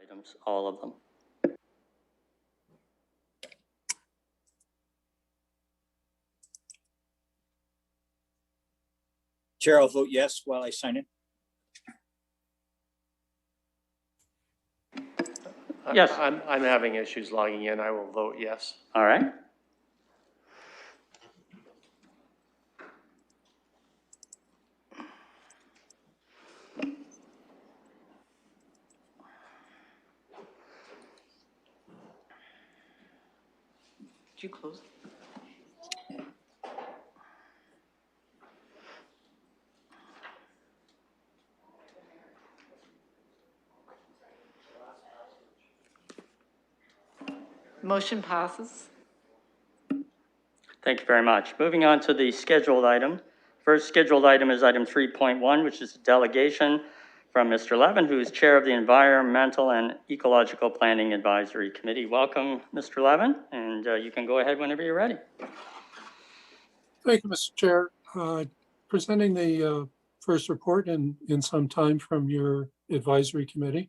items, all of them. Chair, I'll vote yes while I sign it. Yes. I'm having issues logging in. I will vote yes. All right. Did you close? Motion passes. Thank you very much. Moving on to the scheduled item. First scheduled item is item 3.1, which is a delegation from Mr. Levin, who is chair of the Environmental and Ecological Planning Advisory Committee. Welcome, Mr. Levin, and you can go ahead whenever you're ready. Thank you, Mr. Chair. Presenting the first report in some time from your advisory committee.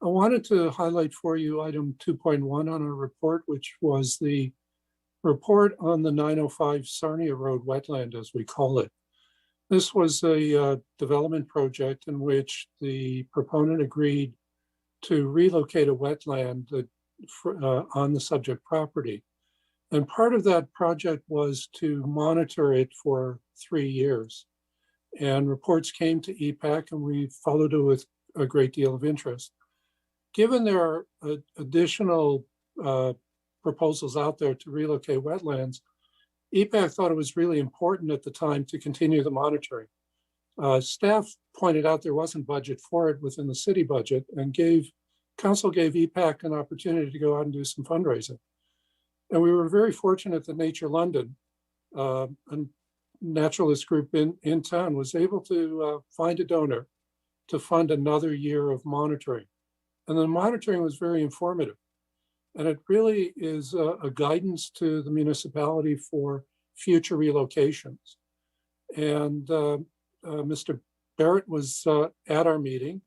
I wanted to highlight for you item 2.1 on our report, which was the report on the 905 Sarnia Road wetland, as we call it. This was a development project in which the proponent agreed to relocate a wetland on the subject property. And part of that project was to monitor it for 3 years. And reports came to EPAC, and we followed it with a great deal of interest. Given there are additional proposals out there to relocate wetlands, EPAC thought it was really important at the time to continue the monitoring. Staff pointed out there wasn't budget for it within the city budget, and council gave EPAC an opportunity to go out and do some fundraising. And we were very fortunate that Nature London, a naturalist group in town, was able to find a donor to fund another year of monitoring. And the monitoring was very informative. And it really is a guidance to the municipality for future relocations. And Mr. Barrett was at our meeting.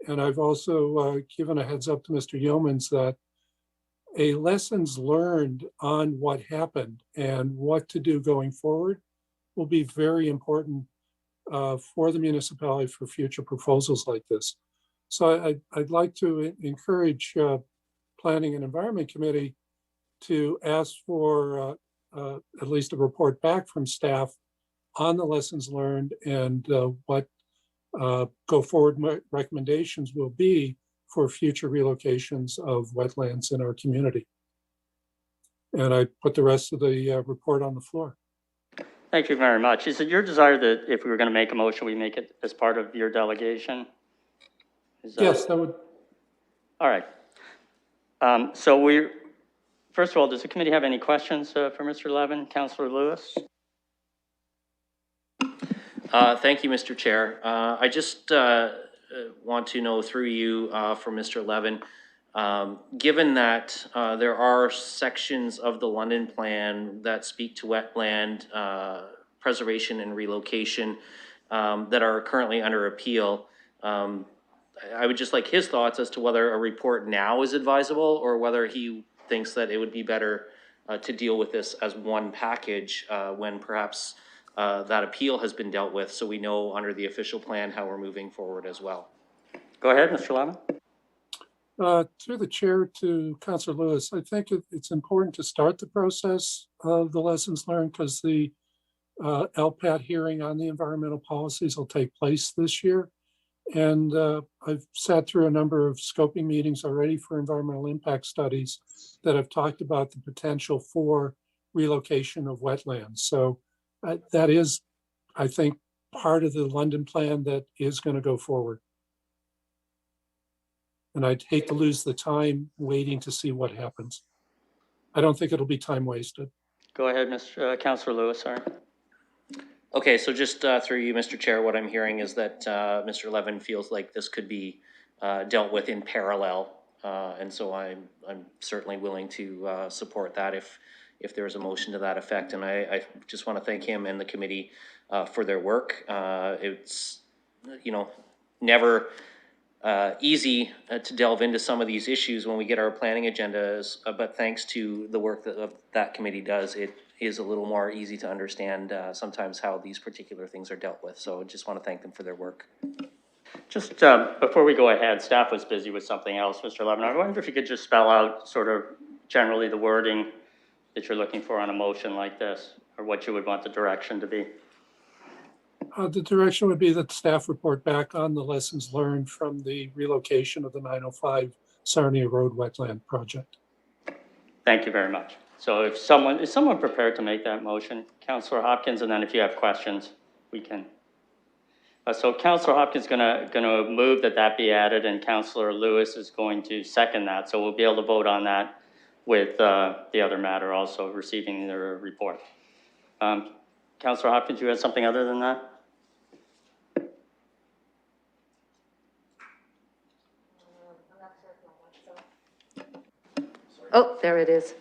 And I've also given a heads up to Mr. Yeomans that a lessons learned on what happened and what to do going forward will be very important for the municipality for future proposals like this. So I'd like to encourage Planning and Environment Committee to ask for at least a report back from staff on the lessons learned and what go forward recommendations will be for future relocations of wetlands in our community. And I put the rest of the report on the floor. Thank you very much. Is it your desire that if we were going to make a motion, we make it as part of your delegation? Yes, that would. All right. So first of all, does the committee have any questions for Mr. Levin? Councillor Lewis? Thank you, Mr. Chair. I just want to know through you for Mr. Levin, given that there are sections of the London plan that speak to wetland preservation and relocation that are currently under appeal, I would just like his thoughts as to whether a report now is advisable or whether he thinks that it would be better to deal with this as one package when perhaps that appeal has been dealt with, so we know under the official plan how we're moving forward as well. Go ahead, Mr. Levin. Through the chair to Councillor Lewis, I think it's important to start the process of the lessons learned because the LPAT hearing on the environmental policies will take place this year. And I've sat through a number of scoping meetings already for environmental impact studies that have talked about the potential for relocation of wetlands. So that is, I think, part of the London plan that is going to go forward. And I'd hate to lose the time waiting to see what happens. I don't think it'll be time wasted. Go ahead, Councillor Lewis, sorry. Okay, so just through you, Mr. Chair, what I'm hearing is that Mr. Levin feels like this could be dealt with in parallel. And so I'm certainly willing to support that if there's a motion to that effect. And I just want to thank him and the committee for their work. It's, never easy to delve into some of these issues when we get our planning agendas, but thanks to the work that committee does, it is a little more easy to understand sometimes how these particular things are dealt with. So I just want to thank them for their work. Just before we go ahead, staff was busy with something else, Mr. Levin. I wonder if you could just spell out sort of generally the wording that you're looking for on a motion like this, or what you would want the direction to be. The direction would be that staff report back on the lessons learned from the relocation of the 905 Sarnia Road Wetland project. Thank you very much. So if someone, is someone prepared to make that motion? Councillor Hopkins, and then if you have questions, we can. So Councillor Hopkins is gonna move that be added, and Councillor Lewis is going to second that. So we'll be able to vote on that with the other matter also receiving their report. Councillor Hopkins, you had something other than that? Oh, there it is.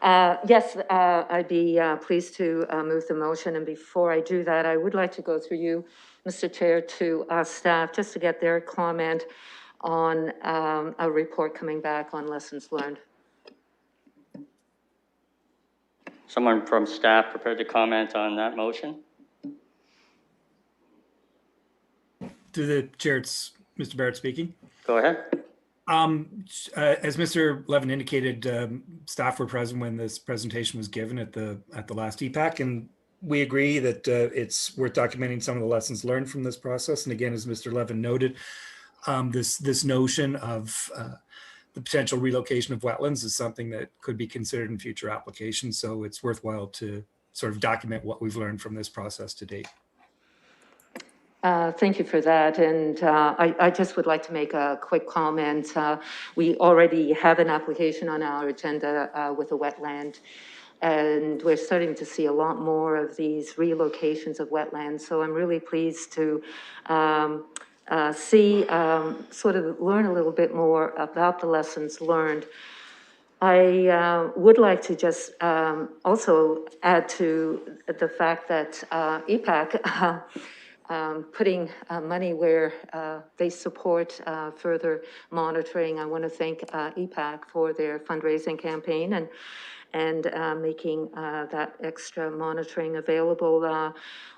Yes, I'd be pleased to move the motion. And before I do that, I would like to go through you, Mr. Chair, to staff, just to get their comment on a report coming back on lessons learned. Someone from staff prepared to comment on that motion? Through the chair, it's Mr. Barrett speaking. Go ahead. As Mr. Levin indicated, staff were present when this presentation was given at the last EPAC, and we agree that it's worth documenting some of the lessons learned from this process. And again, as Mr. Levin noted, this notion of the potential relocation of wetlands is something that could be considered in future applications. So it's worthwhile to sort of document what we've learned from this process to date. Thank you for that. And I just would like to make a quick comment. We already have an application on our agenda with a wetland, and we're starting to see a lot more of these relocations of wetlands. So I'm really pleased to sort of learn a little bit more about the lessons learned. I would like to just also add to the fact that EPAC putting money where they support further monitoring. I want to thank EPAC for their fundraising campaign and making that extra monitoring available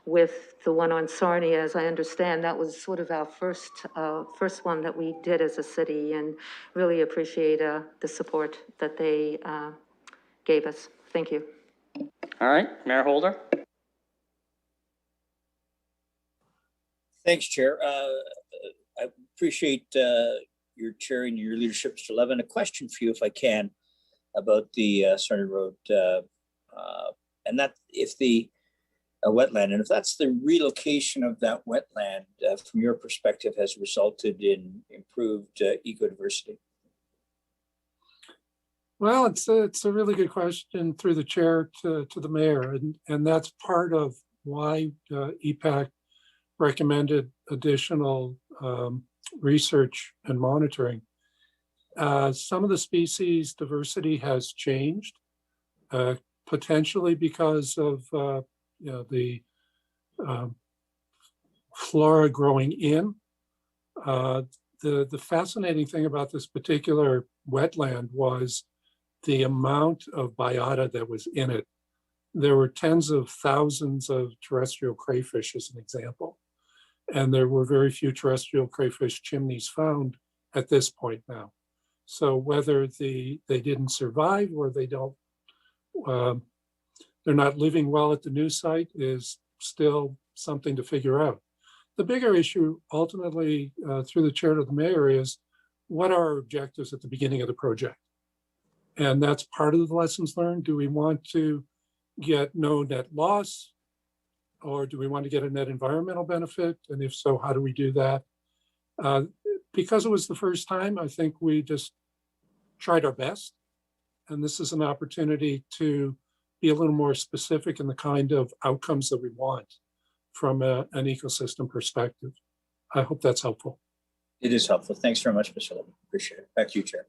with the one on Sarnia. As I understand, that was sort of our first one that we did as a city, and really appreciate the support that they gave us. Thank you. All right, Mayor Holder. Thanks, Chair. I appreciate your chairing and your leadership, Mr. Levin. A question for you, if I can, about the Sarnia Road, and that if the wetland, and if that's the relocation of that wetland, from your perspective, has resulted in improved ecodiversity. Well, it's a really good question through the chair to the mayor, and that's part of why EPAC recommended additional research and monitoring. Some of the species diversity has changed, potentially because of the flora growing in. The fascinating thing about this particular wetland was the amount of biota that was in it. There were tens of thousands of terrestrial crayfish, as an example. And there were very few terrestrial crayfish chimneys found at this point now. So whether they didn't survive or they don't, they're not living well at the new site is still something to figure out. The bigger issue ultimately through the chair to the mayor is what are our objectives at the beginning of the project? And that's part of the lessons learned. Do we want to get no net loss? Or do we want to get a net environmental benefit? And if so, how do we do that? Because it was the first time, I think we just tried our best. And this is an opportunity to be a little more specific in the kind of outcomes that we want from an ecosystem perspective. I hope that's helpful. It is helpful. Thanks very much, Mr. Levin. Appreciate it. Back to you, Chair.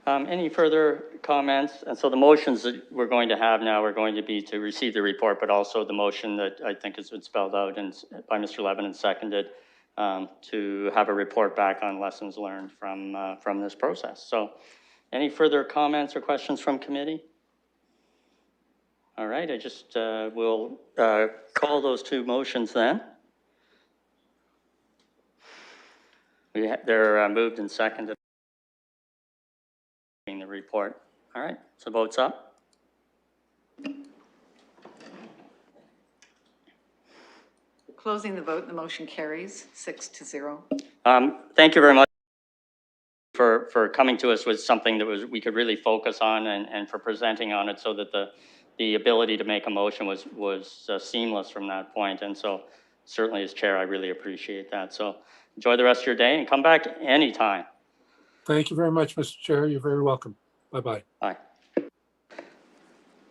Any further comments? And so the motions that we're going to have now are going to be to receive the report, but also the motion that I think has been spelled out by Mr. Levin and seconded to have a report back on lessons learned from this process. So any further comments or questions from committee? All right, I just will call those two motions then. They're moved and seconded in the report. All right, so votes up. Closing the vote, the motion carries 6-0. Thank you very much for coming to us with something that we could really focus on and for presenting on it so that the ability to make a motion was seamless from that point. And so certainly as chair, I really appreciate that. So enjoy the rest of your day and come back anytime. Thank you very much, Mr. Chair. You're very welcome. Bye-bye. Bye.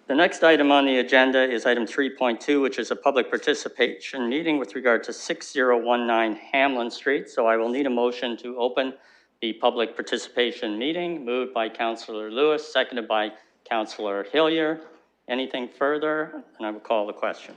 The next item on the agenda is item 3.2, which is a public participation meeting with regard to 6019 Hamlin Street. So I will need a motion to open the public participation meeting, moved by Councillor Lewis, seconded by Councillor Hillier. Anything further? And I will call the question.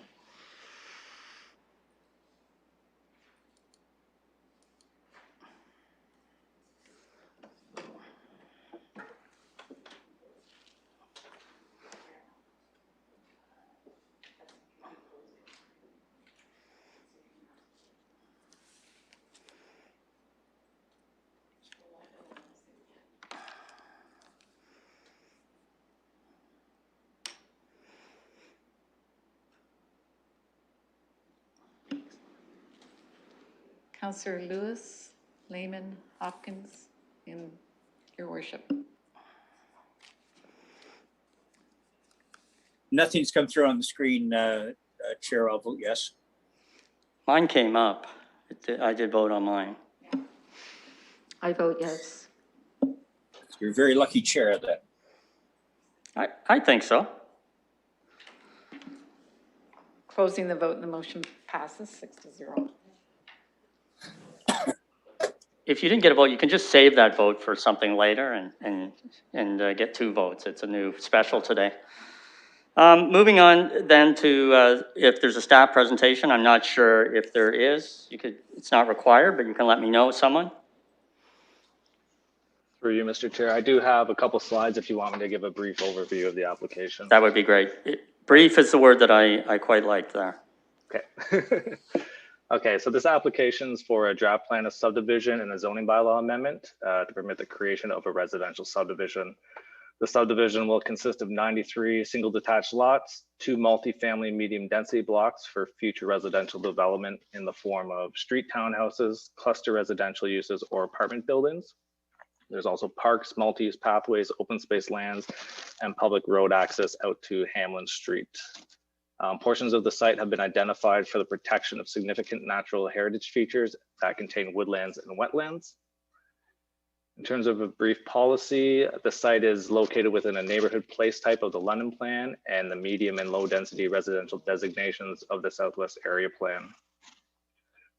Councillor Lewis, Lehman, Hopkins, in your worship. Nothing's come through on the screen, Chair. I'll vote yes. Mine came up. I did vote on mine. I vote yes. You're a very lucky chair then. I think so. Closing the vote, the motion passes 6-0. If you didn't get a vote, you can just save that vote for something later and get 2 votes. It's a new special today. Moving on then to if there's a staff presentation. I'm not sure if there is. It's not required, but you can let me know, someone. Through you, Mr. Chair. I do have a couple slides if you want me to give a brief overview of the application. That would be great. Brief is the word that I quite liked there. Okay. Okay, so this application is for a draft plan of subdivision and a zoning bylaw amendment to permit the creation of a residential subdivision. The subdivision will consist of 93 single detached lots, 2 multifamily medium density blocks for future residential development in the form of street townhouses, cluster residential uses, or apartment buildings. There's also parks, multi-use pathways, open space lands, and public road access out to Hamlin Street. Portions of the site have been identified for the protection of significant natural heritage features that contain woodlands and wetlands. In terms of a brief policy, the site is located within a neighborhood place type of the London Plan and the medium and low density residential designations of the Southwest Area Plan.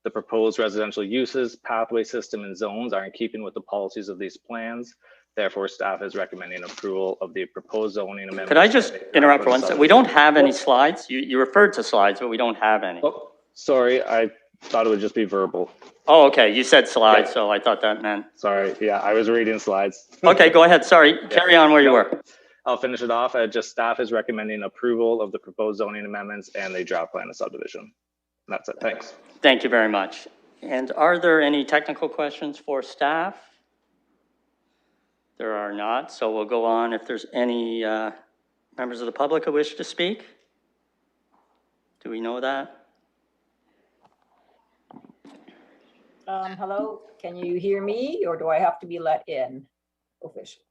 The proposed residential uses, pathway system, and zones are in keeping with the policies of these plans. Therefore, staff is recommending approval of the proposed zoning amendment. Could I just interrupt for 1 second? We don't have any slides. You referred to slides, but we don't have any. Oh, sorry, I thought it would just be verbal. Oh, okay. You said slides, so I thought that meant. Sorry, yeah, I was reading slides. Okay, go ahead. Sorry, carry on where you were. I'll finish it off. Just staff is recommending approval of the proposed zoning amendments and the draft plan of subdivision. And that's it. Thanks. Thank you very much. And are there any technical questions for staff? There are not, so we'll go on. If there's any members of the public who wish to speak, do we know that? Hello, can you hear me or do I have to be let in officially?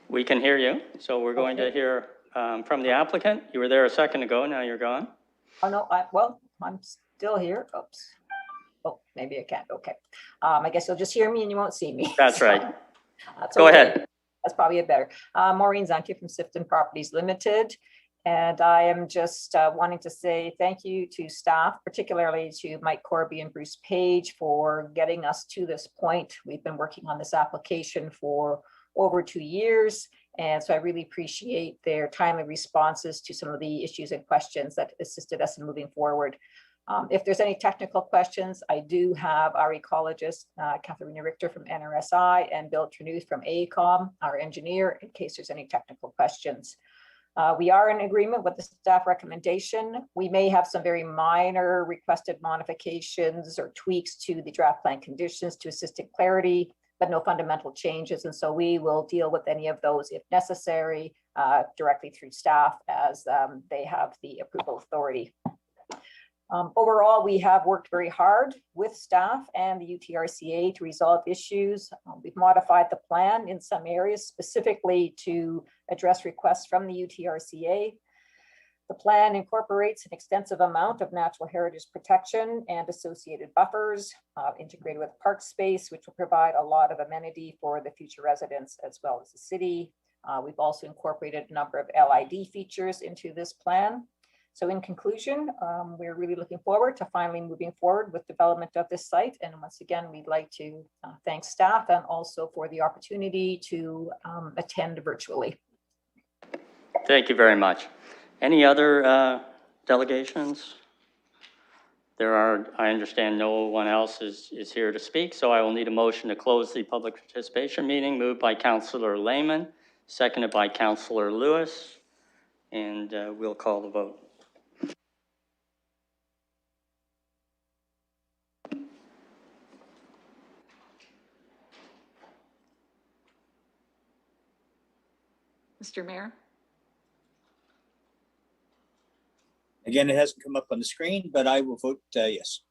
We can hear you, so we're going to hear from the applicant. You were there a second ago, now you're gone. Oh, no, well, I'm still here. Oops. Oh, maybe I can't. Okay. I guess you'll just hear me and you won't see me. That's right. That's Go okay. ahead. That's probably a better. Maureen Zanke from Sifton Properties Limited. And I am just wanting to say thank you to staff, particularly to Mike Corby and Bruce Page for getting us to this point. We've been working on this application for over 2 years, And so I really appreciate their timely responses to some of the issues and questions that assisted us in moving forward. If there's any technical questions, I do have our ecologist, Katharina Richter from NRSI, and Bill Ternuth from AECOM, our engineer, in case there's any technical questions. We are in agreement with the staff recommendation. We may have some very minor requested modifications or tweaks to the draft plan conditions to assist in clarity, but no fundamental changes. And so we will deal with any of those if necessary directly through staff as they have the approval authority. Overall, we have worked very hard with staff and the UTRCA to resolve issues. We've modified the plan in some areas specifically to address requests from the UTRCA. The plan incorporates an extensive amount of natural heritage protection and associated buffers integrated with park space, which will provide a lot of amenity for the future residents as well as the city. We've also incorporated a number of LID features into this plan. So in conclusion, we're really looking forward to finally moving forward with development of this site. And once again, we'd like to thank staff and also for the opportunity to attend virtually. Thank you very much. Any other delegations? There are, I understand no one else is here to speak, so I will need a motion to close the public participation meeting, moved by Councillor Lehman, seconded by Councillor Lewis, and we'll call the vote. Mr. Mayor? Again, it hasn't come up on the screen, but I will vote yes.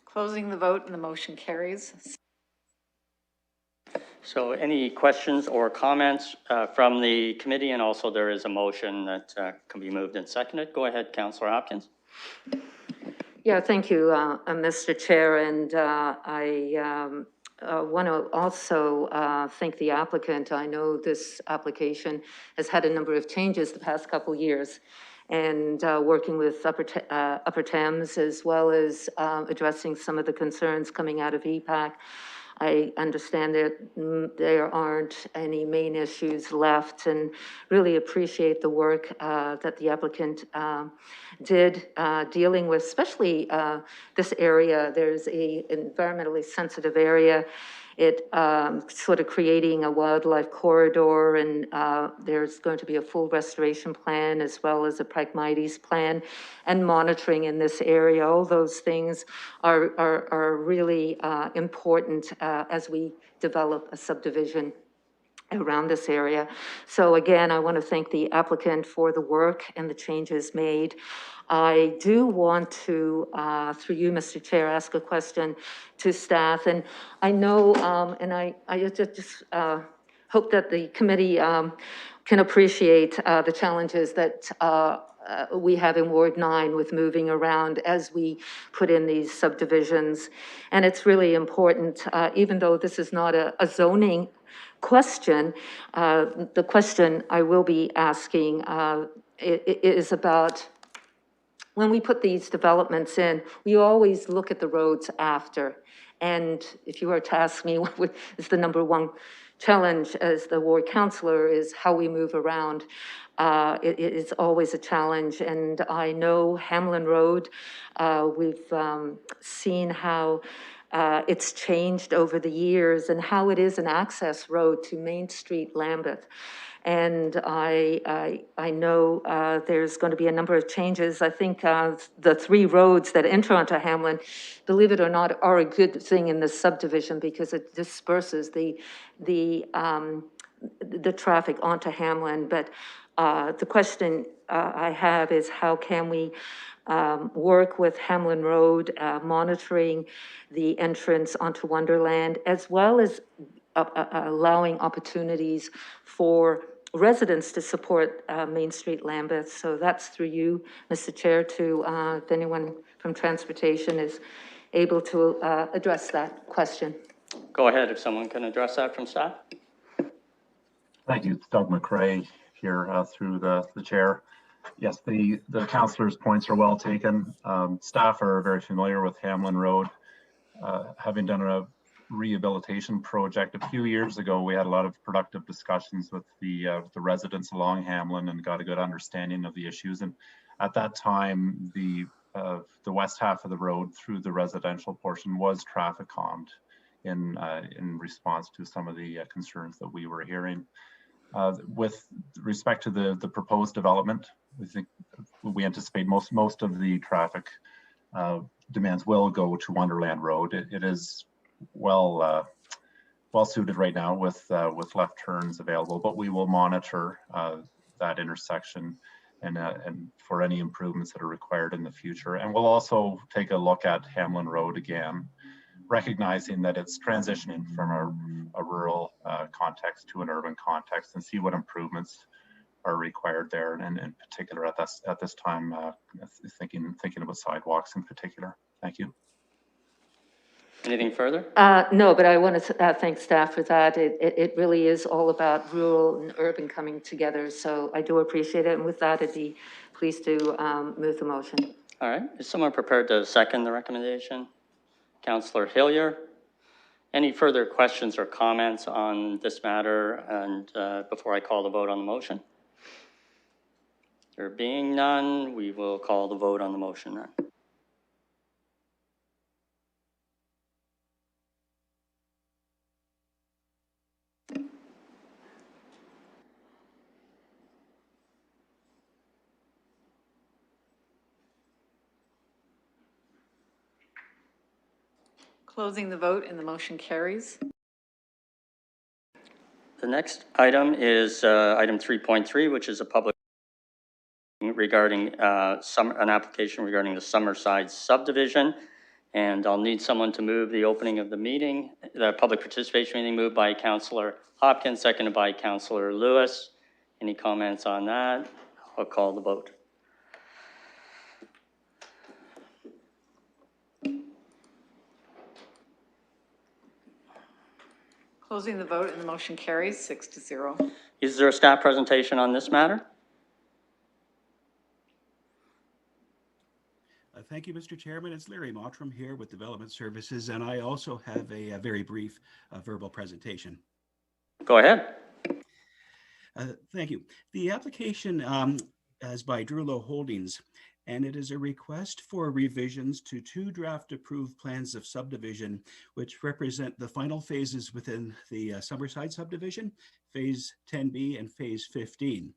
Closing the vote and the motion carries. So any questions or comments from the committee? And also there is a motion that can be moved and seconded. Go ahead, Councillor Hopkins. Yeah, thank you, Mr. Chair. And I want to also thank the applicant. I know this application has had a number of changes the past couple of years, and working with Upper Thames, as well as addressing some of the concerns coming out of EPAC. I understand that there aren't any main issues left, and really appreciate the work that the applicant did dealing with, especially this area. There's a environmentally sensitive area. It sort of creating a wildlife corridor, and there's going to be a full restoration plan as well as a pragmates plan and monitoring in this area. All those things are really important as we develop a subdivision around this area. So again, I want to thank the applicant for the work and the changes made. I do want to, through you, Mr. Chair, ask a question to staff. And I know, and I just hope that the committee can appreciate the challenges that we have in Ward 9 with moving around as we put in these subdivisions. And it's really important, even though this is not a zoning question, the question I will be asking is about, when we put these developments in, we always look at the roads after. And if you were to ask me what is the number one challenge as the ward councillor, is how we move around. It's always a challenge. And I know Hamlin Road, we've seen how it's changed over the years and how it is an access road to Main Street, Lambeth. And I know there's going to be a number of changes. I think the 3 roads that enter onto Hamlin, believe it or not, are a good thing in this subdivision because it disperses the traffic onto Hamlin. But the question I have is, how can we work with Hamlin Road, monitoring the entrance onto Wonderland, as well as allowing opportunities for residents to support Main Street, Lambeth. So that's through you, Mr. Chair, to if anyone from transportation is able to address that question. Go ahead, if someone can address that from staff. Thank you. It's Doug McRae here through the chair. Yes, the councillor's points are well taken. Staff are very familiar with Hamlin Road, having done rehabilitation project. A few years ago, we had a lot of productive discussions with the residents along Hamlin and got a good understanding of the issues. And at that time, the west half of the road through the residential portion was traffic calmed in response to some of the concerns that we were hearing. With respect to the proposed development, we anticipate most of the traffic demands will go to Wonderland Road. It is well suited right now with left turns available, but we will monitor that intersection and for any improvements that are required in the future. And we'll also take a look at Hamlin Road again, recognizing that it's transitioning from a rural context to an urban context, and see what improvements are required there. And in particular, at this time, thinking about sidewalks in particular. Thank you. Anything further? No, but I want to thank staff for that. It really is all about rural and urban coming together. So I do appreciate it. And with that, I'd be pleased to move the motion. All right. Is someone prepared to second the recommendation? Councillor Hillier. Any further questions or comments on this matter and before I call the vote on the motion? There being none, we will call the vote on the motion then. Closing the vote and the motion carries. The next item is item 3.3, which is a public regarding an application regarding the Summerside subdivision. And I'll need someone to move the opening of the meeting, the public participation meeting, moved by Councillor Hopkins, seconded by Councillor Lewis. Any comments on that? I'll call the vote. Closing the vote and the motion carries 6-0. Is there a staff presentation on this matter? Thank you, Mr. Chairman. It's Larry Mottram here with Development Services, and I also have a very brief verbal presentation. Go ahead. Thank you. The application is by Drulo Holdings, and it is a request for revisions to 2 draft approved plans of subdivision, which represent the final phases within the Summerside subdivision, phase 10B and phase 15.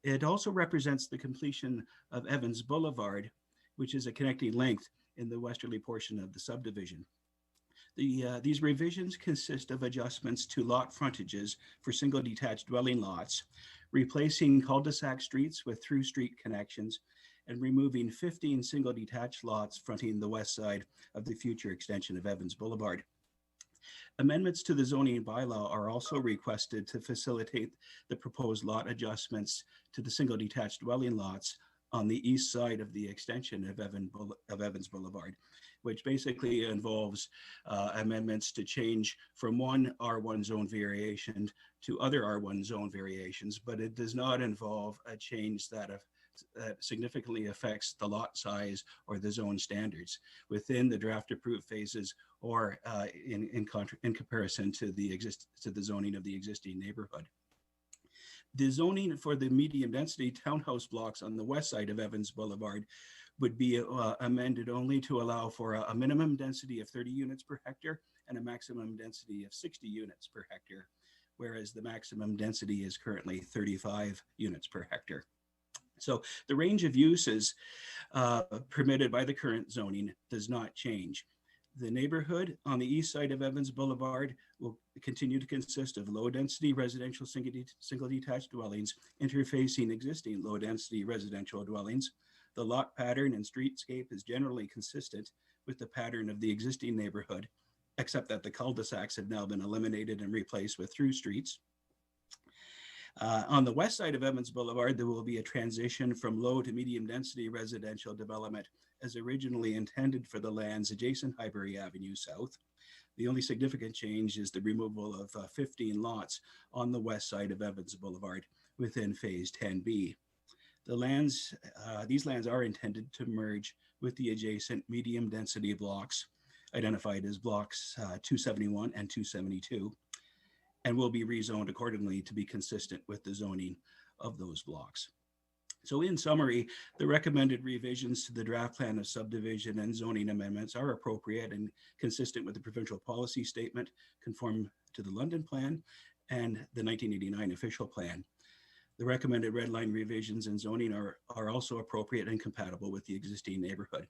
It also represents the completion of Evans Boulevard, which is a connecting length in the westerly portion of the subdivision. These revisions consist of adjustments to lot frontages for single detached dwelling lots, replacing cul-de-sac streets with through street connections, and removing 15 single detached lots fronting the west side of the future extension of Evans Boulevard. Amendments to the zoning bylaw are also requested to facilitate the proposed lot adjustments to the single detached dwelling lots on the east side of the extension of Evans Boulevard, which basically involves amendments to change from one R1 zone variation to other R1 zone variations, but it does not involve a change that significantly affects the lot size or the zone standards within the draft approved phases or in comparison to the zoning of the existing neighborhood. The zoning for the medium density townhouse blocks on the west side of Evans Boulevard would be amended only to allow for a minimum density of 30 units per hectare and a maximum density of 60 units per hectare, whereas the maximum density is currently 35 units per hectare. So the range of uses permitted by the current zoning does not change. The neighborhood on the east side of Evans Boulevard will continue to consist of low-density residential single detached dwellings interfacing existing low-density residential dwellings. The lot pattern and streetscape is generally consistent with the pattern of the existing neighborhood, except that the cul-de-sacs have now been eliminated and replaced with through streets. On the west side of Evans Boulevard, there will be a transition from low to medium density residential development as originally intended for the lands adjacent Highbury Avenue South. The only significant change is the removal of 15 lots on the west side of Evans Boulevard within phase 10B. These lands are intended to merge with the adjacent medium density blocks identified as blocks 271 and 272, and will be rezoned accordingly to be consistent with the zoning of those blocks. So in summary, the recommended revisions to the draft plan of subdivision and zoning amendments are appropriate and consistent with the provincial policy statement, conform to the London plan and the 1989 official plan. The recommended red line revisions and zoning are also appropriate and compatible with the existing neighborhood.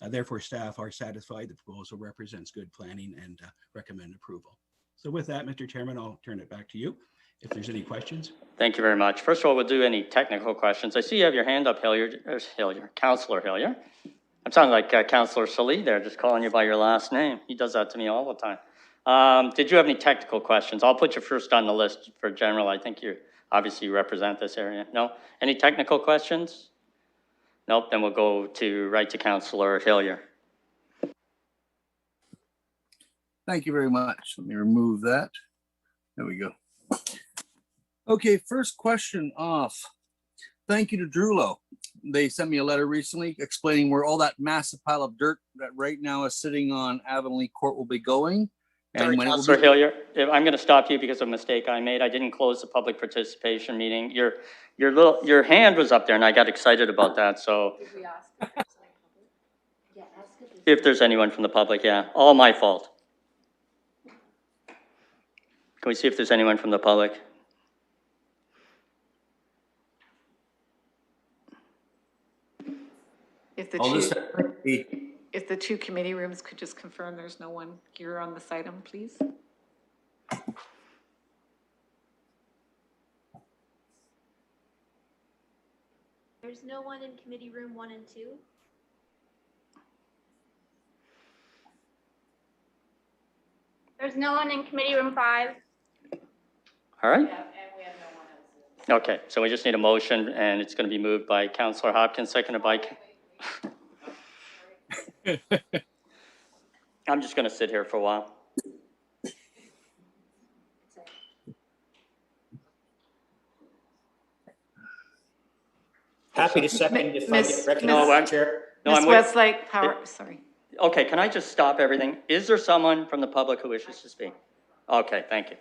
Therefore, staff are satisfied the proposal represents good planning and recommend approval. So with that, Mr. Chairman, I'll turn it back to you if there's any questions. Thank you very much. First of all, we'll do any technical questions. I see you have your hand up, Councillor Hillier. I'm sounding like Councillor Salee there, just calling you by your last name. He does that to me all the time. Did you have any technical questions? I'll put you first on the list for general. I think you obviously represent this area. No? Any technical questions? Nope, then we'll go right to Councillor Hillier. Thank you very much. Let me remove that. There we go. Okay, first question off. Thank you to Drulo. They sent me a letter recently explaining where all that massive pile of dirt that right now is sitting on Avonlea Court will be going. Sorry, Councillor Hillier, I'm going to stop you because of a mistake I made. I didn't close the public participation meeting. Your hand was up there and I got excited about that. So if there's anyone from the public, yeah, all my fault. Can we see if there's anyone from the public? If the two committee rooms could just confirm there's no one here on this item, please. There's no one in committee room 1 and 2. There's no one in committee room 5. All right. Yeah, and we have no one else. Okay, so we just need a motion and it's going to be moved by Councillor Hopkins, seconded by... I'm just going to sit here for a while. Happy to second if I get recognized, Chair. Ms. Westlake, sorry. Okay, can I just stop everything? Is there someone from the public who wishes to speak? Okay, thank you.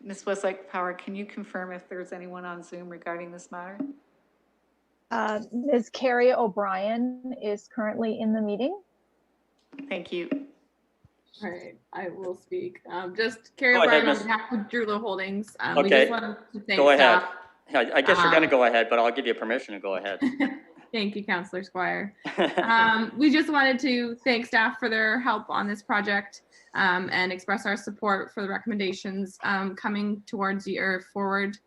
Ms. Westlake Power, can you confirm if there's anyone on Zoom regarding this matter? Ms. Carrie O'Brien is currently in the meeting. Thank you. All right, I will speak. Just Carrie O'Brien on behalf of Drulo Holdings. We just wanted to thank go ahead. staff. I guess you're going to go ahead, but I'll give you permission to go ahead. Thank you, Councillor Squire. We just wanted to thank staff for their help on this project and express our support for the recommendations coming towards you or forward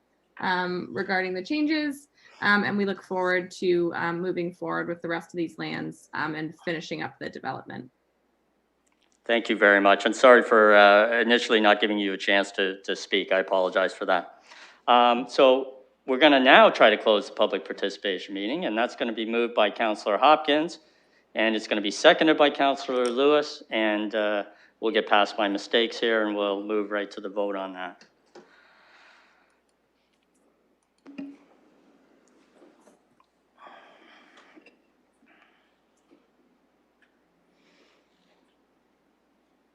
regarding the changes. And we look forward to moving forward with the rest of these lands and finishing up the development. Thank you very much. And sorry for initially not giving you a chance to speak. I apologize for that. So we're going to now try to close the public participation meeting, and that's going to be moved by Councillor Hopkins, and it's going to be seconded by Councillor Lewis, and we'll get past my mistakes here, and we'll move right to the vote on that.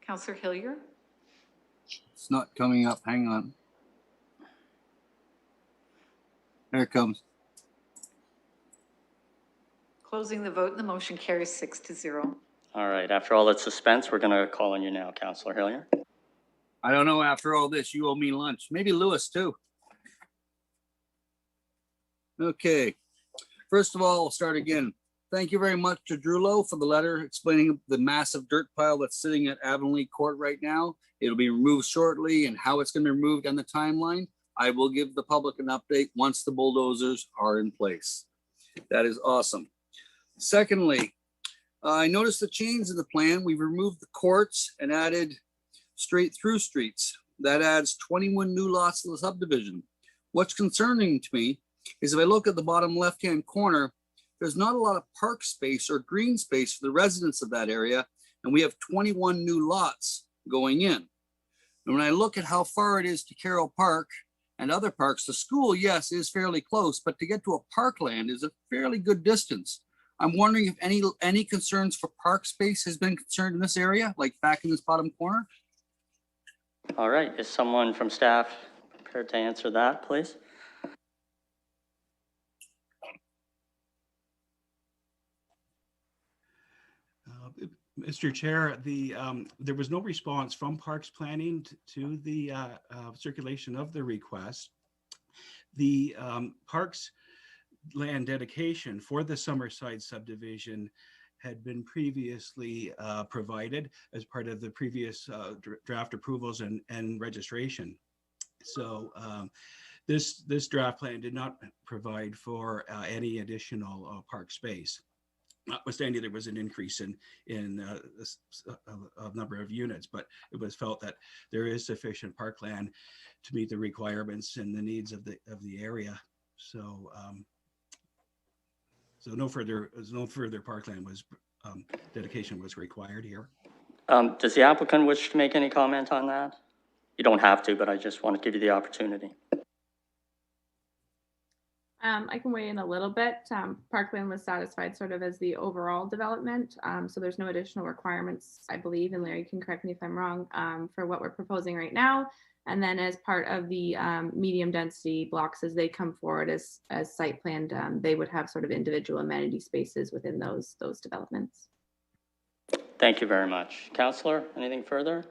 Councillor Hillier? It's not coming up. Hang on. There it comes. Closing the vote, the motion carries 6-0. All right, after all that suspense, we're going to call on you now, Councillor Hillier. I don't know, after all this, you owe me lunch. Maybe Lewis too. Okay, first of all, I'll start again. Thank you very much to Drulo for the letter explaining the massive dirt pile that's sitting at Avonlea Court right now. It'll be removed shortly, and how it's going to be removed and the timeline, I will give the public an update once the bulldozers are in place. That is awesome. Secondly, I noticed the change in the plan. We've removed the courts and added straight through streets. That adds 21 new lots to the subdivision. What's concerning to me is if I look at the bottom left-hand corner, there's not a lot of park space or green space for the residents of that area, and we have 21 new lots going in. And when I look at how far it is to Carroll Park and other parks, the school, yes, is fairly close, but to get to a parkland is a fairly good distance. I'm wondering if any concerns for park space has been concerned in this area, like back in this bottom corner? All right, is someone from staff prepared to answer that, please? Mr. Chair, there was no response from Parks Planning to the circulation of the request. The Parks land dedication for the Summerside subdivision had been previously provided as part of the previous draft approvals and registration. So this draft plan did not provide for any additional park space. Notwithstanding, there was an increase in a number of units, but it was felt that there is sufficient parkland to meet the requirements and the needs of the area. So, so no further parkland dedication was required here. Does the applicant wish to make any comment on that? You don't have to, but I just want to give you the opportunity. I can weigh in a little bit. Parkland was satisfied sort of as the overall development. So there's no additional requirements, I believe, and Larry can correct me if I'm wrong, for what we're proposing right now. And then as part of the medium density blocks, as they come forward as site planned, they would have sort of individual amenity spaces within those developments. Thank you very much. Councillor, anything further?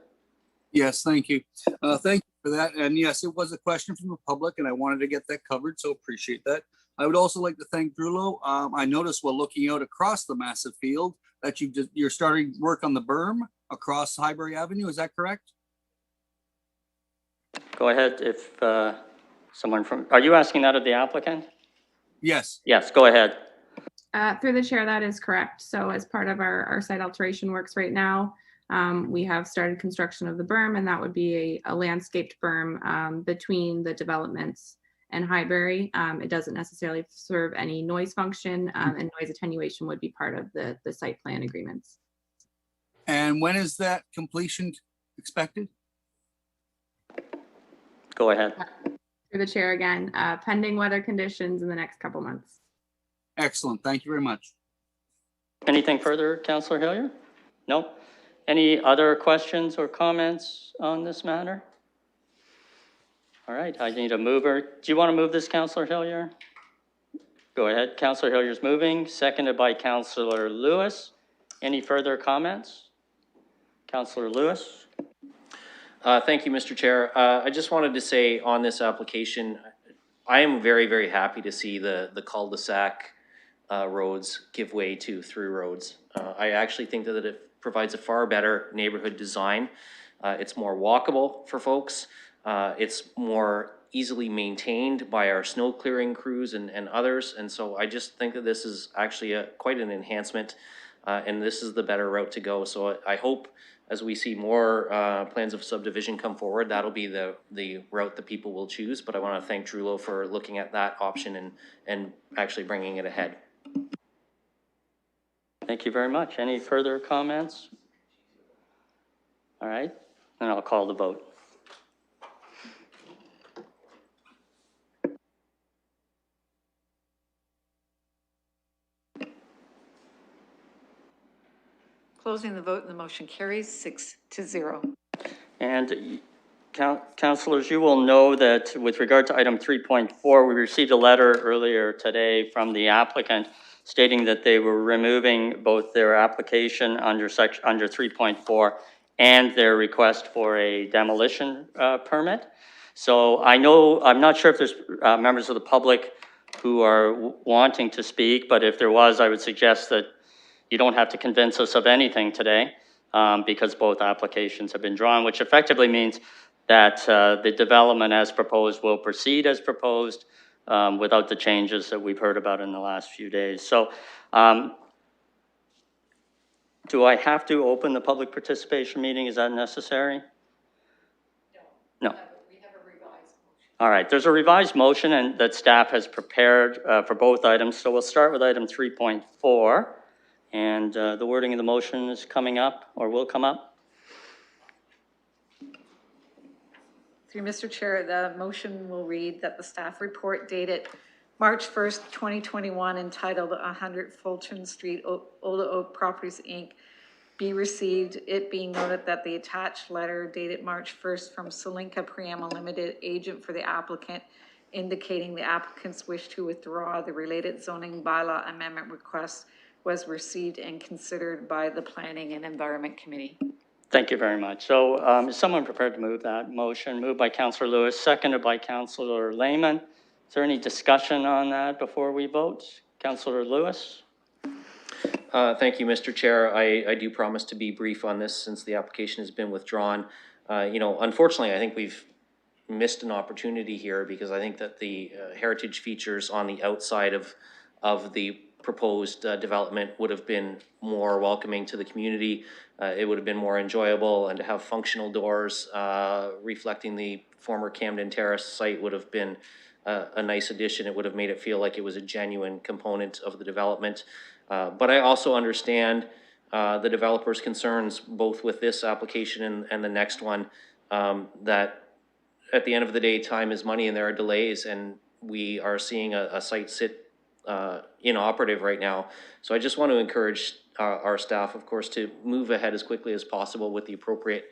Yes, thank you. Thank you for that. And yes, it was a question from the public and I wanted to get that covered, so appreciate that. I would also like to thank Drulo. I noticed while looking out across the massive field that you're starting work on the berm across Highbury Avenue. Is that correct? Go ahead if someone from, are you asking that of the applicant? Yes. Yes, go ahead. Through the chair, that is correct. So as part of our site alteration works right now, we have started construction of the berm, and that would be a landscaped berm between the developments and Highbury. It doesn't necessarily serve any noise function, and noise attenuation would be part of the site plan agreements. And when is that completion expected? Go ahead. Through the chair again, pending weather conditions in the next couple months. Excellent. Thank you very much. Anything further, Councillor Hillier? No? Any other questions or comments on this matter? All right, I need a mover. Do you want to move this, Councillor Hillier? Go ahead. Councillor Hillier's moving, seconded by Councillor Lewis. Any further comments? Councillor Lewis? Thank you, Mr. Chair. I just wanted to say on this application, I am very, very happy to see the cul-de-sac roads give way to through roads. I actually think that it provides a far better neighborhood design. It's more walkable for folks. It's more easily maintained by our snow clearing crews and others. And so I just think that this is actually quite an enhancement, and this is the better route to go. So I hope as we see more plans of subdivision come forward, that'll be the route that people will choose. But I want to thank Drulo for looking at that option and actually bringing it ahead. Thank you very much. Any further comments? All right, and I'll call the vote. Closing the vote and the motion carries 6-0. And councillors, you will know that with regard to item 3.4, we received a letter earlier today from the applicant stating that they were removing both their application under 3.4 and their request for a demolition permit. So I know, I'm not sure if there's members of the public who are wanting to speak, but if there was, I would suggest that you don't have to convince us of anything today because both applications have been drawn, which effectively means that the development as proposed will proceed as proposed without the changes that we've heard about in the last few days. So do I have to open the public participation meeting? Is that necessary? No. We have a revised motion. All right, there's a revised motion and that staff has prepared for both items. So we'll start with item 3.4. And the wording of the motion is coming up or will come up. Through Mr. Chair, the motion will read that the staff report dated March 1st, 2021, entitled 100 Fulton Street, Old Oak Properties, Inc., be received, it being noted that the attached letter dated March 1st from Salinka Priama Limited, agent for the applicant, indicating the applicant's wish to withdraw the related zoning bylaw amendment request, was received and considered by the Planning and Environment Committee. Thank you very much. So is someone prepared to move that motion? Moved by Councillor Lewis, seconded by Councillor Lehman. Is there any discussion on that before we vote? Councillor Lewis? Thank you, Mr. Chair. I do promise to be brief on this since the application has been withdrawn. Unfortunately, I think we've missed an opportunity here because I think that the heritage features on the outside of the proposed development would have been more welcoming to the community. It would have been more enjoyable, and to have functional doors reflecting the former Camden Terrace site would have been a nice addition. It would have made it feel like it was a genuine component of the development. But I also understand the developer's concerns, both with this application and the next one, that at the end of the day, time is money and there are delays, and we are seeing a site sit inoperative right now. So I just want to encourage our staff, of course, to move ahead as quickly as possible with the appropriate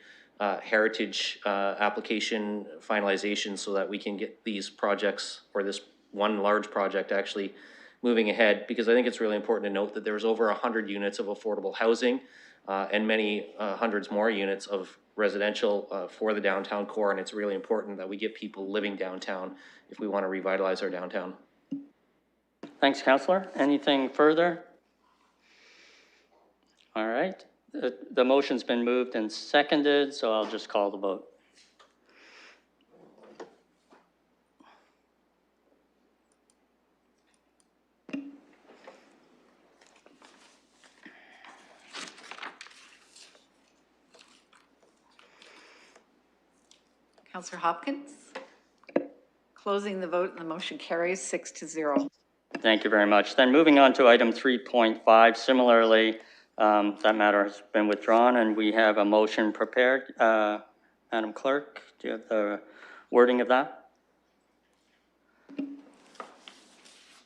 heritage application finalization so that we can get these projects, or this one large project, actually moving ahead, because I think it's really important to note that there's over 100 units of affordable housing and many hundreds more units of residential for the downtown core, and it's really important that we get people living downtown if we want to revitalize our downtown. Thanks, Councillor. Anything further? All right. The motion's been moved and seconded, so I'll just call the vote. Councillor Hopkins? Closing the vote, and the motion carries 6-0. Thank you very much. Then moving on to item 3.5, similarly, that matter has been withdrawn and we have a motion prepared. Madam Clerk, do you have the wording of that?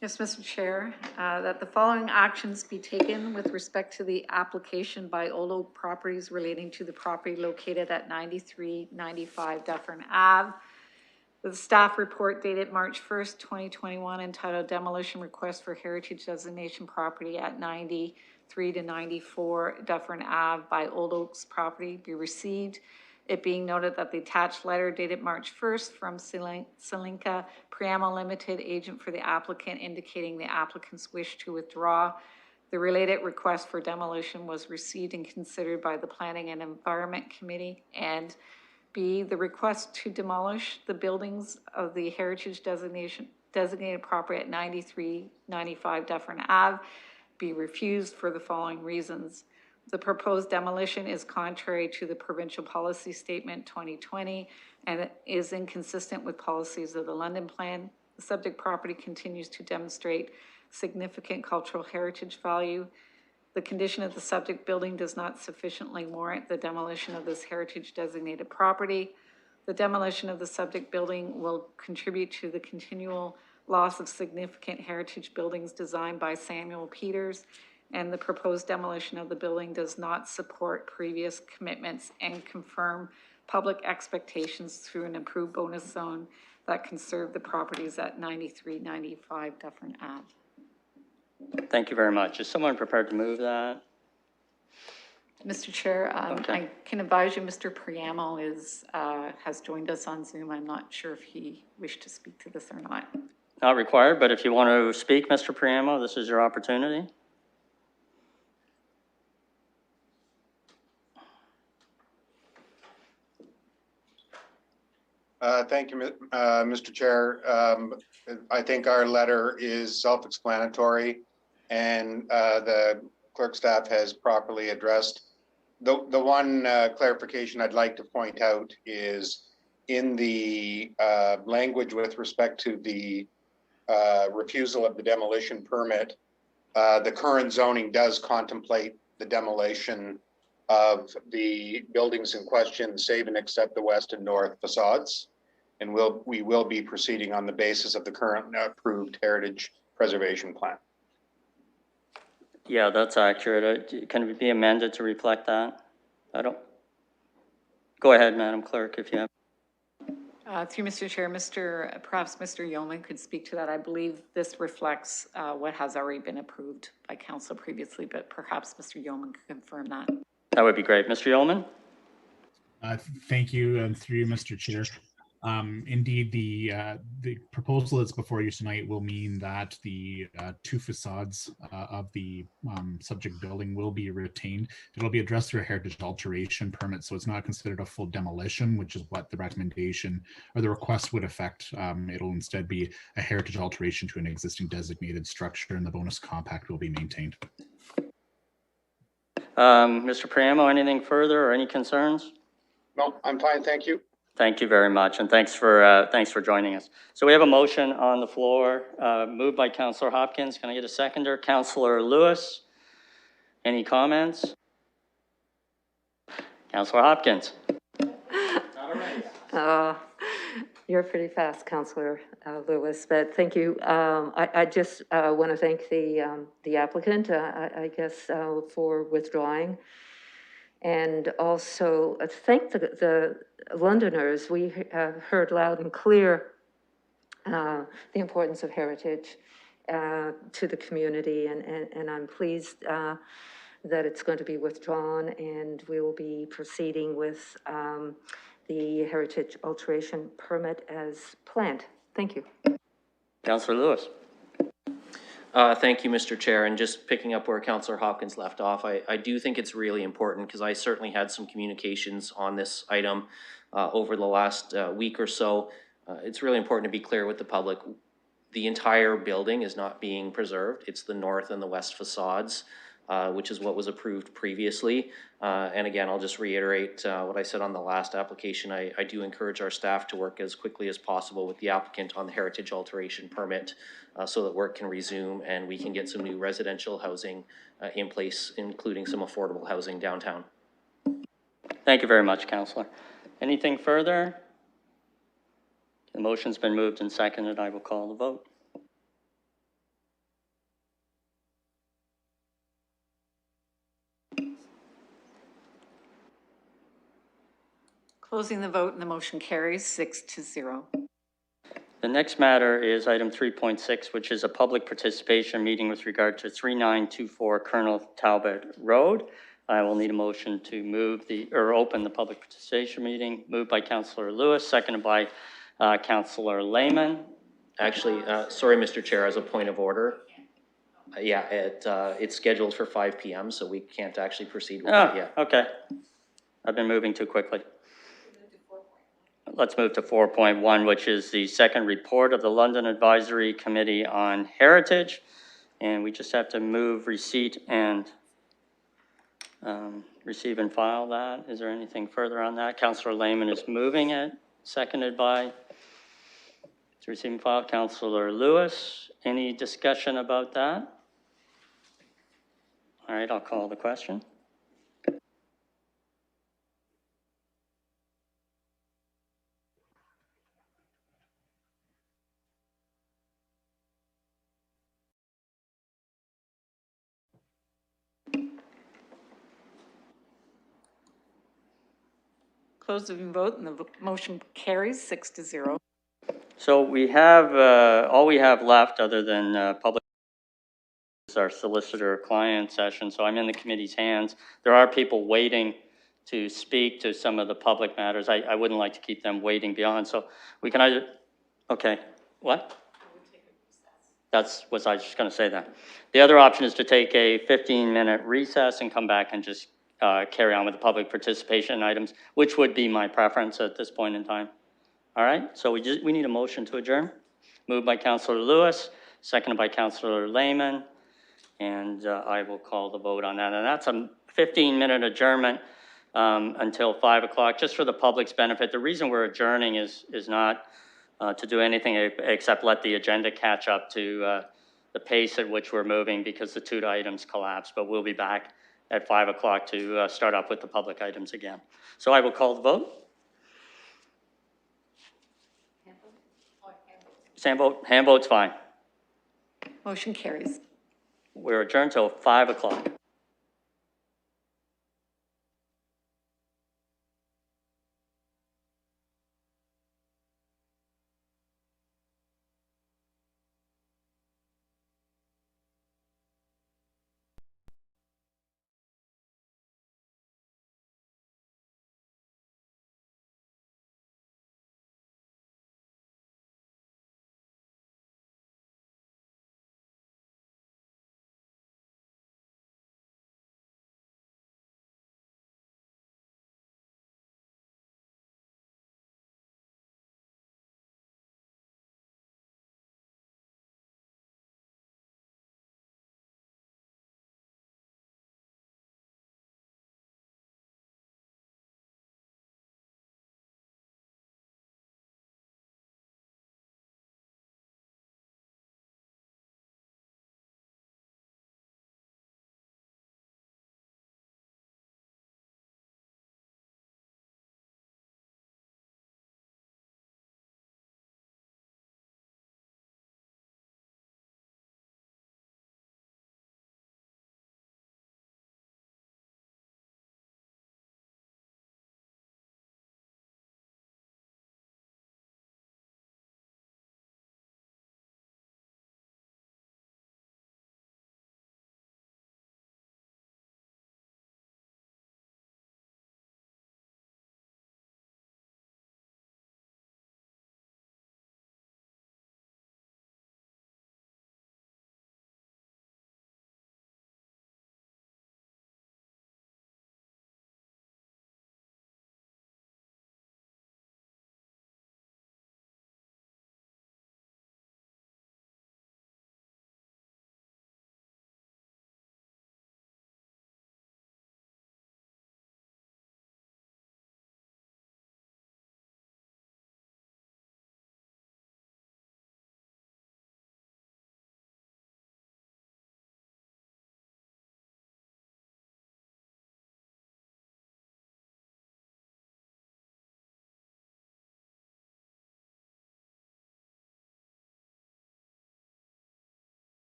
Yes, Mr. Chair, that the following actions be taken with respect to the application by Old Oak Properties relating to the property located at 9395 Dufferin Ave. The staff report dated March 1st, 2021, entitled Demolition Request for Heritage Designation Property at 93 to 94 Dufferin Ave by Old Oaks Property be received. It being noted that the attached letter dated March 1st from Salinka Priama Limited, agent for the applicant, indicating the applicant's wish to withdraw. The related request for demolition was received and considered by the Planning and Environment Committee. And B, the request to demolish the buildings of the heritage designated property at 9395 Dufferin Ave be refused for the following reasons. The proposed demolition is contrary to the Provincial Policy Statement 2020 and is inconsistent with policies of the London Plan. The subject property continues to demonstrate significant cultural heritage value. The condition of the subject building does not sufficiently warrant the demolition of this heritage designated property. The demolition of the subject building will contribute to the continual loss of significant heritage buildings designed by Samuel Peters, and the proposed demolition of the building does not support previous commitments and confirm public expectations through an improved bonus zone that can serve the properties at 9395 Dufferin Ave. Thank you very much. Is someone prepared to move that? Mr. Chair, Okay. I can advise you Mr. Priamo has joined us on Zoom. I'm not sure if he wished to speak to this or not. Not required, but if you want to speak, Mr. Priamo, this is your opportunity. Thank you, Mr. Chair. I think our letter is self-explanatory, and the clerk staff has properly addressed. The one clarification I'd like to point out is in the language with respect to the refusal of the demolition permit, the current zoning does contemplate the demolition of the buildings in question, save and except the west and north facades. And we will be proceeding on the basis of the current approved heritage preservation plan. Yeah, that's accurate. Can it be amended to reflect that? I don't. Go ahead, Madam Clerk, if you have. Through Mr. Chair, perhaps Mr. Yeoman could speak to that. I believe this reflects what has already been approved by council previously, but perhaps Mr. Yeoman could confirm that. That would be great. Mr. Yeoman? Thank you, and through Mr. Chair. Indeed, the proposal that's before you tonight will mean that the two facades of the subject building will be retained. It'll be addressed through a heritage alteration permit, so it's not considered a full demolition, which is what the recommendation or the request would affect. It'll instead be a heritage alteration to an existing designated structure, and the bonus compact will be maintained. Mr. Priamo, anything further or any concerns? No, I'm fine, thank you. Thank you very much, and thanks for joining us. So we have a motion on the floor, moved by Councillor Hopkins. Can I get a seconder? Councillor Lewis, any comments? Councillor Hopkins. You're pretty fast, Councillor Lewis, but thank you. I just want to thank the applicant, I guess, for withdrawing. And also thank the Londoners. We have heard loud and clear the importance of heritage to the community, and I'm pleased that it's going to be withdrawn, and we will be proceeding with the heritage alteration permit as planned. Thank you. Councillor Lewis. Thank you, Mr. Chair. And just picking up where Councillor Hopkins left off, I do think it's really important because I certainly had some communications on this item over the last week or so. It's really important to be clear with the public. The entire building is not being preserved. It's the north and the west facades, which is what was approved previously. And again, I'll just reiterate what I said on the last application. I do encourage our staff to work as quickly as possible with the applicant on the heritage alteration permit so that work can resume and we can get some new residential housing in place, including some affordable housing downtown. Thank you very much, Councillor. Anything further? The motion's been moved and seconded. I will call the vote. Closing the vote and the motion carries 6-0. The next matter is item 3.6, which is a public participation meeting with regard to 3924 Colonel Talbot Road. I will need a motion to open the public participation meeting. Moved by Councillor Lewis, seconded by Councillor Lehman. Actually, sorry, Mr. Chair, as a point of order. Yeah, it's scheduled for 5 p.m., so we can't actually proceed with that yet. Okay. I've been moving too quickly. Let's move to 4.1, which is the second report of the London Advisory Committee on Heritage. And we just have to move receive and file that. Is there anything further on that? Councillor Lehman is moving it, seconded by, to receive and file, Councillor Lewis. Any discussion about that? All right, I'll call the question. Closing vote and the motion carries 6-0. So we have, all we have left other than public is our solicitor-client session, so I'm in the committee's hands. There are people waiting to speak to some of the public matters. I wouldn't like to keep them waiting beyond, so we can either, okay, what? That's what I was just gonna say that. The other option is to take a 15-minute recess and come back and just carry on with the public participation items, which would be my preference at this point in time. All right, so we need a motion to adjourn. Moved by Councillor Lewis, seconded by Councillor Lehman, and I will call the vote on that. And that's a 15-minute adjournment until 5 o'clock, just for the public's benefit. The reason we're adjourning is not to do anything except let the agenda catch up to the pace at which we're moving, because the two items collapsed, but we'll be back at 5 o'clock to start up with the public items again. So I will call the vote. Hand vote's fine. Motion carries. We're adjourned till 5 o'clock.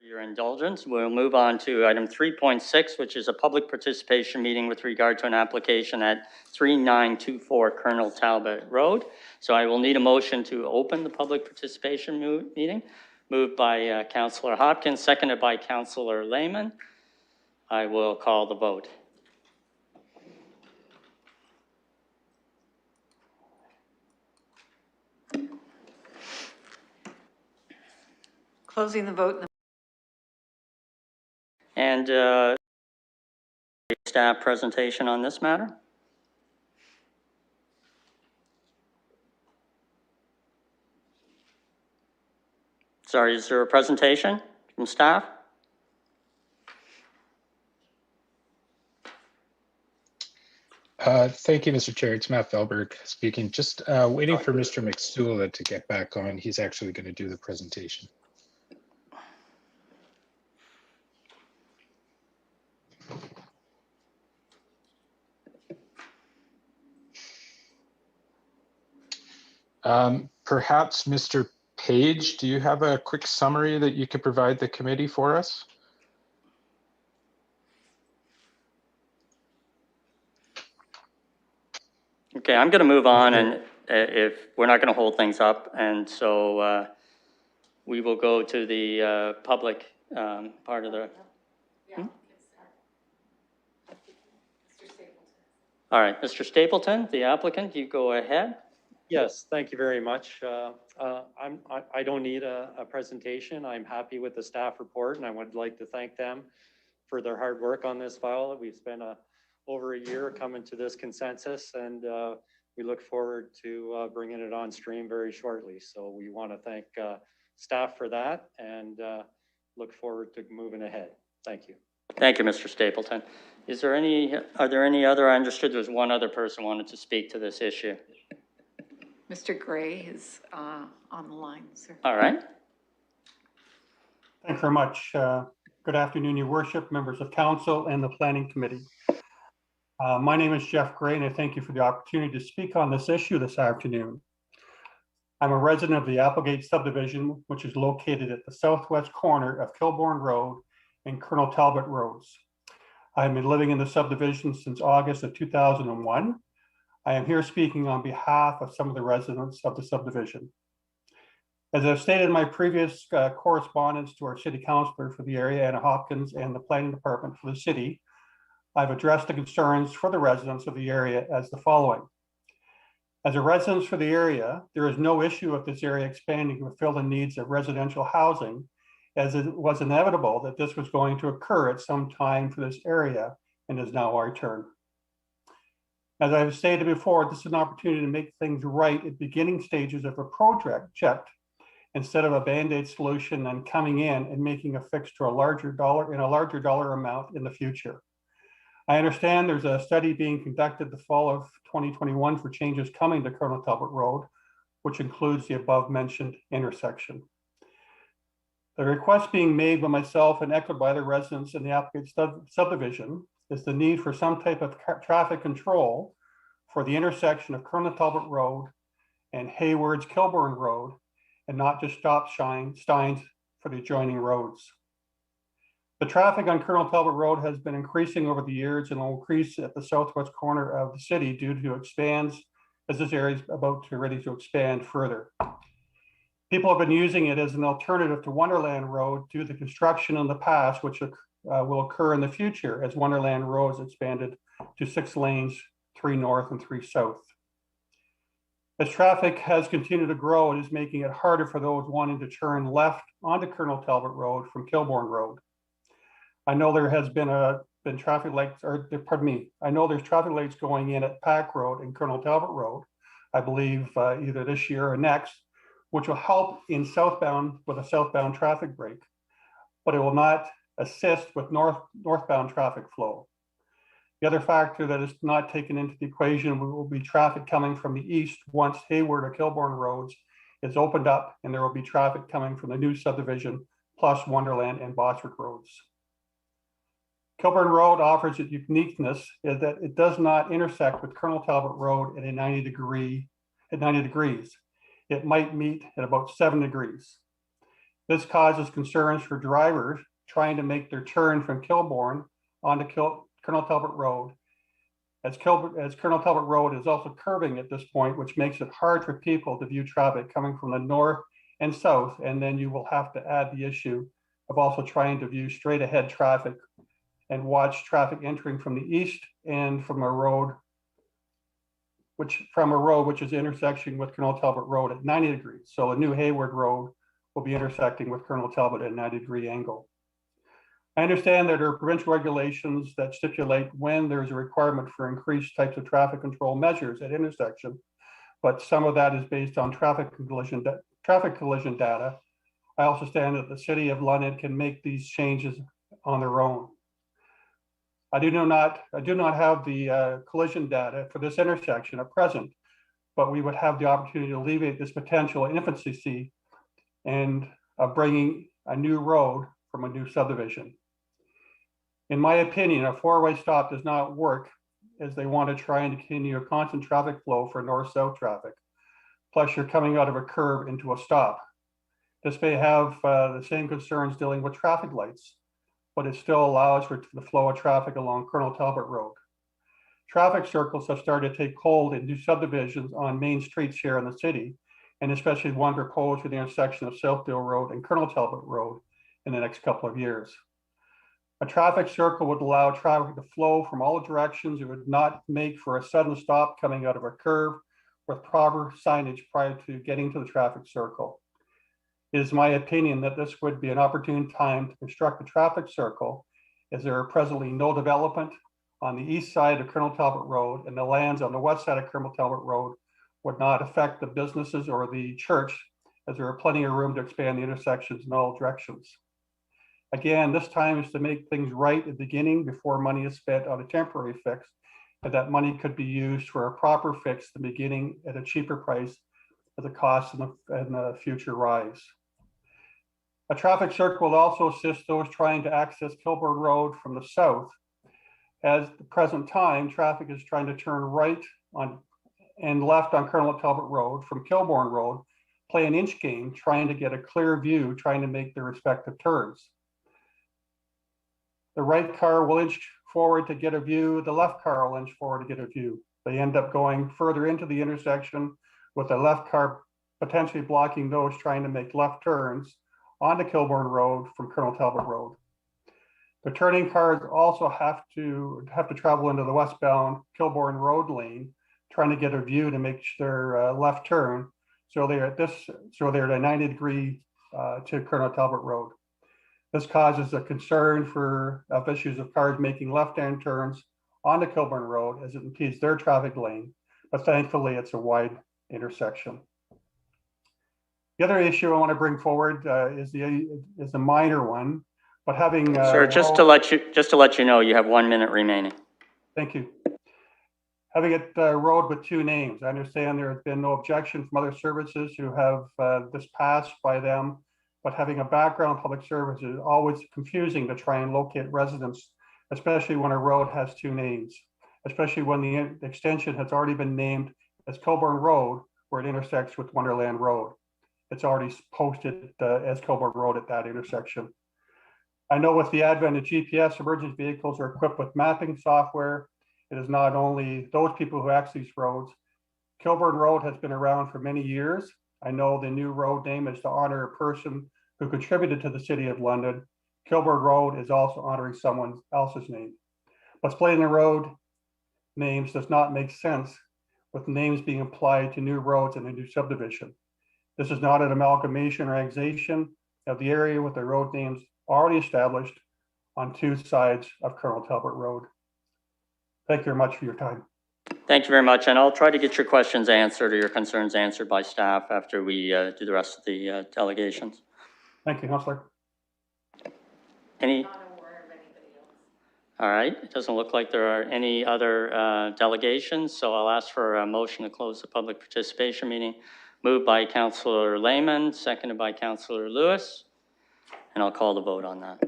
Your indulgence, we'll move on to item 3.6, which is a public participation meeting with regard to an application at 3924 Colonel Talbot Road. So I will need a motion to open the public participation meeting. Moved by Councillor Hopkins, seconded by Councillor Lehman. I will call the vote. Closing the vote. And staff presentation on this matter. Sorry, is there a presentation from staff? Thank you, Mr. Chair. It's Matt Felberg speaking. Just waiting for Mr. McStula to get back on. He's actually going to do the presentation. Perhaps Mr. Page, do you have a quick summary that you could provide the committee for us? Okay, I'm going to move on, and if we're not going to hold things up, and so we will go to the public part of the. All right, Mr. Stapleton, the applicant, you go ahead. Yes, thank you very much. I don't need a presentation. I'm happy with the staff report, and I would like to thank them for their hard work on this file. We've spent over a year coming to this consensus, and we look forward to bringing it on stream very shortly. So we want to thank staff for that, and look forward to moving ahead. Thank you. Thank you, Mr. Stapleton. Are there any other, I understood there was one other person wanted to speak to this issue. Mr. Gray is on the line, sir. All right. Thanks very much. Good afternoon, Your Worship, members of council and the planning committee. My name is Jeff Gray, and I thank you for the opportunity to speak on this issue this afternoon. I'm a resident of the Applegate subdivision, which is located at the southwest corner of Kilbourne Road and Colonel Talbot Roads. I've been living in the subdivision since August of 2001. I am here speaking on behalf of some of the residents of the subdivision. As I've stated in my previous correspondence to our city councilor for the area, Anna Hopkins, and the planning department for the city, I've addressed the concerns for the residents of the area as the following. As a resident for the area, there is no issue with this area expanding to fill the needs of residential housing, as it was inevitable that this was going to occur at some time for this area, and is now our turn. As I've stated before, this is an opportunity to make things right at beginning stages of a project, instead of a Band-Aid solution and coming in and making a fix to a larger dollar amount in the future. I understand there's a study being conducted the fall of 2021 for changes coming to Colonel Talbot Road, which includes the above mentioned intersection. The request being made by myself and echoed by the residents in the Applegate subdivision is the need for some type of traffic control for the intersection of Colonel Talbot Road and Hayward's Kilbourne Road, and not just stop signs for the adjoining roads. The traffic on Colonel Talbot Road has been increasing over the years and will increase at the southwest corner of the city due to expands, as this area is ready to expand further. People have been using it as an alternative to Wonderland Road due to the construction in the past, which will occur in the future as Wonderland Road is expanded to 6 lanes, 3 north and 3 south. As traffic has continued to grow, it is making it harder for those wanting to turn left onto Colonel Talbot Road from Kilbourne Road. I know there has been traffic lights, I know there's traffic lights going in at Pack Road and Colonel Talbot Road, I believe either this year or next, which will help in southbound with a southbound traffic break, but it will not assist with northbound traffic flow. The other factor that is not taken into the equation will be traffic coming from the east once Hayward or Kilbourne Roads is opened up, and there will be traffic coming from the new subdivision plus Wonderland and Boswick Roads. Kilbourne Road offers its uniqueness is that it does not intersect with Colonel Talbot Road at 90 degrees. It might meet at about 7 degrees. This causes concerns for drivers trying to make their turn from Kilbourne onto Colonel Talbot Road. As Colonel Talbot Road is also curving at this point, which makes it hard for people to view traffic coming from the north and south. And then you will have to add the issue of also trying to view straight ahead traffic and watch traffic entering from the east and from a road which is intersecting with Colonel Talbot Road at 90 degrees. So a new Hayward Road will be intersecting with Colonel Talbot at a 90-degree angle. I understand that there are provincial regulations that stipulate when there's a requirement for increased types of traffic control measures at intersection, but some of that is based on traffic collision data. I also understand that the City of London can make these changes on their own. I do not have the collision data for this intersection at present, but we would have the opportunity to alleviate this potential inefficiency and bringing a new road from a new subdivision. In my opinion, a four-way stop does not work as they want to try and continue a constant traffic flow for north-south traffic. Plus, you're coming out of a curve into a stop. This may have the same concerns dealing with traffic lights, but it still allows for the flow of traffic along Colonel Talbot Road. Traffic circles have started to take hold in new subdivisions on main streets here in the city, and especially one proposed for the intersection of Southdale Road and Colonel Talbot Road in the next couple of years. A traffic circle would allow traffic to flow from all directions. It would not make for a sudden stop coming out of a curve with proper signage prior to getting to the traffic circle. It is my opinion that this would be an opportune time to construct a traffic circle, as there are presently no development on the east side of Colonel Talbot Road, and the lands on the west side of Colonel Talbot Road would not affect the businesses or the church, as there are plenty of room to expand the intersections in all directions. Again, this time is to make things right at the beginning before money is spent on a temporary fix, and that money could be used for a proper fix at the beginning at a cheaper price as the costs in the future rise. A traffic circle will also assist those trying to access Kilbourne Road from the south. At the present time, traffic is trying to turn right on and left on Colonel Talbot Road from Kilbourne Road, play an inch game, trying to get a clear view, trying to make their respective turns. The right car will inch forward to get a view, the left car will inch forward to get a view. They end up going further into the intersection with the left car potentially blocking those trying to make left turns onto Kilbourne Road from Colonel Talbot Road. The turning cars also have to travel into the westbound Kilbourne Road lane, trying to get a view to make their left turn. So they're at a 90 degree to Colonel Talbot Road. This causes a concern of issues of cars making left-hand turns onto Kilbourne Road as it impedes their traffic lane, but thankfully it's a wide intersection. The other issue I want to bring forward is a minor one, but having Sir, just to let you know, you have 1 minute remaining. Thank you. Having it road with two names. I understand there has been no objection from other services who have this passed by them, but having a background in public service is always confusing to try and locate residents, especially when a road has two names, especially when the extension has already been named as Kilbourne Road, where it intersects with Wonderland Road. It's already posted as Kilbourne Road at that intersection. I know with the advent of GPS, emergency vehicles are equipped with mapping software. It is not only those people who access these roads. Kilbourne Road has been around for many years. I know the new road name is to honor a person who contributed to the City of London. Kilbourne Road is also honoring someone else's name. But splitting the road names does not make sense with names being applied to new roads in a new subdivision. This is not an amalgamation or annexation of the area with the road names already established on two sides of Colonel Talbot Road. Thank you very much for your time. Thank you very much, and I'll try to get your questions answered or your concerns answered by staff after we do the rest of the delegations. Thank you, Councillor. All right, it doesn't look like there are any other delegations, so I'll ask for a motion to close the public participation meeting. Moved by Councillor Lehman, seconded by Councillor Lewis, and I'll call the vote on that.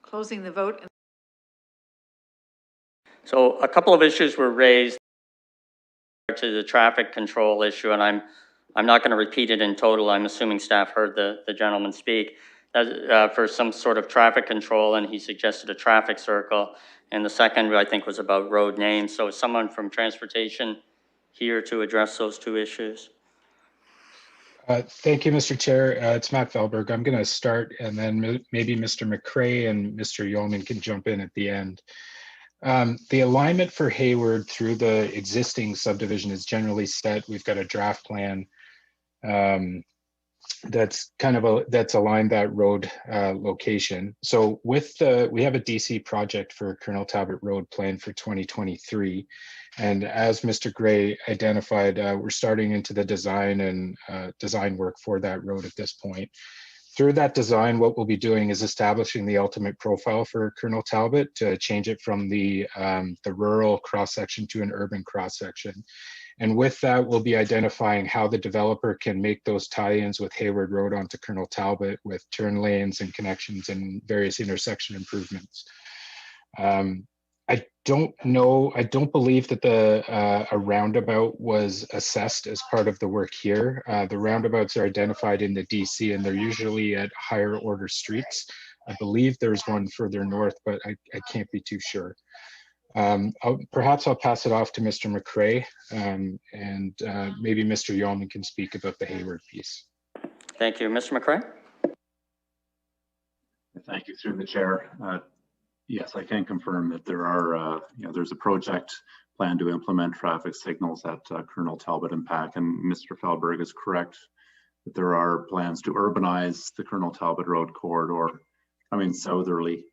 Closing the vote. So a couple of issues were raised to the traffic control issue, and I'm not going to repeat it in total. I'm assuming staff heard the gentleman speak for some sort of traffic control, and he suggested a traffic circle. And the second, I think, was about road names. So is someone from transportation here to address those two issues? Thank you, Mr. Chair. It's Matt Felberg. I'm going to start, and then maybe Mr. McCrae and Mr. Yeoman can jump in at the end. The alignment for Hayward through the existing subdivision is generally set. We've got a draft plan that's that's aligned that road location. So we have a DC project for Colonel Talbot Road planned for 2023. And as Mr. Gray identified, we're starting into the design and design work for that road at this point. Through that design, what we'll be doing is establishing the ultimate profile for Colonel Talbot to change it from the rural cross-section to an urban cross-section. And with that, we'll be identifying how the developer can make those tie-ins with Hayward Road onto Colonel Talbot with turn lanes and connections and various intersection improvements. I don't believe that a roundabout was assessed as part of the work here. The roundabouts are identified in the DC and they're usually at higher order streets. I believe there's one further north, but I can't be too sure. Perhaps I'll pass it off to Mr. McCrae and maybe Mr. Yeoman can speak about the Hayward piece. Thank you. Mr. McCrae? Thank you, through the chair. Yes, I can confirm that there are, there's a project plan to implement traffic signals at Colonel Talbot and Pack, and Mr. Felberg is correct that there are plans to urbanize the Colonel Talbot Road corridor coming southerly.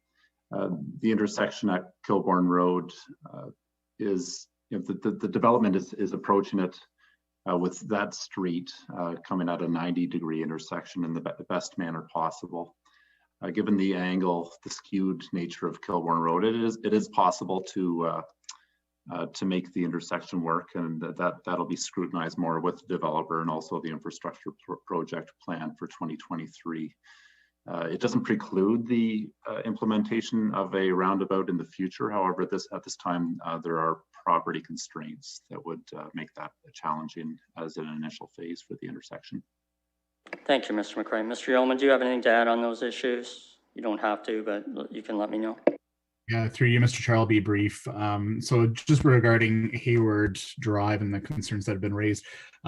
The intersection at Kilbourne Road is, the development is approaching it with that street coming at a 90-degree intersection in the best manner possible. Given the angle, the skewed nature of Kilbourne Road, it is possible to make the intersection work, and that'll be scrutinized more with the developer and also the infrastructure project plan for 2023. It doesn't preclude the implementation of a roundabout in the future. However, at this time, there are property constraints that would make that challenging as an initial phase for the intersection. Thank you, Mr. McCrae. Mr. Yeoman, do you have anything to add on those issues? You don't have to, but you can let me know. Yeah, through you, Mr. Chair, I'll be brief. So just regarding Hayward Drive and the concerns that have been raised,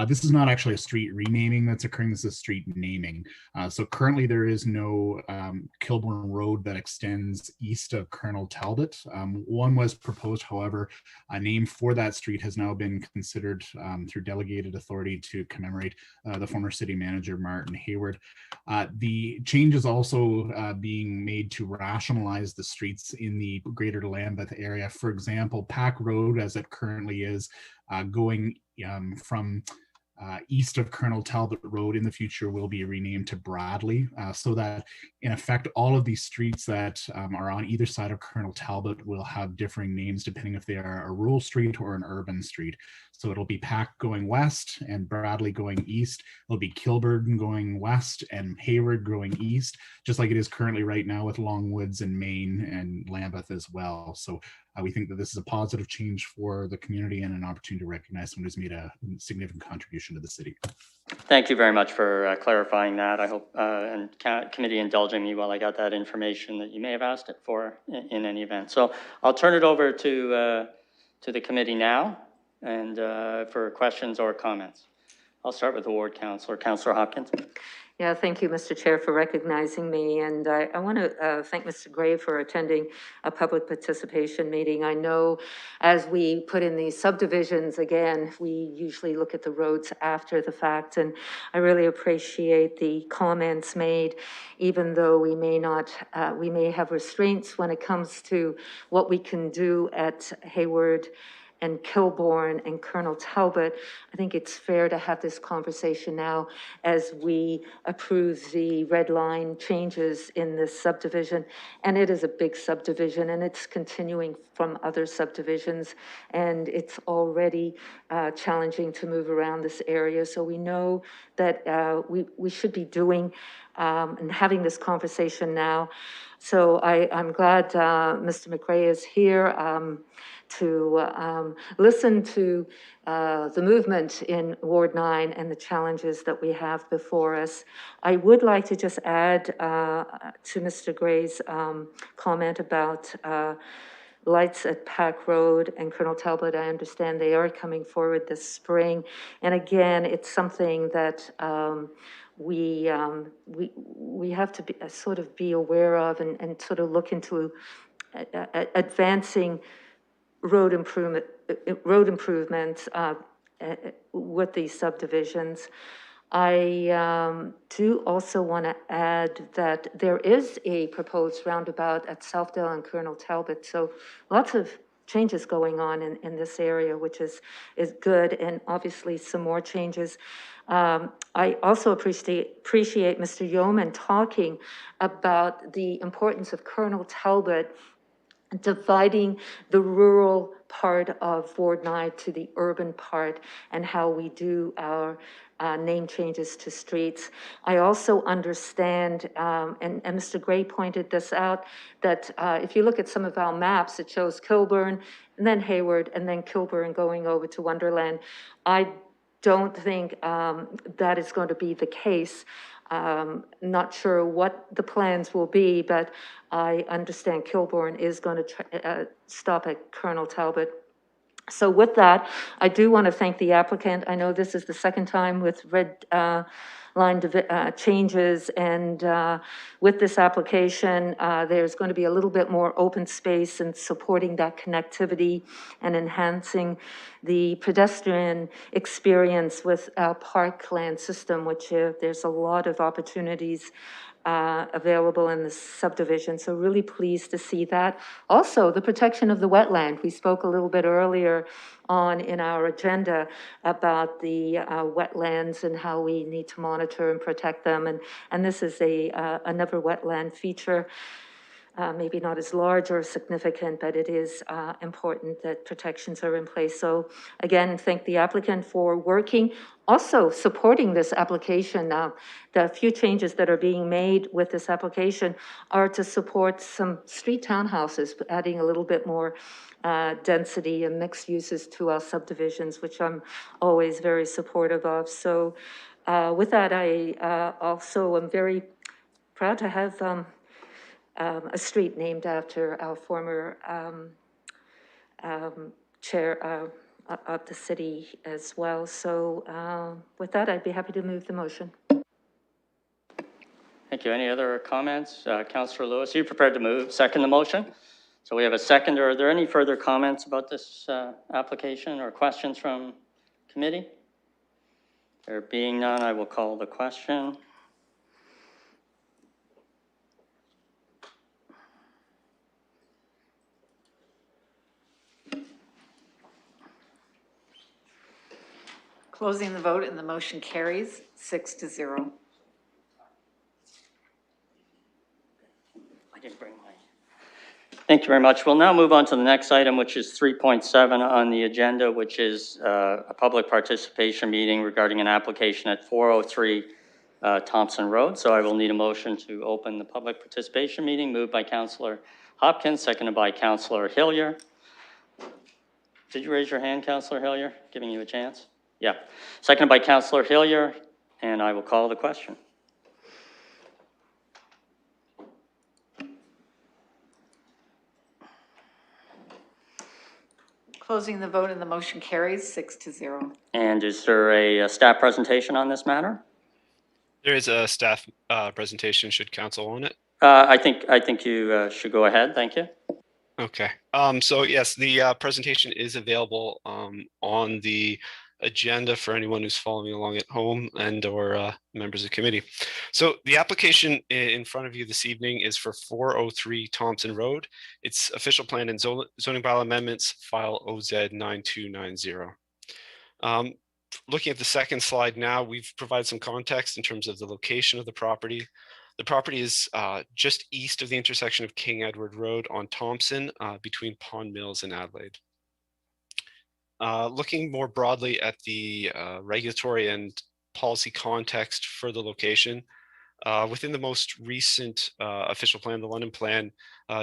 this is not actually a street renaming that's occurring, this is street naming. So currently there is no Kilbourne Road that extends east of Colonel Talbot. One was proposed, however, a name for that street has now been considered through delegated authority to commemorate the former city manager, Martin Hayward. The change is also being made to rationalize the streets in the greater Lambeth area. For example, Pack Road, as it currently is, going from east of Colonel Talbot Road in the future will be renamed to Bradley, so that in effect all of these streets that are on either side of Colonel Talbot will have differing names depending if they are a rural street or an urban street. So it'll be Pack going west and Bradley going east. It'll be Kilburn going west and Hayward going east, just like it is currently right now with Longwoods and Maine and Lambeth as well. So we think that this is a positive change for the community and an opportunity to recognize someone who's made a significant contribution to the city. Thank you very much for clarifying that. I hope, and committee indulging me while I got that information that you may have asked it for in any event. So I'll turn it over to the committee now and for questions or comments. I'll start with the ward councillor, Councillor Hopkins. Yeah, thank you, Mr. Chair, for recognizing me. And I want to thank Mr. Gray for attending a public participation meeting. I know as we put in these subdivisions, again, we usually look at the roads after the fact. And I really appreciate the comments made, even though we may not, we may have restraints when it comes to what we can do at Hayward and Kilbourne and Colonel Talbot. I think it's fair to have this conversation now as we approve the red line changes in this subdivision. And it is a big subdivision and it's continuing from other subdivisions, and it's already challenging to move around this area. So we know that we should be doing and having this conversation now. So I'm glad Mr. McCrae is here to listen to the movement in Ward 9 and the challenges that we have before us. I would like to just add to Mr. Gray's comment about lights at Pack Road and Colonel Talbot. I understand they are coming forward this spring. And again, it's something that we have to be, sort of be aware of and sort of look into advancing road improvements with these subdivisions. I do also want to add that there is a proposed roundabout at Southdale and Colonel Talbot. So lots of changes going on in this area, which is good, and obviously some more changes. I also appreciate Mr. Yeoman talking about the importance of Colonel Talbot dividing the rural part of Ward 9 to the urban part and how we do our name changes to streets. I also understand, and Mr. Gray pointed this out, that if you look at some of our maps, it shows Kilburn and then Hayward and then Kilburn going over to Wonderland. I don't think that is going to be the case. Not sure what the plans will be, but I understand Kilburn is going to stop at Colonel Talbot. So with that, I do want to thank the applicant. I know this is the second time with red line changes, and with this application, there's going to be a little bit more open space and supporting that connectivity and enhancing the pedestrian experience with our parkland system, which there's a lot of opportunities available in the subdivision. So really pleased to see that. Also, the protection of the wetland. We spoke a little bit earlier on in our agenda about the wetlands and how we need to monitor and protect them. And this is another wetland feature. Maybe not as large or significant, but it is important that protections are in place. So again, thank the applicant for working, also supporting this application. The few changes that are being made with this application are to support some street townhouses, adding a little bit more density and mixed uses to our subdivisions, which I'm always very supportive of. So with that, I also am very proud to have a street named after our former chair of the city as well. So with that, I'd be happy to move the motion. Thank you. Any other comments? Councillor Lewis, are you prepared to move, second the motion? So we have a second. Are there any further comments about this application or questions from committee? There being none, I will call the question. Closing the vote, and the motion carries 6-0. I didn't bring my... Thank you very much. We'll now move on to the next item, which is 3.7 on the agenda, which is a public participation meeting regarding an application at 403 Thompson Road. So I will need a motion to open the public participation meeting, moved by Councillor Hopkins, seconded by Councillor Hillier. Did you raise your hand, Councillor Hillier? Giving you a chance. Yeah, seconded by Councillor Hillier, and I will call the question. Closing the vote, and the motion carries 6-0. And is there a staff presentation on this matter? There is a staff presentation. Should council own it? I think you should go ahead. Thank you. Okay. So yes, the presentation is available on the agenda for anyone who's following along at home and or members of committee. So the application in front of you this evening is for 403 Thompson Road. It's official plan and zoning bylaw amendments, file OZ 9290. Looking at the second slide now, we've provided some context in terms of the location of the property. The property is just east of the intersection of King Edward Road on Thompson between Pond Mills and Adelaide. Looking more broadly at the regulatory and policy context for the location, Within the most recent official plan, the London plan,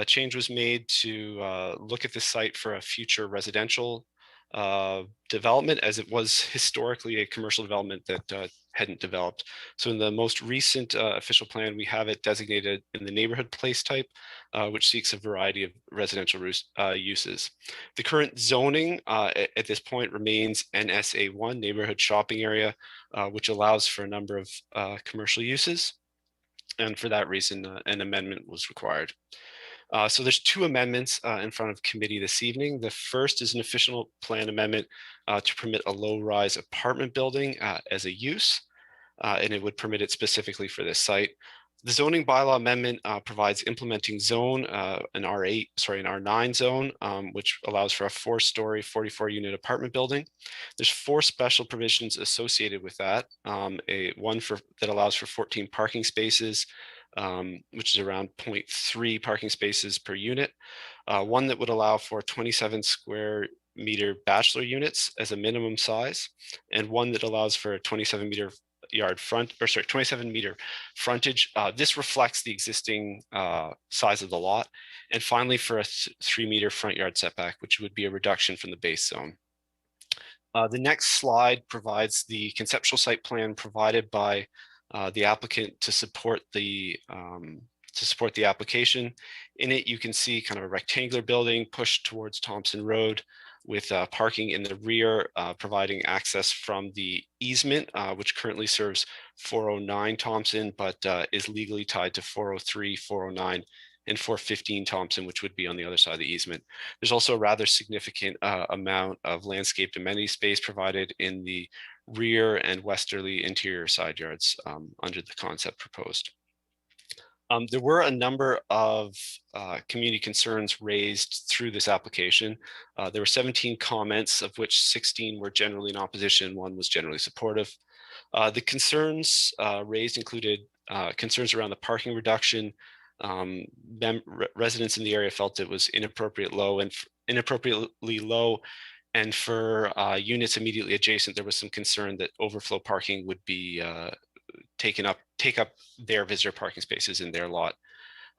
change was made to look at the site for a future residential development, as it was historically a commercial development that hadn't developed. So in the most recent official plan, we have it designated in the neighborhood place type, which seeks a variety of residential uses. The current zoning at this point remains NSA1, neighborhood shopping area, which allows for a number of commercial uses. And for that reason, an amendment was required. So there's two amendments in front of committee this evening. The first is an official plan amendment to permit a low-rise apartment building as a use, and it would permit it specifically for this site. The zoning bylaw amendment provides implementing zone, an R9 zone, which allows for a 4-story, 44-unit apartment building. There's 4 special provisions associated with that. One that allows for 14 parking spaces, which is around 0.3 parking spaces per unit. One that would allow for 27 square meter bachelor units as a minimum size, and one that allows for a 27 meter frontage. This reflects the existing size of the lot. And finally, for a 3-meter front yard setback, which would be a reduction from the base zone. The next slide provides the conceptual site plan provided by the applicant to support the application. In it, you can see kind of a rectangular building pushed towards Thompson Road, with parking in the rear, providing access from the easement, which currently serves 409 Thompson, but is legally tied to 403, 409, and 415 Thompson, which would be on the other side of the easement. There's also a rather significant amount of landscaped amenity space provided in the rear and westerly interior side yards under the concept proposed. There were a number of community concerns raised through this application. There were 17 comments, of which 16 were generally in opposition, 1 was generally supportive. The concerns raised included concerns around the parking reduction. Residents in the area felt it was inappropriately low, and for units immediately adjacent, there was some concern that overflow parking would be take up their visitor parking spaces in their lot.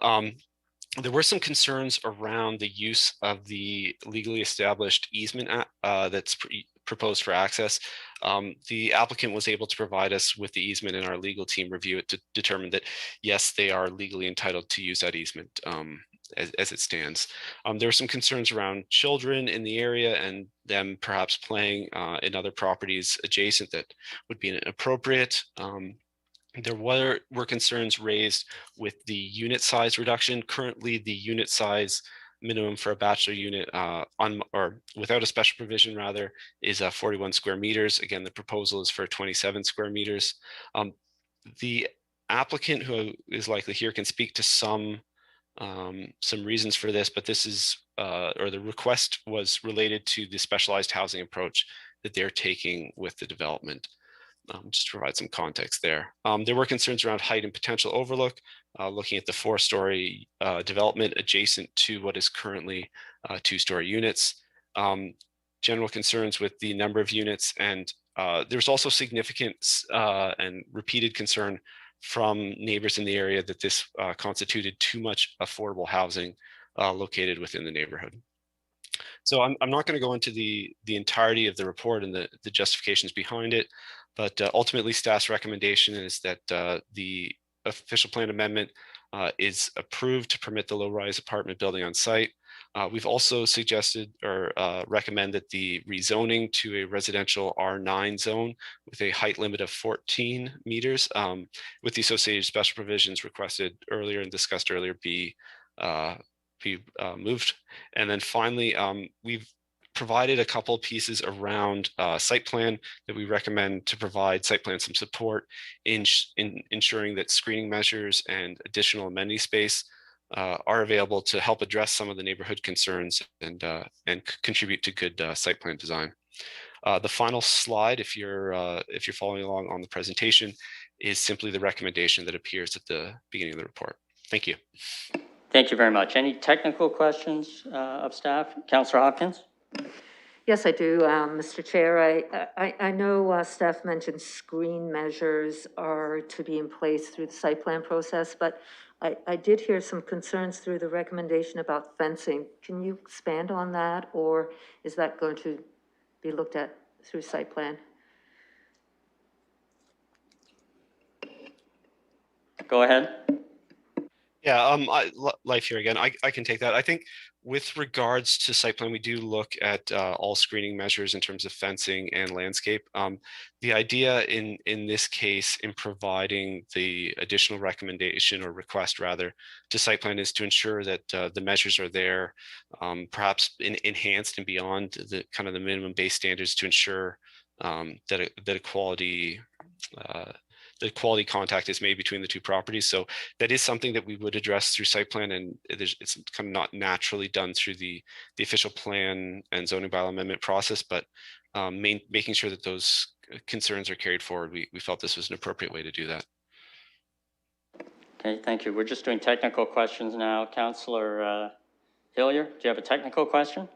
There were some concerns around the use of the legally established easement that's proposed for access. The applicant was able to provide us with the easement, and our legal team review it to determine that, yes, they are legally entitled to use that easement as it stands. There were some concerns around children in the area and them perhaps playing in other properties adjacent that would be inappropriate. There were concerns raised with the unit size reduction. Currently, the unit size minimum for a bachelor unit or without a special provision rather is 41 square meters. Again, the proposal is for 27 square meters. The applicant, who is likely here, can speak to some reasons for this, but this is or the request was related to the specialized housing approach that they're taking with the development. Just to provide some context there. There were concerns around height and potential overlook, looking at the 4-story development adjacent to what is currently 2-story units. General concerns with the number of units, and there's also significant and repeated concern from neighbors in the area that this constituted too much affordable housing located within the neighborhood. So I'm not going to go into the entirety of the report and the justifications behind it, but ultimately staff's recommendation is that the official plan amendment is approved to permit the low-rise apartment building on site. We've also suggested or recommend that the rezoning to a residential R9 zone with a height limit of 14 meters with the associated special provisions requested earlier and discussed earlier be moved. And then finally, we've provided a couple pieces around site plan that we recommend to provide site plan some support in ensuring that screening measures and additional amenity space are available to help address some of the neighborhood concerns and contribute to good site plan design. The final slide, if you're following along on the presentation, is simply the recommendation that appears at the beginning of the report. Thank you. Thank you very much. Any technical questions of staff? Councillor Hopkins? Yes, I do, Mr. Chair. I know staff mentioned screen measures are to be in place through the site plan process, but I did hear some concerns through the recommendation about fencing. Can you expand on that, or is that going to be looked at through site plan? Go ahead. Yeah, Life here again. I can take that. I think with regards to site plan, we do look at all screening measures in terms of fencing and landscape. The idea in this case, in providing the additional recommendation or request rather to site plan, is to ensure that the measures are there, perhaps enhanced and beyond the kind of the minimum base standards to ensure that a quality the quality contact is made between the two properties. So that is something that we would address through site plan, and it's kind of not naturally done through the official plan and zoning bylaw amendment process, but making sure that those concerns are carried forward, we felt this was an appropriate way to do that. Okay, thank you. We're just doing technical questions now. Councillor Hillier, do you have a technical question?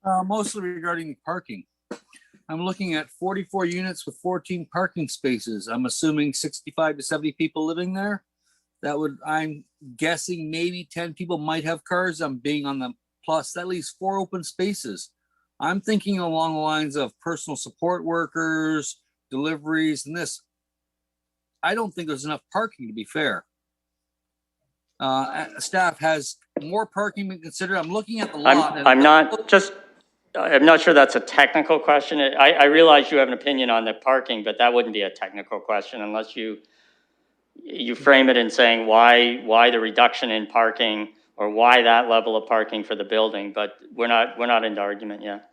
Mostly regarding parking. I'm looking at 44 units with 14 parking spaces. I'm assuming 65 to 70 people living there. I'm guessing maybe 10 people might have cars. I'm being on the plus. That leaves 4 open spaces. I'm thinking along the lines of personal support workers, deliveries, and this. I don't think there's enough parking, to be fair. Staff has more parking been considered. I'm looking at the lot. I'm not sure that's a technical question. I realize you have an opinion on the parking, but that wouldn't be a technical question unless you frame it in saying why the reduction in parking or why that level of parking for the building. But we're not into argument yet.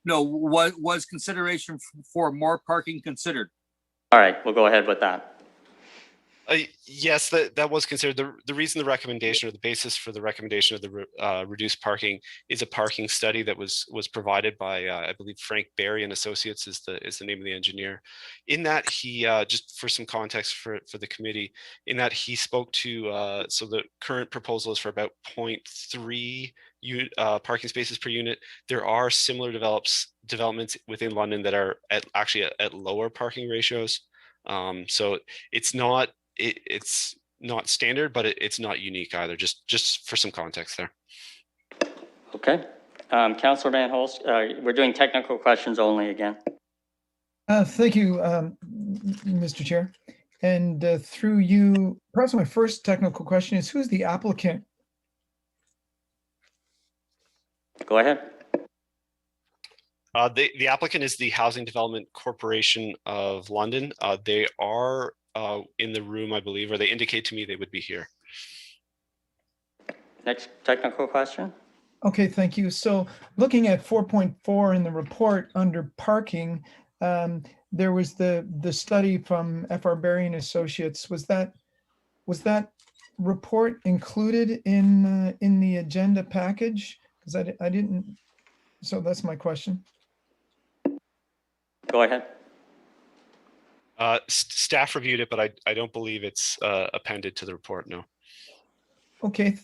No, was consideration for more parking considered? All right, we'll go ahead with that. Yes, that was considered. The reason the recommendation or the basis for the recommendation of the reduced parking is a parking study that was provided by I believe Frank Berry and Associates is the name of the engineer. In that he just for some context for the committee, in that he spoke to so the current proposal is for about 0.3 parking spaces per unit. There are similar developments within London that are actually at lower parking ratios. So it's not standard, but it's not unique either, just for some context there. Okay. Councillor Van Holst, we're doing technical questions only again. Thank you, Mr. Chair. And through you, perhaps my first technical question is, who's the applicant? Go ahead. The applicant is the Housing Development Corporation of London. They are in the room, I believe, or they indicate to me they would be here. Next technical question. Okay, thank you. So looking at 4.4 in the report under parking, there was the study from FR Berry and Associates. Was that report included in the agenda package? Because I didn't. So that's my question. Go ahead. Staff reviewed it, but I don't believe it's appended to the report, no. Okay.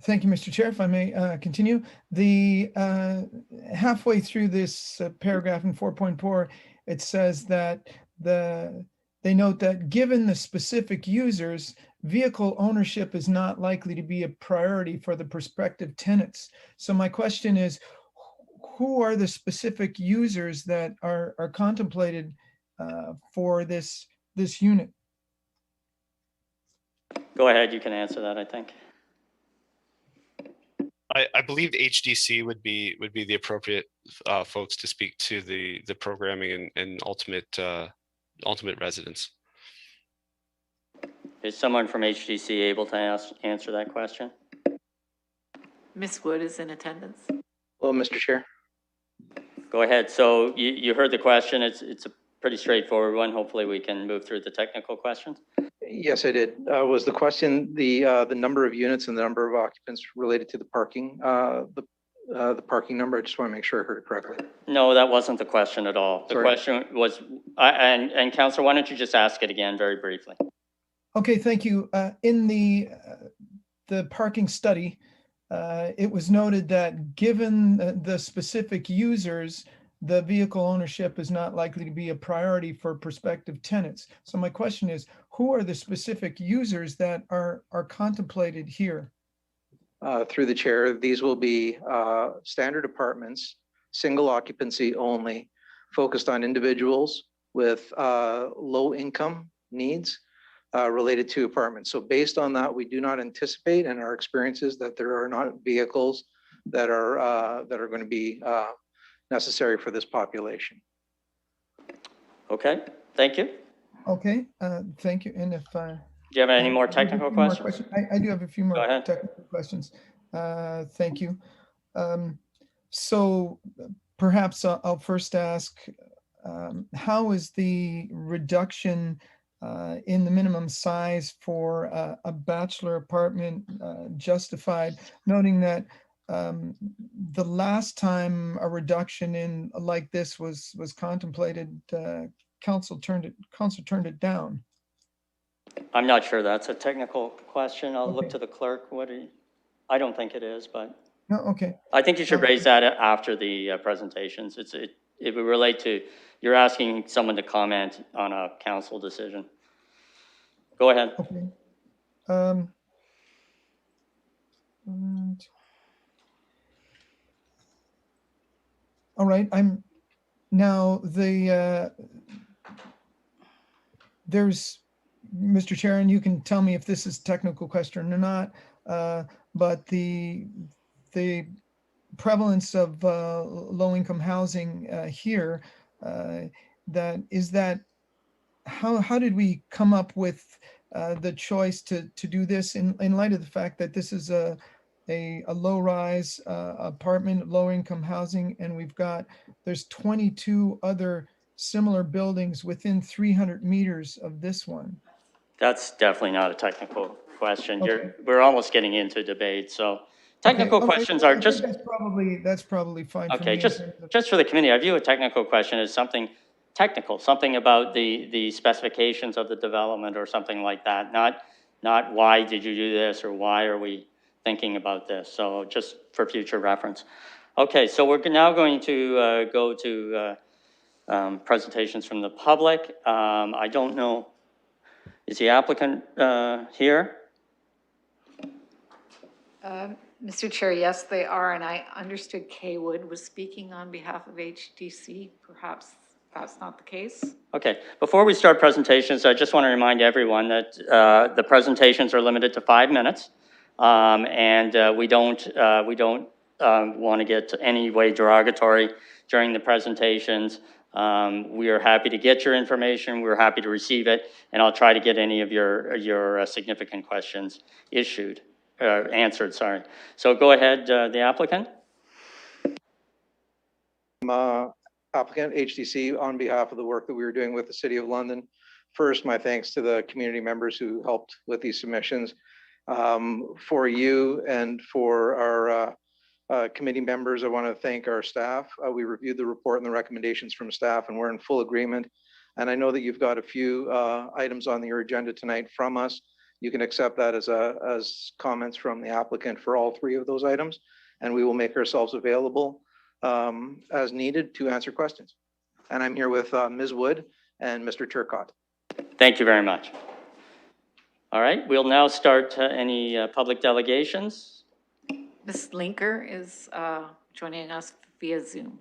Thank you, Mr. Chair. If I may continue. The halfway through this paragraph in 4.4, it says that they note that given the specific users, vehicle ownership is not likely to be a priority for the prospective tenants. So my question is, who are the specific users that are contemplated for this unit? Go ahead, you can answer that, I think. I believe HDC would be the appropriate folks to speak to the programming and ultimate residents. Is someone from HDC able to answer that question? Ms. Wood is in attendance. Well, Mr. Chair. Go ahead. So you heard the question. It's a pretty straightforward one. Hopefully we can move through the technical questions. Yes, I did. Was the question the number of units and the number of occupants related to the parking, the parking number? I just want to make sure I heard it correctly. No, that wasn't the question at all. The question was, and Councillor, why don't you just ask it again very briefly? Okay, thank you. In the parking study, it was noted that given the specific users, the vehicle ownership is not likely to be a priority for prospective tenants. So my question is, who are the specific users that are contemplated here? Through the chair, these will be standard apartments, single occupancy only, focused on individuals with low income needs related to apartments. So based on that, we do not anticipate in our experiences that there are not vehicles that are going to be necessary for this population. Okay, thank you. Okay, thank you. And if do you have any more technical questions? I do have a few more Go ahead. technical questions. Thank you. So perhaps I'll first ask, how is the reduction in the minimum size for a bachelor apartment justified, noting that the last time a reduction in like this was contemplated, council turned it down? I'm not sure that's a technical question. I'll look to the clerk. I don't think it is, but. No, okay. I think you should raise that after the presentations. It would relate to, you're asking someone to comment on a council decision. Go ahead. Okay. All right. I'm now there's, Mr. Chair, and you can tell me if this is a technical question or not, but the prevalence of low-income housing here, how did we come up with the choice to do this in light of the fact that this is a low-rise apartment, low-income housing, and there's 22 other similar buildings within 300 meters of this one? That's definitely not a technical question. Okay. We're almost getting into debate, so technical questions are just. That's probably fine. Okay, for me just for the committee, I view a technical question as something technical, something about the specifications of the development or something like that, not why did you do this or why are we thinking about this. So just for future reference. Okay, so we're now going to go to presentations from the public. I don't know, is the applicant here? Mr. Chair, yes, they are, and I understood Kay Wood was speaking on behalf of HDC. Perhaps that's not the case. Okay, before we start presentations, I just want to remind everyone that the presentations are limited to 5 minutes, and we don't want to get to any way derogatory during the presentations. We are happy to get your information. We're happy to receive it, and I'll try to get any of your significant questions answered, sorry. So go ahead, the applicant. Applicant HDC, on behalf of the work that we were doing with the City of London. First, my thanks to the community members who helped with these submissions. For you and for our committee members, I want to thank our staff. We reviewed the report and the recommendations from staff, and we're in full agreement. And I know that you've got a few items on your agenda tonight from us. You can accept that as comments from the applicant for all 3 of those items, and we will make ourselves available as needed to answer questions. And I'm here with Ms. Wood and Mr. Turcott. Thank you very much. All right, we'll now start any public delegations. Ms. Linker is joining us via Zoom.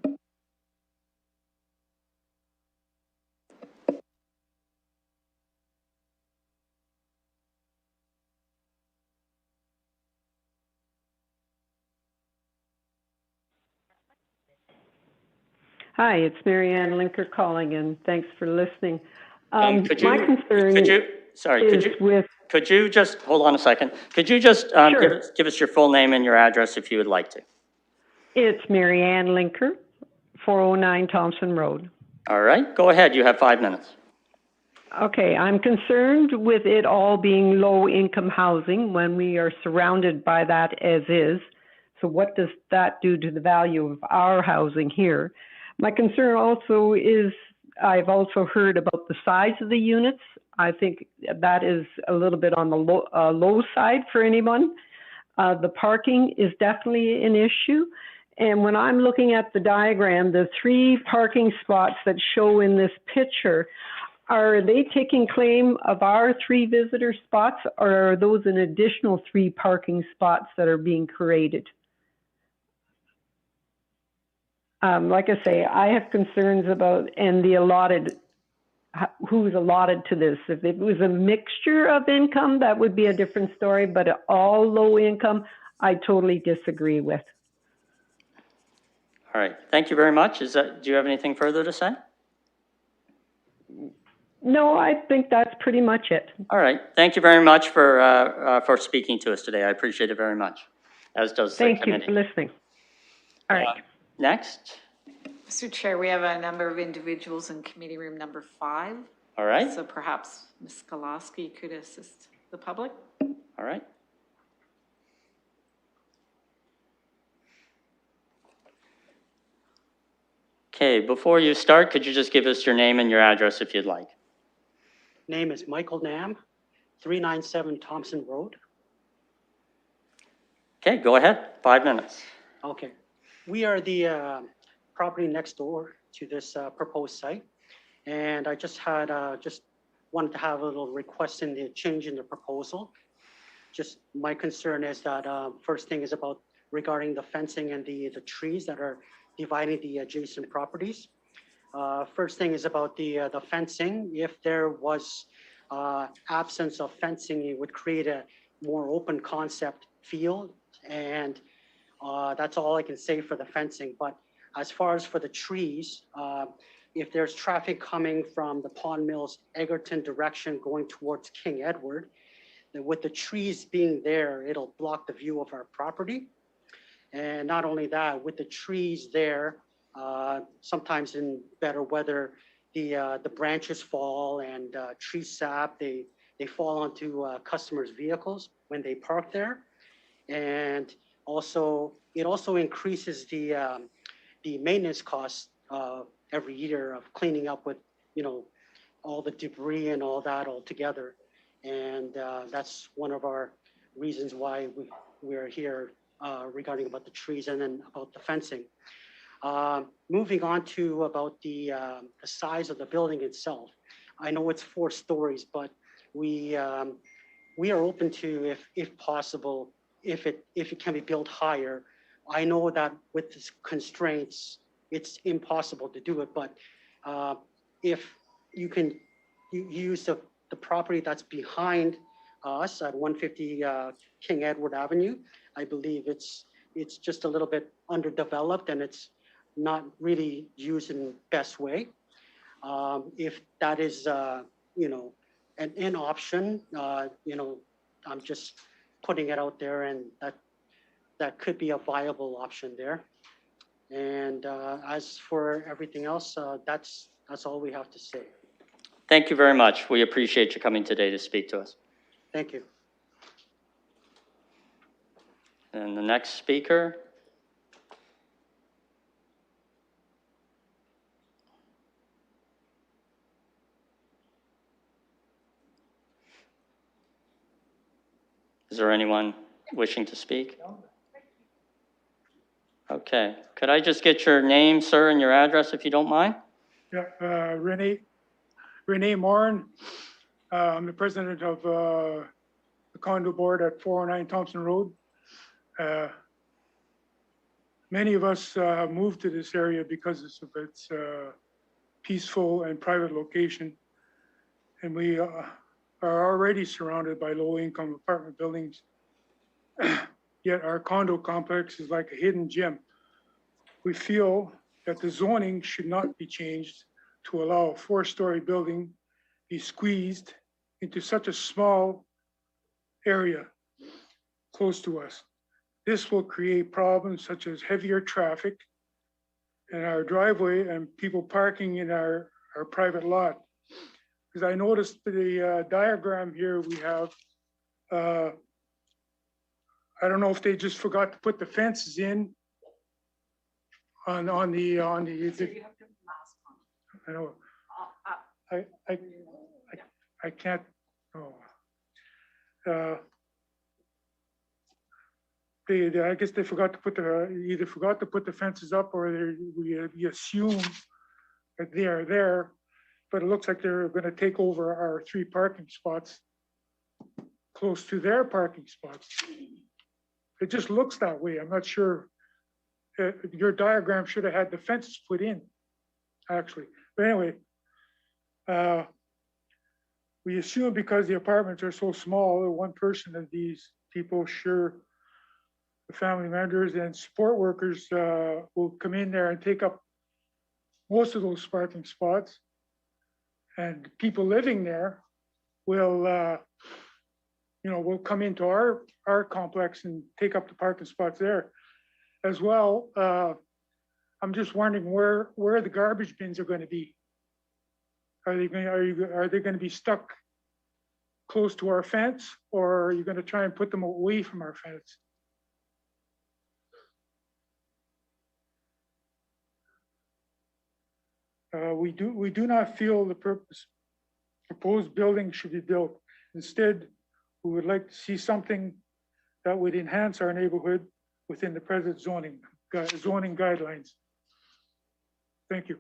Hi, it's Marianne Linker calling, and thanks for listening. Could you just hold on a second? Could you just Sure. give us your full name and your address if you would like to? It's Marianne Linker, 409 Thompson Road. All right, go ahead. You have 5 minutes. Okay, I'm concerned with it all being low-income housing when we are surrounded by that as is. So what does that do to the value of our housing here? My concern also is, I've also heard about the size of the units. I think that is a little bit on the low side for anyone. The parking is definitely an issue. And when I'm looking at the diagram, the 3 parking spots that show in this picture, are they taking claim of our 3 visitor spots, or are those an additional 3 parking spots that are being created? Like I say, I have concerns about, and the allotted, who's allotted to this. If it was a mixture of income, that would be a different story, but all low income, I totally disagree with. All right, thank you very much. Do you have anything further to say? No, I think that's pretty much it. All right, thank you very much for speaking to us today. I appreciate it very much, as does the committee. Thank you for listening. All right. Next. Mr. Chair, we have a number of individuals in committee room number 5. All right. So perhaps Ms. Skoloski could assist the public. All right. Okay, before you start, could you just give us your name and your address if you'd like? Name is Michael Nam, 397 Thompson Road. Okay, go ahead, 5 minutes. Okay. We are the property next door to this proposed site. And I just had, just wanted to have a little request in the change in the proposal. Just my concern is that first thing is about regarding the fencing and the trees that are dividing the adjacent properties. First thing is about the fencing. If there was absence of fencing, it would create a more open concept feel. And that's all I can say for the fencing. But as far as for the trees, if there's traffic coming from the Pond Mills, Egerton direction going towards King Edward, then with the trees being there, it'll block the view of our property. And not only that, with the trees there, sometimes in better weather, the branches fall and tree sap, they fall onto customers' vehicles when they park there. And also, it also increases the maintenance costs every year of cleaning up with, all the debris and all that all together. And that's one of our reasons why we're here regarding about the trees and then about the fencing. Moving on to about the size of the building itself. I know it's 4 stories, but we are open to, if possible, if it can be built higher. I know that with these constraints, it's impossible to do it, but if you can use the property that's behind us at 150 King Edward Avenue, I believe it's just a little bit underdeveloped and it's not really used in the best way. If that is, an option, I'm just putting it out there, and that could be a viable option there. And as for everything else, that's all we have to say. Thank you very much. We appreciate you coming today to speak to us. Thank you. And the next speaker. Is there anyone wishing to speak? Okay, could I just get your name, sir, and your address if you don't mind? Yeah, Renee Morin. I'm the president of the condo board at 409 Thompson Road. Many of us moved to this area because of its peaceful and private location. And we are already surrounded by low-income apartment buildings. Yet our condo complex is like a hidden gem. We feel that the zoning should not be changed to allow a 4-story building be squeezed into such a small area close to us. This will create problems such as heavier traffic in our driveway and people parking in our private lot. Because I noticed the diagram here we have, I don't know if they just forgot to put the fences in on the I know. I can't. Oh. I guess they forgot to put either forgot to put the fences up, or we assume that they are there, but it looks like they're going to take over our 3 parking spots close to their parking spots. It just looks that way. I'm not sure. Your diagram should have had the fences put in, actually. But anyway, we assume because the apartments are so small, one person of these people, sure, the family members and support workers will come in there and take up most of those parking spots. And people living there will, will come into our complex and take up the parking spots there as well. I'm just wondering where the garbage bins are going to be. Are they going to be stuck close to our fence, or are you going to try and put them away from our fence? We do not feel the proposed building should be built. Instead, we would like to see something that would enhance our neighborhood within the present zoning guidelines. Thank you.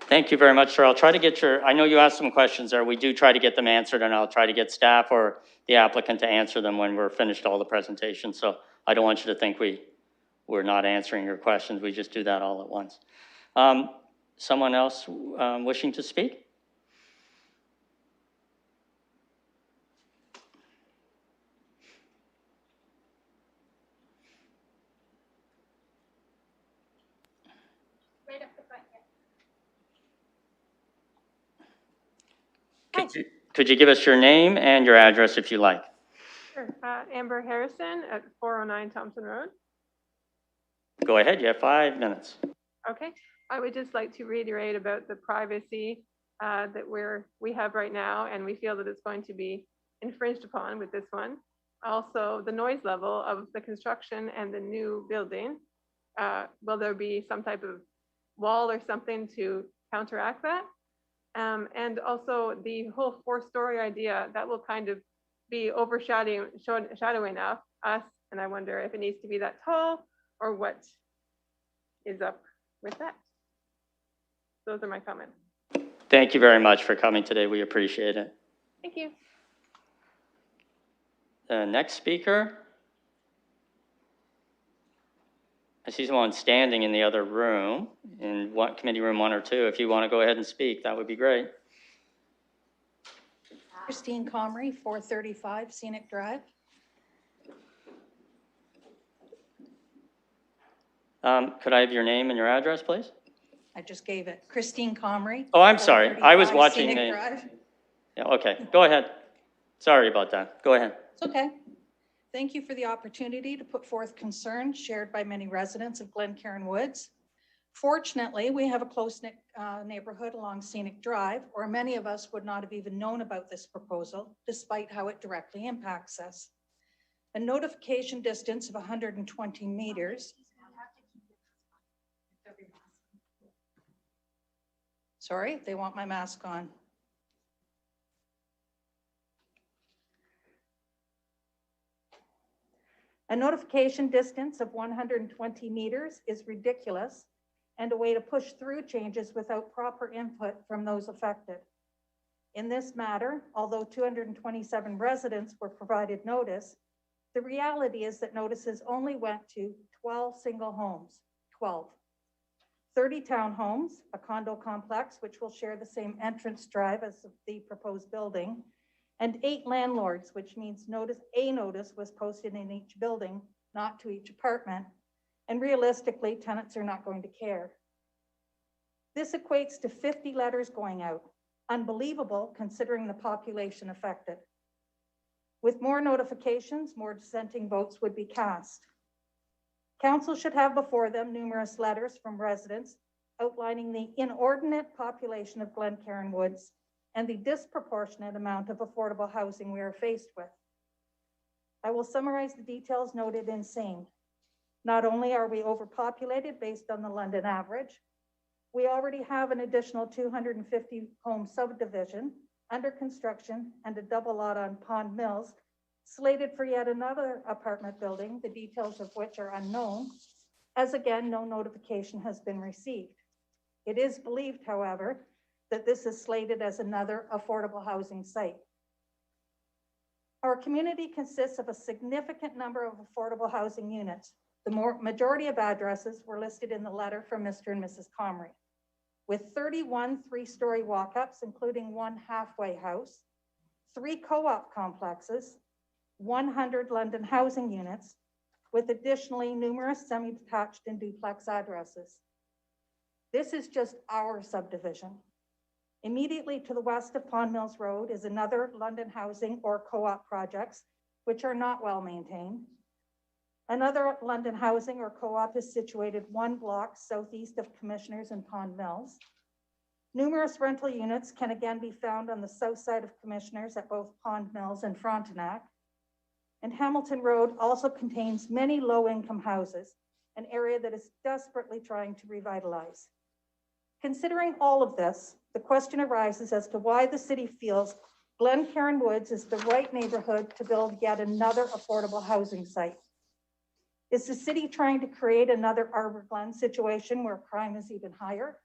Thank you very much, sir. I'll try to get I know you asked some questions there. We do try to get them answered, and I'll try to get staff or the applicant to answer them when we're finished all the presentations. So I don't want you to think we're not answering your questions. We just do that all at once. Someone else wishing to speak? Right up the front here. Could you give us your name and your address if you like? Sure. Amber Harrison at 409 Thompson Road. Go ahead, you have 5 minutes. Okay. I would just like to reiterate about the privacy that we have right now, and we feel that it's going to be infringed upon with this one. Also, the noise level of the construction and the new building. Will there be some type of wall or something to counteract that? And also the whole 4-story idea that will kind of be shadowing us. And I wonder if it needs to be that tall or what is up with that. Those are my comments. Thank you very much for coming today. We appreciate it. Thank you. The next speaker. I see someone standing in the other room, in committee room 1 or 2. If you want to go ahead and speak, that would be great. Christine Comrie, 435 Scenic Drive. Could I have your name and your address, please? I just gave it. Christine Comrie. Oh, I'm sorry. I was watching Scenic Drive. Yeah, okay, go ahead. Sorry about that. Go ahead. It's okay. Thank you for the opportunity to put forth concerns shared by many residents of Glencairn Woods. Fortunately, we have a close-knit neighborhood along Scenic Drive, or many of us would not have even known about this proposal, despite how it directly impacts us. A notification distance of 120 meters. Sorry, they want my mask on. A notification distance of 120 meters is ridiculous and a way to push through changes without proper input from those affected. In this matter, although 227 residents were provided notice, the reality is that notices only went to 12 single homes, 12. 30 townhomes, a condo complex, which will share the same entrance drive as the proposed building, and 8 landlords, which means a notice was posted in each building, not to each apartment. And realistically, tenants are not going to care. This equates to 50 letters going out. Unbelievable considering the population affected. With more notifications, more dissenting votes would be cast. Council should have before them numerous letters from residents outlining the inordinate population of Glencairn Woods and the disproportionate amount of affordable housing we are faced with. I will summarize the details noted in same. Not only are we overpopulated based on the London average, we already have an additional 250 home subdivision under construction and a double lot on Pond Mills slated for yet another apartment building, the details of which are unknown, as again, no notification has been received. It is believed, however, that this is slated as another affordable housing site. Our community consists of a significant number of affordable housing units. The majority of addresses were listed in the letter from Mr. and Mrs. Comrie, with 31 three-story walk-ups, including one halfway house, 3 co-op complexes, 100 London housing units, with additionally numerous semi-detached and duplex addresses. This is just our subdivision. Immediately to the west of Pond Mills Road is another London housing or co-op projects, which are not well maintained. Another London housing or co-op is situated 1 block southeast of Commissioners and Pond Mills. Numerous rental units can again be found on the south side of Commissioners at both Pond Mills and Frontenac. And Hamilton Road also contains many low-income houses, an area that is desperately trying to revitalize. Considering all of this, the question arises as to why the city feels Glencairn Woods is the right neighborhood to build yet another affordable housing site. Is the city trying to create another Arbor Glen situation where crime is even higher?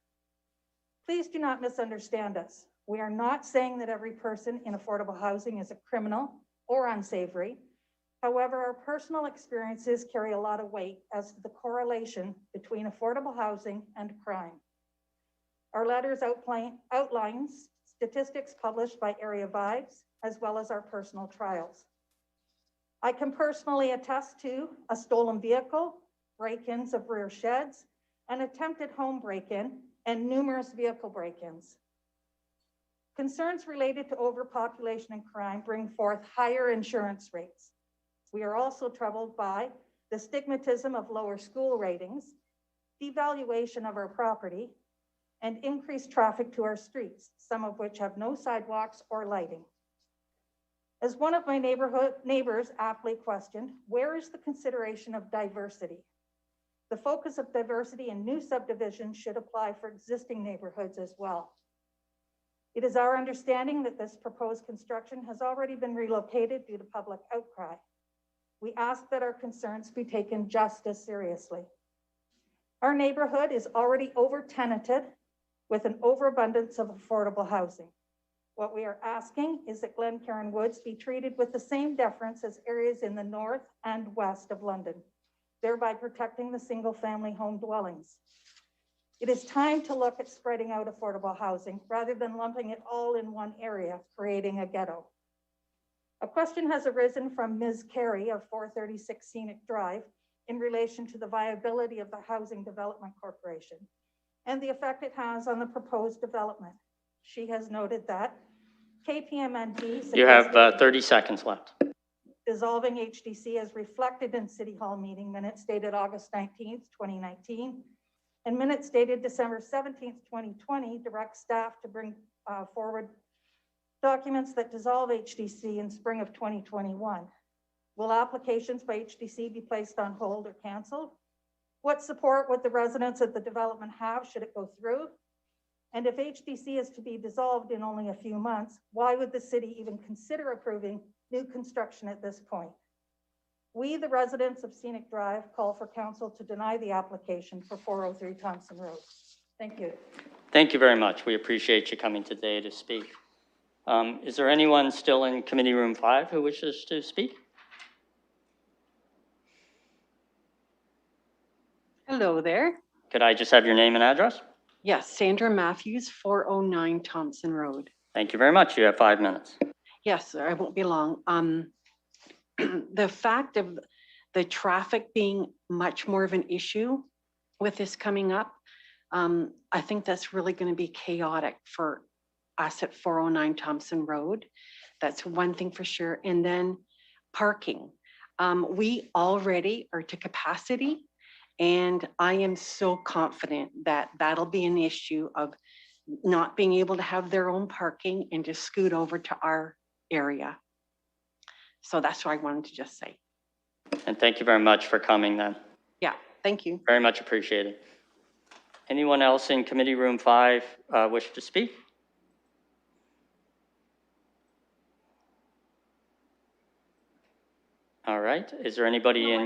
Please do not misunderstand us. We are not saying that every person in affordable housing is a criminal or unsavory. However, our personal experiences carry a lot of weight as to the correlation between affordable housing and crime. Our letters outlines statistics published by Area Vibes, as well as our personal trials. I can personally attest to a stolen vehicle, break-ins of rear sheds, an attempted home break-in, and numerous vehicle break-ins. Concerns related to overpopulation and crime bring forth higher insurance rates. We are also troubled by the stigmatism of lower school ratings, devaluation of our property, and increased traffic to our streets, some of which have no sidewalks or lighting. As one of my neighbors aptly questioned, where is the consideration of diversity? The focus of diversity in new subdivisions should apply for existing neighborhoods as well. It is our understanding that this proposed construction has already been relocated due to public outcry. We ask that our concerns be taken just as seriously. Our neighborhood is already over-tenanted with an overabundance of affordable housing. What we are asking is that Glencairn Woods be treated with the same deference as areas in the north and west of London, thereby protecting the single-family home dwellings. It is time to look at spreading out affordable housing rather than lumping it all in one area, creating a ghetto. A question has arisen from Ms. Carey of 436 Scenic Drive in relation to the viability of the Housing Development Corporation and the effect it has on the proposed development. She has noted that KPMG You have 30 seconds left. dissolving HDC as reflected in City Hall meeting minutes dated August 19th, 2019, and minutes dated December 17th, 2020, direct staff to bring forward documents that dissolve HDC in spring of 2021. Will applications by HDC be placed on hold or canceled? What support would the residents of the development have should it go through? And if HDC is to be dissolved in only a few months, why would the city even consider approving new construction at this point? We, the residents of Scenic Drive, call for council to deny the application for 403 Thompson Road. Thank you. Thank you very much. We appreciate you coming today to speak. Is there anyone still in Committee Room 5 who wishes to speak? Hello there. Could I just have your name and address? Yes, Sandra Matthews, 409 Thompson Road. Thank you very much. You have 5 minutes. Yes, I won't be long. The fact of the traffic being much more of an issue with this coming up, I think that's really going to be chaotic for us at 409 Thompson Road. That's one thing for sure. And then parking. We already are to capacity, and I am so confident that that'll be an issue of not being able to have their own parking and just scoot over to our area. So that's what I wanted to just say. And thank you very much for coming then. Yeah, thank you. Very much appreciated. Anyone else in Committee Room 5 wish to speak? All right, is there anybody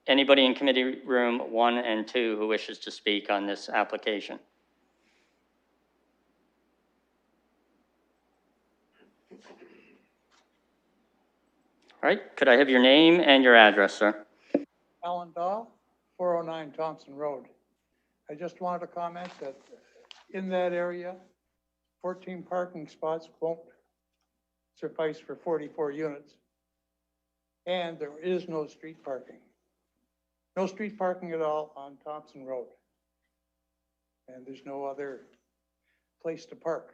anybody in committee room 1 and 2 who wishes to speak on this application? All right, could I have your name and your address, sir? Alan Dahl, 409 Thompson Road. I just wanted to comment that in that area, 14 parking spots won't suffice for 44 units. And there is no street parking. No street parking at all on Thompson Road. And there's no other place to park.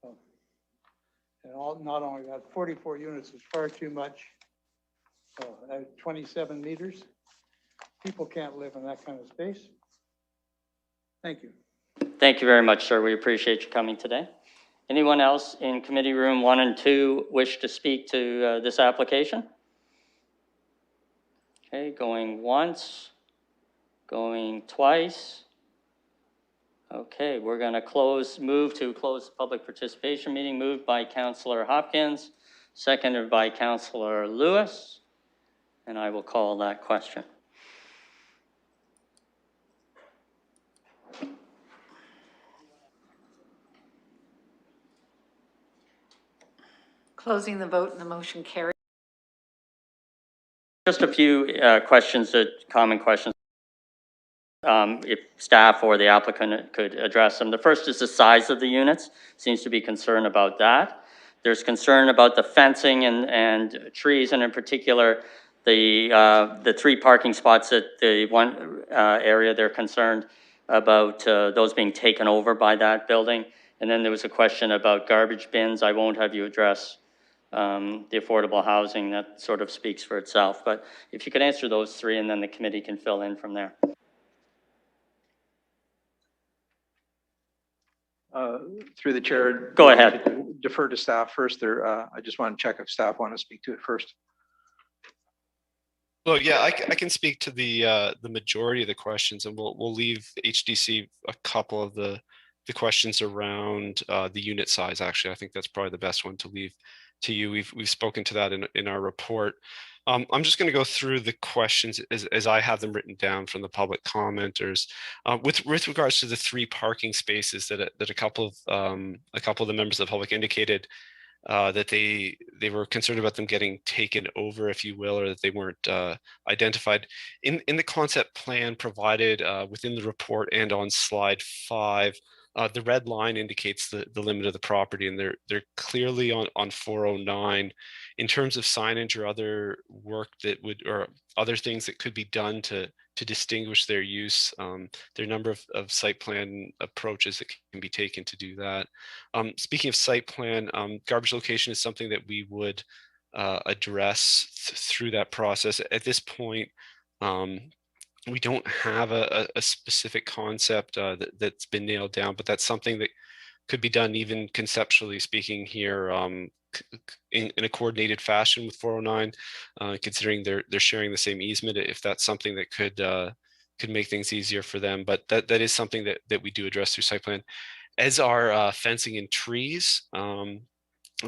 So, and not only that, 44 units is far too much. At 27 meters, people can't live in that kind of space. Thank you. Thank you very much, sir. We appreciate you coming today. Anyone else in committee room 1 and 2 wish to speak to this application? Okay, going once, going twice. Okay, we're going to move to close the public participation meeting, moved by Councillor Hopkins, seconded by Councillor Lewis, and I will call that question. Closing the vote and the motion carried. Just a few questions, common questions. If staff or the applicant could address them. The first is the size of the units. Seems to be concern about that. There's concern about the fencing and trees, and in particular, the 3 parking spots at the one area they're concerned about those being taken over by that building. And then there was a question about garbage bins. I won't have you address the affordable housing. That sort of speaks for itself. But if you could answer those 3, and then the committee can fill in from there. Through the chair. Go ahead. Defer to staff first there. I just want to check if staff want to speak to it first. Well, yeah, I can speak to the majority of the questions, and we'll leave HDC a couple of the questions around the unit size. Actually, I think that's probably the best one to leave to you. We've spoken to that in our report. I'm just going to go through the questions as I have them written down from the public commenters. With regards to the 3 parking spaces that a couple of the members of the public indicated that they were concerned about them getting taken over, if you will, or that they weren't identified. In the concept plan provided within the report and on slide 5, the red line indicates the limit of the property, and they're clearly on 409. In terms of signage or other work that would, or other things that could be done to distinguish their use, there are a number of site plan approaches that can be taken to do that. Speaking of site plan, garbage location is something that we would address through that process. At this point, we don't have a specific concept that's been nailed down, but that's something that could be done even conceptually speaking here in a coordinated fashion with 409, considering they're sharing the same easement, if that's something that could make things easier for them. But that is something that we do address through site plan. As are fencing and trees.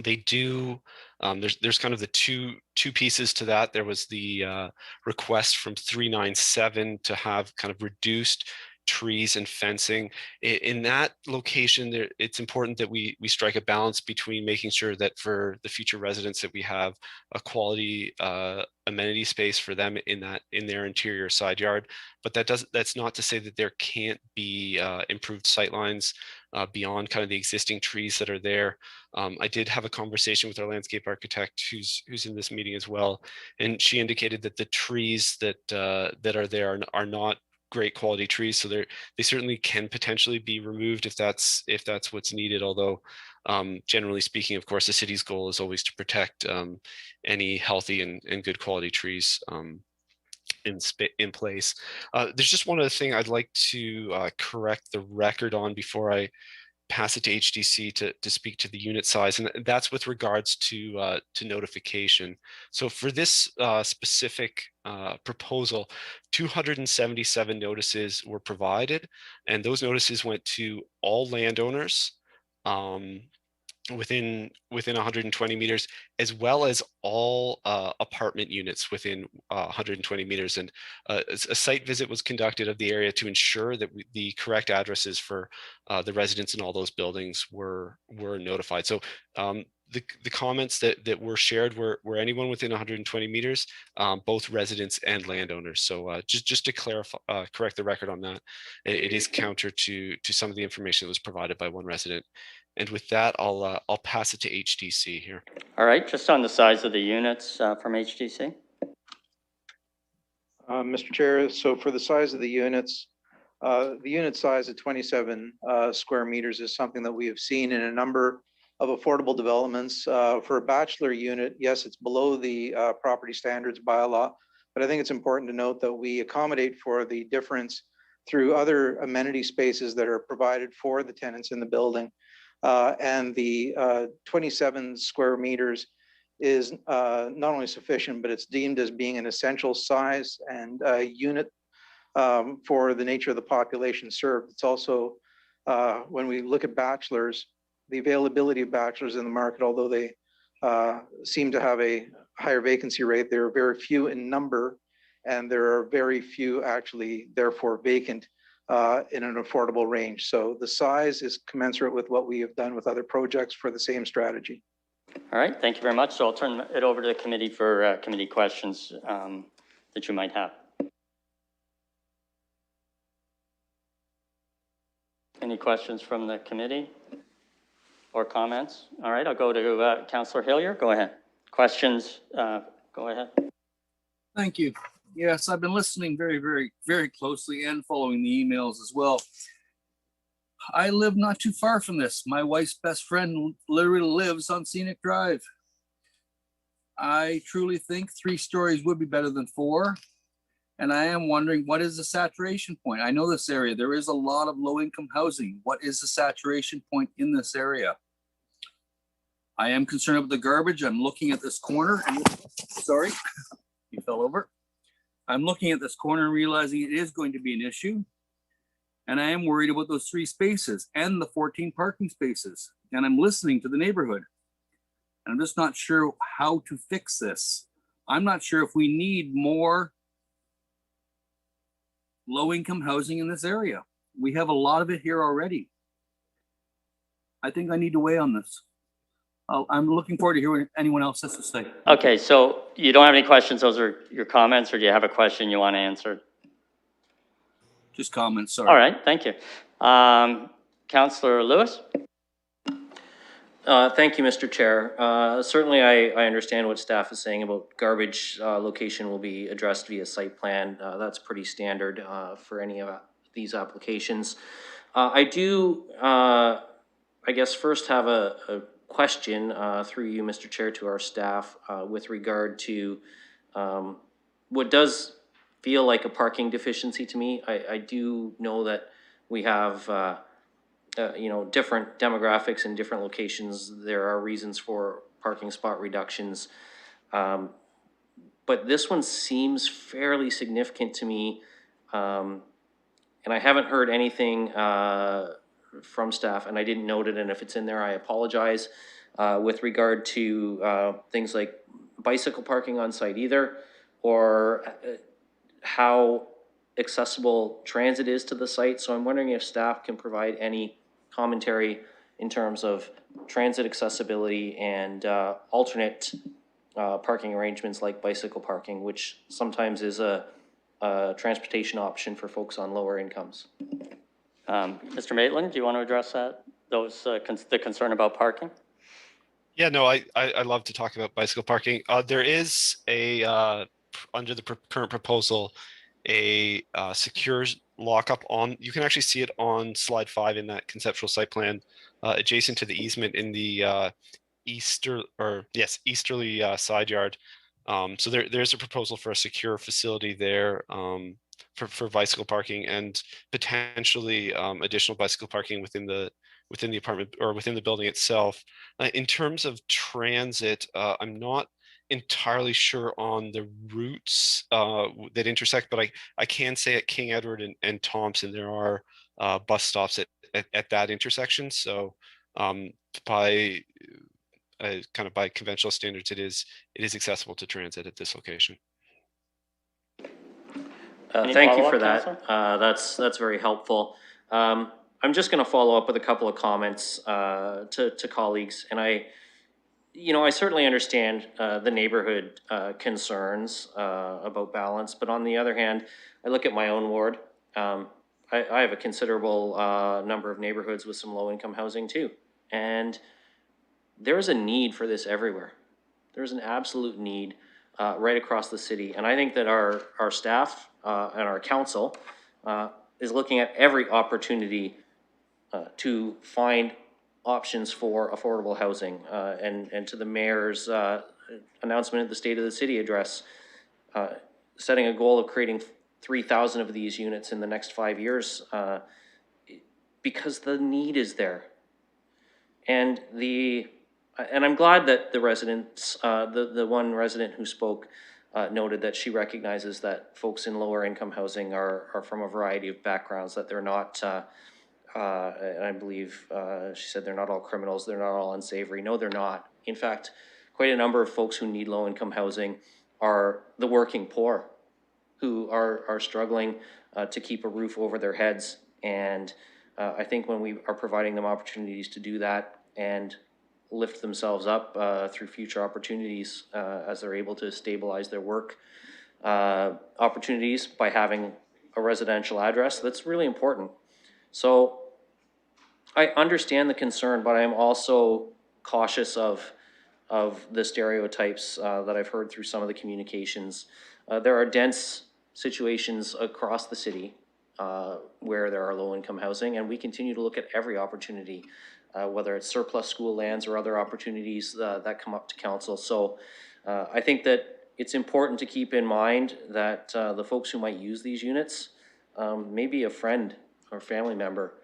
They do, there's kind of the two pieces to that. There was the request from 397 to have kind of reduced trees and fencing. In that location, it's important that we strike a balance between making sure that for the future residents that we have a quality amenity space for them in their interior side yard. But that's not to say that there can't be improved sightlines beyond kind of the existing trees that are there. I did have a conversation with our landscape architect who's in this meeting as well, and she indicated that the trees that are there are not great quality trees, so they certainly can potentially be removed if that's what's needed. Although generally speaking, of course, the city's goal is always to protect any healthy and good quality trees in place. There's just one other thing I'd like to correct the record on before I pass it to HDC to speak to the unit size, and that's with regards to notification. So for this specific proposal, 277 notices were provided, and those notices went to all landowners, within 120 meters, as well as all apartment units within 120 meters. And a site visit was conducted of the area to ensure that the correct addresses for the residents in all those buildings were notified. So the comments that were shared were anyone within 120 meters, both residents and landowners. So just to clarify, correct the record on that, it is counter to some of the information that was provided by one resident. And with that, I'll pass it to HDC here. All right, just on the size of the units from HDC. Mr. Chair, so for the size of the unit size of 27 square meters is something that we have seen in a number of affordable developments. For a bachelor unit, yes, it's below the property standards bylaw, but I think it's important to note that we accommodate for the difference through other amenity spaces that are provided for the tenants in the building. And the 27 square meters is not only sufficient, but it's deemed as being an essential size and unit for the nature of the population served. It's also, when we look at bachelors, the availability of bachelors in the market, although they seem to have a higher vacancy rate, there are very few in number, and there are very few actually therefore vacant in an affordable range. So the size is commensurate with what we have done with other projects for the same strategy. All right, thank you very much. So I'll turn it over to the committee for committee questions that you might have. Any questions from the committee or comments? All right, I'll go to Councillor Hillier. Go ahead. Questions, go ahead. Thank you. Yes, I've been listening very, very, very closely and following the emails as well. I live not too far from this. My wife's best friend literally lives on Scenic Drive. I truly think 3 stories would be better than 4. And I am wondering, what is the saturation point? I know this area, there is a lot of low-income housing. What is the saturation point in this area? I am concerned about the garbage. I'm looking at this corner. And, sorry, you fell over. I'm looking at this corner and realizing it is going to be an issue. And I am worried about those 3 spaces and the 14 parking spaces. And I'm listening to the neighborhood. And I'm just not sure how to fix this. I'm not sure if we need more low-income housing in this area. We have a lot of it here already. I think I need to weigh on this. I'm looking forward to hearing what anyone else has to say. Okay, so you don't have any questions. Those are your comments, or do you have a question you want to answer? Just comments, sorry. All right, thank you. Councillor Lewis? Thank you, Mr. Chair. Certainly, I understand what staff is saying about garbage location will be addressed via site plan. That's pretty standard for any of these applications. I do, I guess, first have a question through you, Mr. Chair, to our staff with regard to what does feel like a parking deficiency to me. I do know that we have you know, different demographics in different locations. There are reasons for parking spot reductions. But this one seems fairly significant to me. And I haven't heard anything from staff, and I didn't note it, and if it's in there, I apologize, with regard to things like bicycle parking on site either, or how accessible transit is to the site. So I'm wondering if staff can provide any commentary in terms of transit accessibility and alternate parking arrangements like bicycle parking, which sometimes is a transportation option for folks on lower incomes. Mr. Maitland, do you want to address that? The concern about parking? Yeah, no, I love to talk about bicycle parking. There is a under the current proposal a secure lockup on. You can actually see it on slide 5 in that conceptual site plan, adjacent to the easement in the easterly side yard. So there's a proposal for a secure facility there for bicycle parking, and potentially additional bicycle parking within the apartment or within the building itself. In terms of transit, I'm not entirely sure on the routes that intersect, but I can say at King Edward and Thompson there are bus stops at that intersection. So by kind of by conventional standards, it is accessible to transit at this location. Thank you for that. That's very helpful. I'm just going to follow up with a couple of comments to colleagues, and I certainly understand the neighborhood concerns about balance, but on the other hand, I look at my own ward. I have a considerable number of neighborhoods with some low-income housing too, and there is a need for this everywhere. There's an absolute need right across the city, and I think that our staff and our council is looking at every opportunity to find options for affordable housing, and to the mayor's announcement at the State of the City address, setting a goal of creating 3,000 of these units in the next 5 years, because the need is there. And I'm glad that the residents, the one resident who spoke noted that she recognizes that folks in lower income housing are from a variety of backgrounds, that they're not, and I believe she said they're not all criminals, they're not all unsavory. No, they're not. In fact, quite a number of folks who need low income housing are the working poor, who are struggling to keep a roof over their heads. And I think when we are providing them opportunities to do that and lift themselves up through future opportunities as they're able to stabilize their work opportunities by having a residential address, that's really important. So I understand the concern, but I'm also cautious of the stereotypes that I've heard through some of the communications. There are dense situations across the city where there are low-income housing, and we continue to look at every opportunity, whether it's surplus school lands or other opportunities that come up to council. So I think that it's important to keep in mind that the folks who might use these units may be a friend or family member.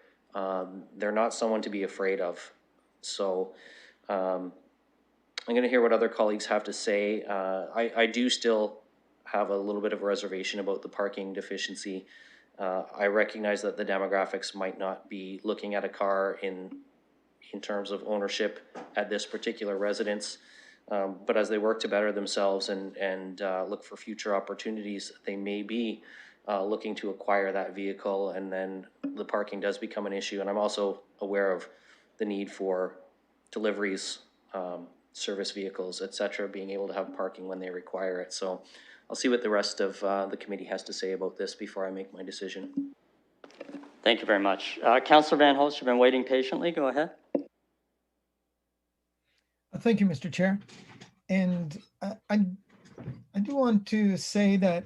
They're not someone to be afraid of. So I'm going to hear what other colleagues have to say. I do still have a little bit of a reservation about the parking deficiency. I recognize that the demographics might not be looking at a car in terms of ownership at this particular residence, but as they work to better themselves and look for future opportunities, they may be looking to acquire that vehicle, and then the parking does become an issue. And I'm also aware of the need for deliveries, service vehicles, et cetera, being able to have parking when they require it. So I'll see what the rest of the committee has to say about this before I make my decision. Thank you very much. Councillor Van Holst, you've been waiting patiently. Go ahead. Thank you, Mr. Chair. And I do want to say that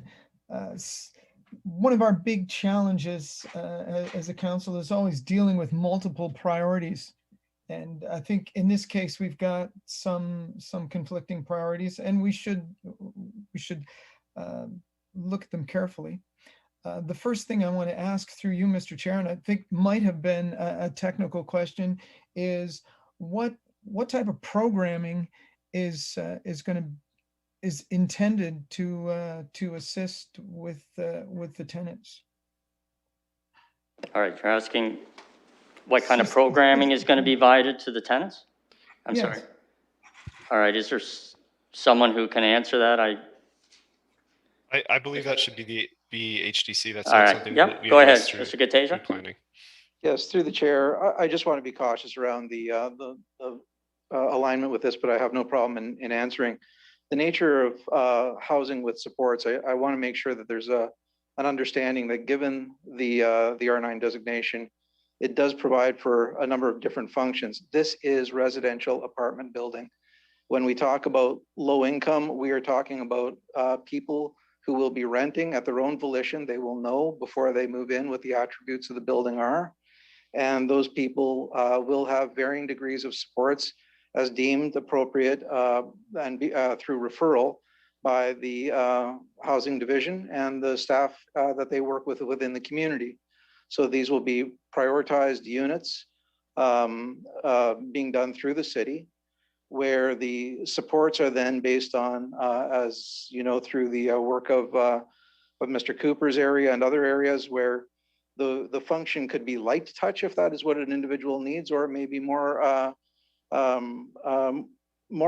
one of our big challenges as a council is always dealing with multiple priorities. And I think in this case, we've got some conflicting priorities, and we should look at them carefully. The first thing I want to ask through you, Mr. Chair, and I think might have been a technical question, is what type of programming is intended to assist with the tenants? All right, you're asking what kind of programming is going to be provided to the tenants? I'm sorry. All right, is there someone who can answer that? I believe that should be the HDC. That's all not right. something Yep. that we Go ahead, address Mr. Gatasia. planning. Yes, through the chair, I just want to be cautious around the alignment with this, but I have no problem in answering. The nature of housing with supports, I want to make sure that there's an understanding that given the R9 designation, it does provide for a number of different functions. This is residential apartment building. When we talk about low income, we are talking about people who will be renting at their own volition. They will know before they move in what the attributes of the building are. And those people will have varying degrees of supports as deemed appropriate and through referral by the housing division and the staff that they work with within the community. So these will be prioritized units being done through the city, where the supports are then based on, as you know, through the work of Mr. Cooper's area and other areas where the function could be light touch if that is what an individual needs, or it may be more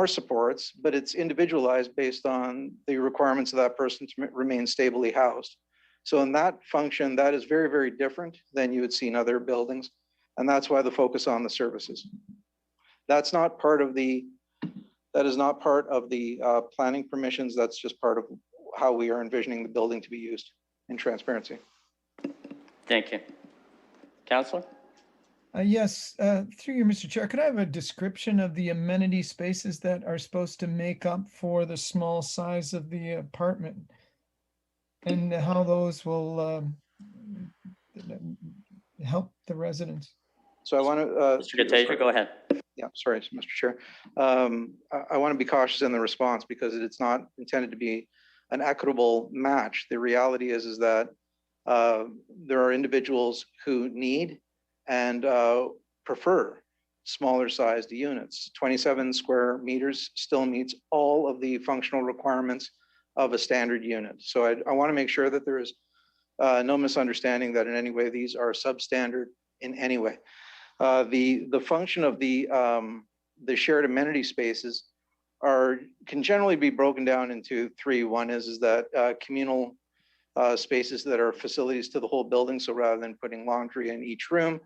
supports, but it's individualized based on the requirements of that person to remain stably housed. So in that function, that is very, very different than you would see in other buildings. And that's why the focus on the services. That's not part of the, that is not part of the planning permissions. That's just part of how we are envisioning the building to be used in transparency. Thank you. Councillor? Yes, through you, Mr. Chair, could I have a description of the amenity spaces that are supposed to make up for the small size of the apartment? And how those will help the residents? So I want to... Mr. Gatasia, go ahead. Yeah, sorry, Mr. Chair. I want to be cautious in the response because it's not intended to be an equitable match. The reality is that there are individuals who need and prefer smaller sized units. 27 square meters still meets all of the functional requirements of a standard unit. So I want to make sure that there is no misunderstanding that in any way these are substandard in any way. The function of the shared amenity spaces can generally be broken down into three. One is that communal spaces that are facilities to the whole building. So rather than putting laundry in each room,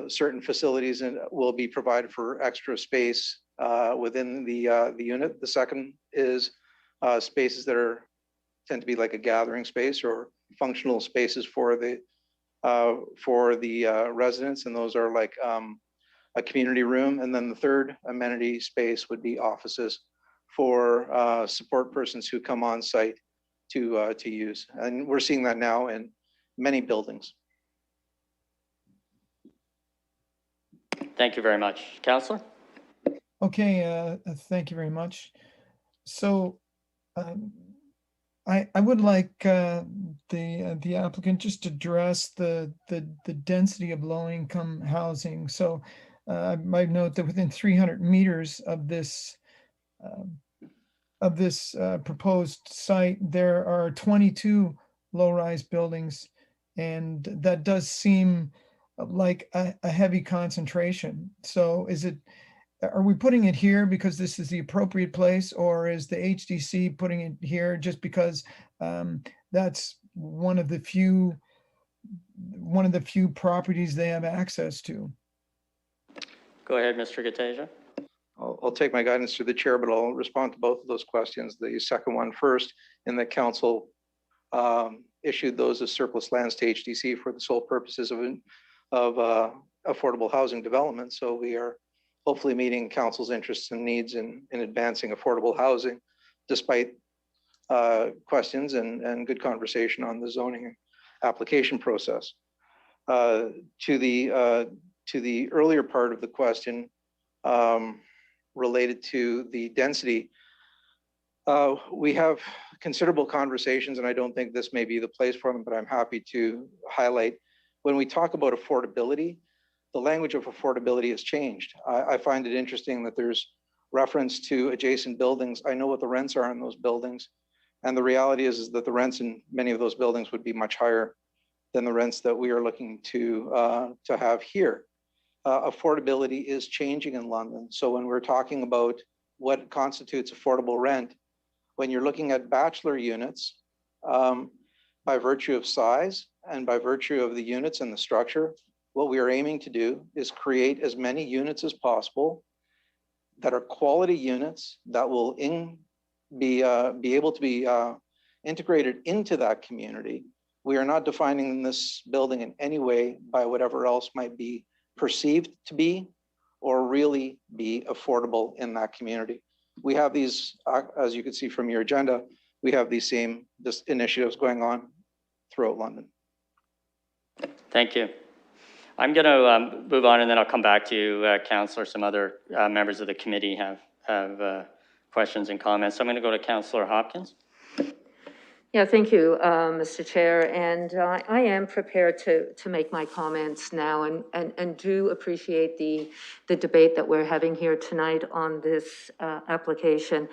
certain facilities will be provided for extra space within the unit. The second is spaces that tend to be like a gathering space or functional spaces for the residents, and those are like a community room. And then the third amenity space would be offices for support persons who come on site to use. And we're seeing that now in many buildings. Thank you very much. Councillor? Okay, thank you very much. So I would like the applicant just to address the density of low-income housing. So I might note that within 300 meters of this proposed site, there are 22 low-rise buildings, and that does seem like a heavy concentration. So are we putting it here because this is the appropriate place, or is the HDC putting it here just because that's one of the few properties they have access to? Go ahead, Mr. Gatasia. I'll take my guidance through the chair, but I'll respond to both of those questions. The second one first, in the council issued those as surplus lands to HDC for the sole purposes of affordable housing development. So we are hopefully meeting council's interests and needs in advancing affordable housing, despite questions and good conversation on the zoning application process. To the earlier part of the question related to the density, we have considerable conversations, and I don't think this may be the place for them, but I'm happy to highlight. When we talk about affordability, the language of affordability has changed. I find it interesting that there's reference to adjacent buildings. I know what the rents are in those buildings. And the reality is that the rents in many of those buildings would be much higher than the rents that we are looking to have here. Affordability is changing in London. So when we're talking about what constitutes affordable rent, when you're looking at bachelor units, by virtue of size and by virtue of the units and the structure, what we are aiming to do is create as many units as possible that are quality units that will be able to be integrated into that community. We are not defining this building in any way by whatever else might be perceived to be or really be affordable in that community. We have these, as you can see from your agenda, we have these same initiatives going on throughout London. Thank you. I'm going to move on, and then I'll come back to you, Councillor. Some other members of the committee have questions and comments. So I'm going to go to Councillor Hopkins. Yeah, thank you, Mr. Chair. And I am prepared to make my comments now, and do appreciate the debate that we're having here tonight on this application.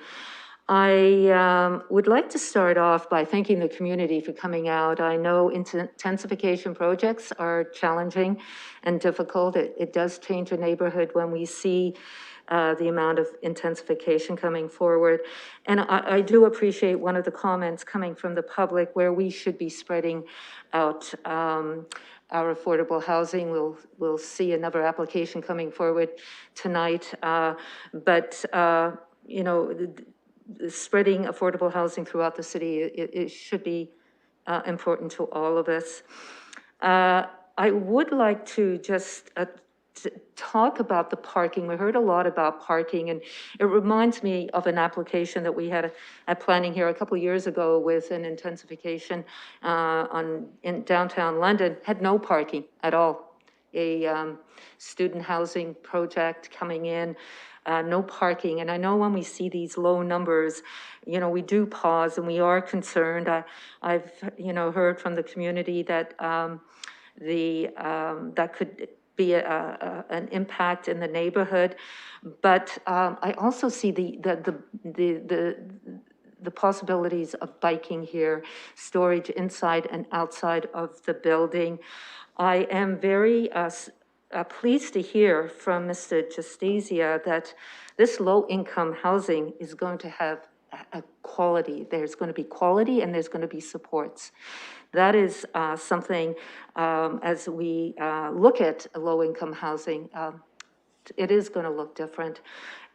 I would like to start off by thanking the community for coming out. I know intensification projects are challenging and difficult. It does change a neighborhood when we see the amount of intensification coming forward. And I do appreciate one of the comments coming from the public where we should be spreading out our affordable housing. We'll see another application coming forward tonight. You know, spreading affordable housing throughout the city, it should be important to all of us. I would like to just talk about the parking. We heard a lot about parking, and it reminds me of an application that we had at planning here a couple of years ago with an intensification in downtown London. Had no parking at all. A student housing project coming in, no parking. And I know when we see these low numbers, you know, we do pause and we are concerned. I've you know, heard from the community that that could be an impact in the neighborhood, but I also see the possibilities of biking here, storage inside and outside of the building. I am very pleased to hear from Mr. Justicia that this low-income housing is going to have a quality. There's going to be quality and there's going to be supports. That is something, as we look at low-income housing, it is going to look different.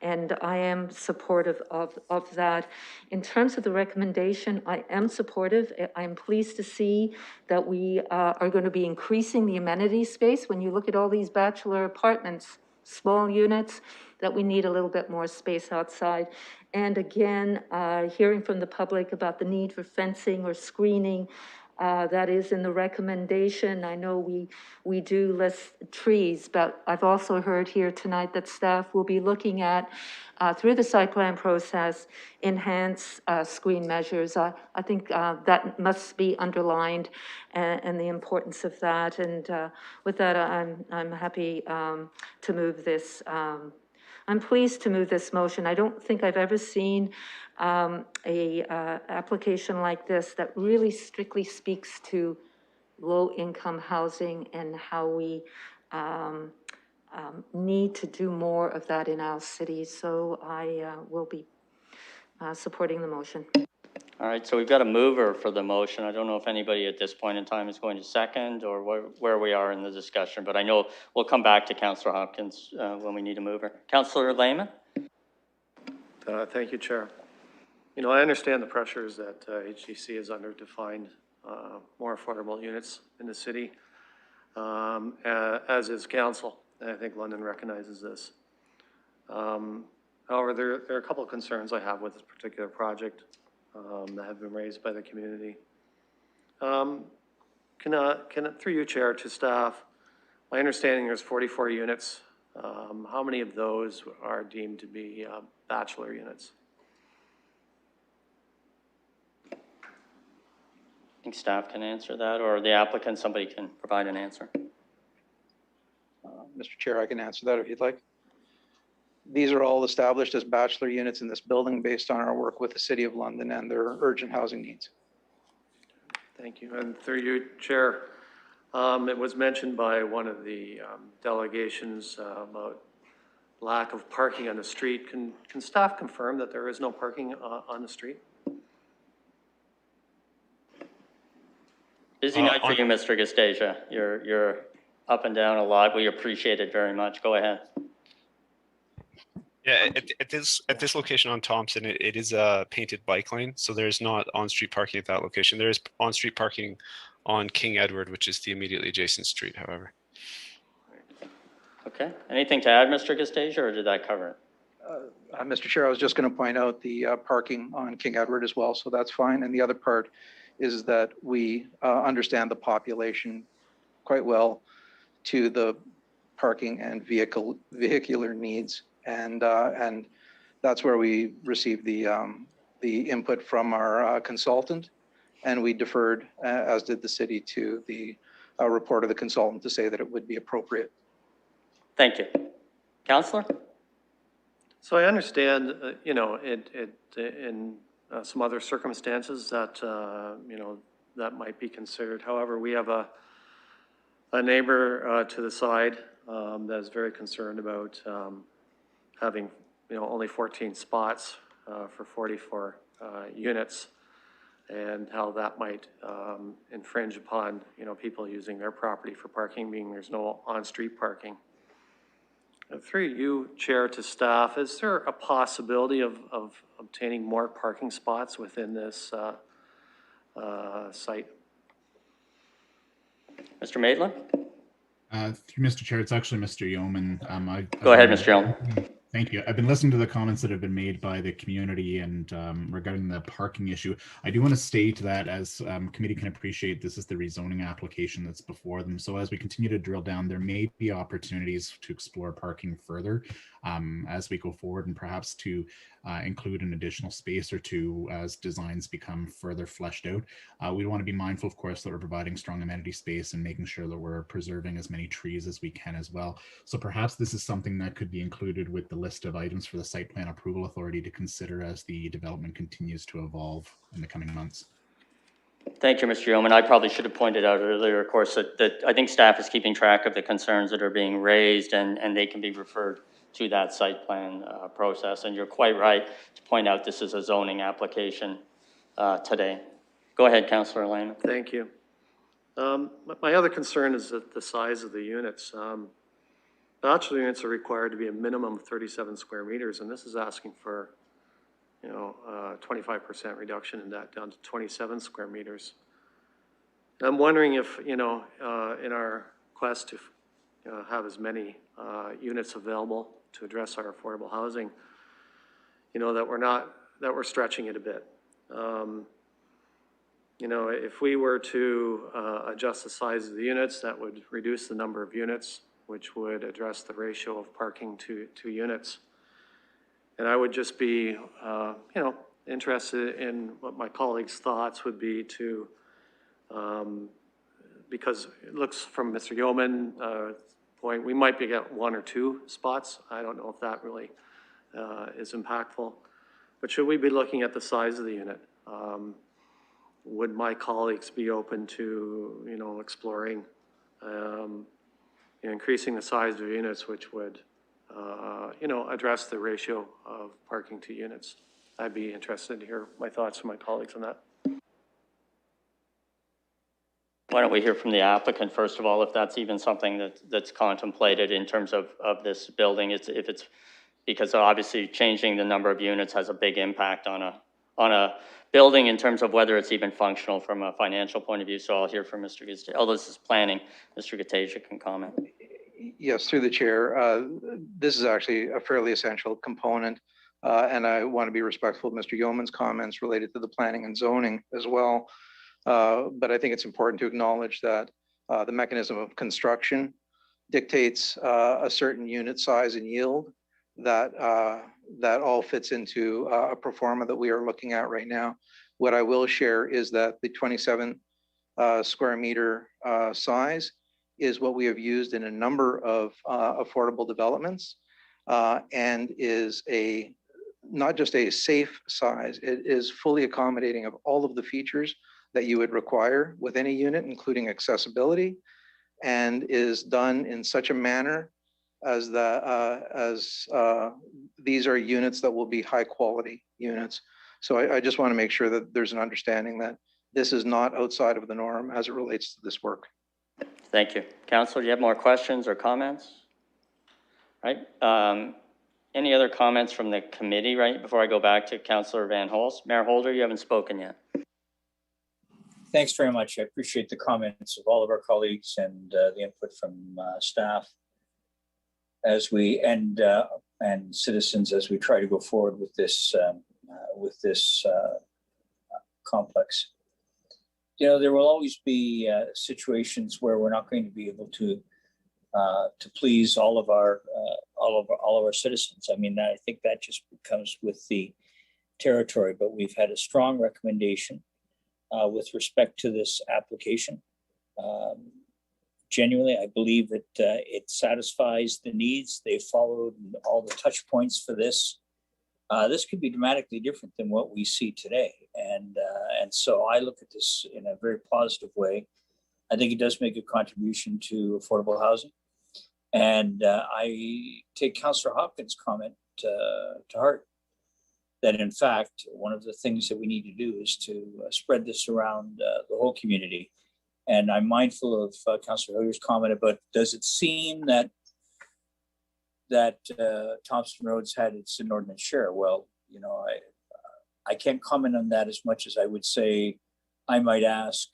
And I am supportive of that. In terms of the recommendation, I am supportive. I'm pleased to see that we are going to be increasing the amenity space. When you look at all these bachelor apartments, small units, that we need a little bit more space outside. And again, hearing from the public about the need for fencing or screening, that is in the recommendation. I know we do list trees, but I've also heard here tonight that staff will be looking at, through the site plan process, enhance screen measures. I think that must be underlined and the importance of that. And with that, I'm happy to move this. I'm pleased to move this motion. I don't think I've ever seen a application like this that really strictly speaks to low-income housing and how we need to do more of that in our city. So I will be supporting the motion. All right, so we've got a mover for the motion. I don't know if anybody at this point in time is going to second or where we are in the discussion, but I know we'll come back to Councillor Hopkins when we need a mover. Councillor Lehman? Thank you, Chair. You know, I understand the pressures that HDC is under to find more affordable units in the city, as is council. And I think London recognizes this. However, there are a couple of concerns I have with this particular project that have been raised by the community. Through you, Chair, to staff, my understanding there's 44 units. How many of those are deemed to be bachelor units? I think staff can answer that, or the applicant, somebody can provide an answer. Mr. Chair, I can answer that if you'd like. These are all established as bachelor units in this building based on our work with the City of London and their urgent housing needs. Thank you. And through you, Chair, it was mentioned by one of the delegations about lack of parking on the street. Can staff confirm that there is no parking on the street? Busy night for you, Mr. Gustasia. You're up and down a lot. We appreciate it very much. Go ahead. Yeah, at this location on Thompson, it is a painted bike lane, so there's not on-street parking at that location. There is on-street parking on King Edward, which is the immediately adjacent street, however. Okay. Anything to add, Mr. Gustasia, or did that cover it? Mr. Chair, I was just going to point out the parking on King Edward as well, so that's fine. And the other part is that we understand the population quite well to the parking and vehicular needs. And that's where we received the input from our consultant, and we deferred, as did the city, to the report of the consultant to say that it would be appropriate. Thank you. Councillor? So I understand, you know, in some other circumstances that, you know, that might be considered. However, we have a neighbor to the side that is very concerned about having, you know, only 14 spots for 44 units, and how that might infringe upon, you know, people using their property for parking, being there's no on-street parking. Through you, Chair, to staff, is there a possibility of obtaining more parking spots within this site? Mr. Maitland? Through Mr. Chair, it's actually Mr. Yeoman. Go ahead, Mr. Yeoman. Thank you. I've been listening to the comments that have been made by the community and regarding the parking issue. I do want to state that as committee can appreciate, this is the rezoning application that's before them. So as we continue to drill down, there may be opportunities to explore parking further as we go forward, and perhaps to include an additional space or two as designs become further fleshed out. We want to be mindful, of course, that we're providing strong amenity space and making sure that we're preserving as many trees as we can as well. So perhaps this is something that could be included with the list of items for the Site Plan Approval Authority to consider as the development continues to evolve in the coming months. Thank you, Mr. Yeoman. I probably should have pointed out earlier, of course, that I think staff is keeping track of the concerns that are being raised, and they can be referred to that site plan process. And you're quite right to point out this is a zoning application today. Go ahead, Councillor Lehman. Thank you. My other concern is that the size of the units. Bachelor units are required to be a minimum of 37 square meters, and this is asking for, you know, 25% reduction in that down to 27 square meters. And I'm wondering if, you know, in our quest to have as many units available to address our affordable housing, you know, that we're stretching it a bit. You know, if we were to adjust the size of the units, that would reduce the number of units, which would address the ratio of parking to units. And I would just be, you know, interested in what my colleagues' thoughts would be to, because it looks from Mr. Yeoman's point, we might be at 1 or 2 spots. I don't know if that really is impactful. But should we be looking at the size of the unit? Would my colleagues be open to, you know, exploring increasing the size of units, which would, you know, address the ratio of parking to units? I'd be interested to hear my thoughts from my colleagues on that. Why don't we hear from the applicant, first of all, if that's even something that's contemplated in terms of this building. If it's, because obviously changing the number of units has a big impact on a building in terms of whether it's even functional from a financial point of view. So I'll hear from Mr. Gatasia. Oh, this is planning. Mr. Gatasia can comment. Yes, through the chair. This is actually a fairly essential component, and I want to be respectful of Mr. Yeoman's comments related to the planning and zoning as well. But I think it's important to acknowledge that the mechanism of construction dictates a certain unit size and yield that all fits into a pro forma that we are looking at right now. What I will share is that the 27 square meter size is what we have used in a number of affordable developments, and is not just a safe size, it is fully accommodating of all of the features that you would require with any unit, including accessibility, and is done in such a manner as these are units that will be high quality units. So I just want to make sure that there's an understanding that this is not outside of the norm as it relates to this work. Thank you. Councilor, do you have more questions or comments? Right. Any other comments from the committee, right, before I go back to Councillor Van Holst? Mayor Holder, you haven't spoken yet. Thanks very much. I appreciate the comments of all of our colleagues and the input from staff as we and citizens as we try to go forward with this complex. You know, there will always be situations where we're not going to be able to please all of our citizens. I mean, I think that just comes with the territory. But we've had a strong recommendation with respect to this application Genuinely, I believe that it satisfies the needs. They followed all the touch points for this. This could be dramatically different than what we see today. And so I look at this in a very positive way. I think it does make a contribution to affordable housing. And I take Councillor Hopkins' comment to heart, that in fact, one of the things that we need to do is to spread this around the whole community. And I'm mindful of Councillor Hilliard's comment about, does it seem that Thompson Road's had its inordinate share? Well, you know, I can't comment on that as much as I would say I might ask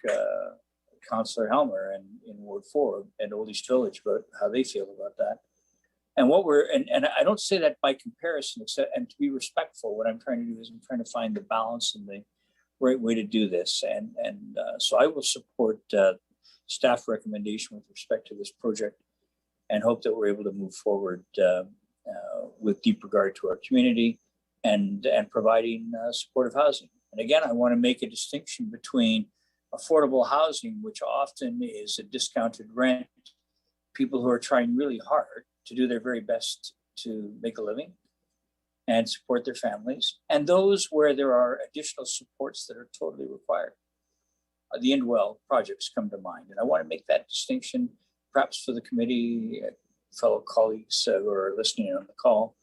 Councillor Helmer in Ward 4 and Old East Village about how they feel about that. And and I don't say that by comparison, except, and to be respectful, what I'm trying to do is I'm trying to find the balance and the right way to do this. And so I will support staff recommendation with respect to this project and hope that we're able to move forward with deep regard to our community and providing supportive housing. And again, I want to make a distinction between affordable housing, which often is a discounted rent, people who are trying really hard to do their very best to make a living and support their families, and those where there are additional supports that are totally required. The Indwell projects come to mind, and I want to make that distinction, perhaps for the committee, fellow colleagues who are listening on the call,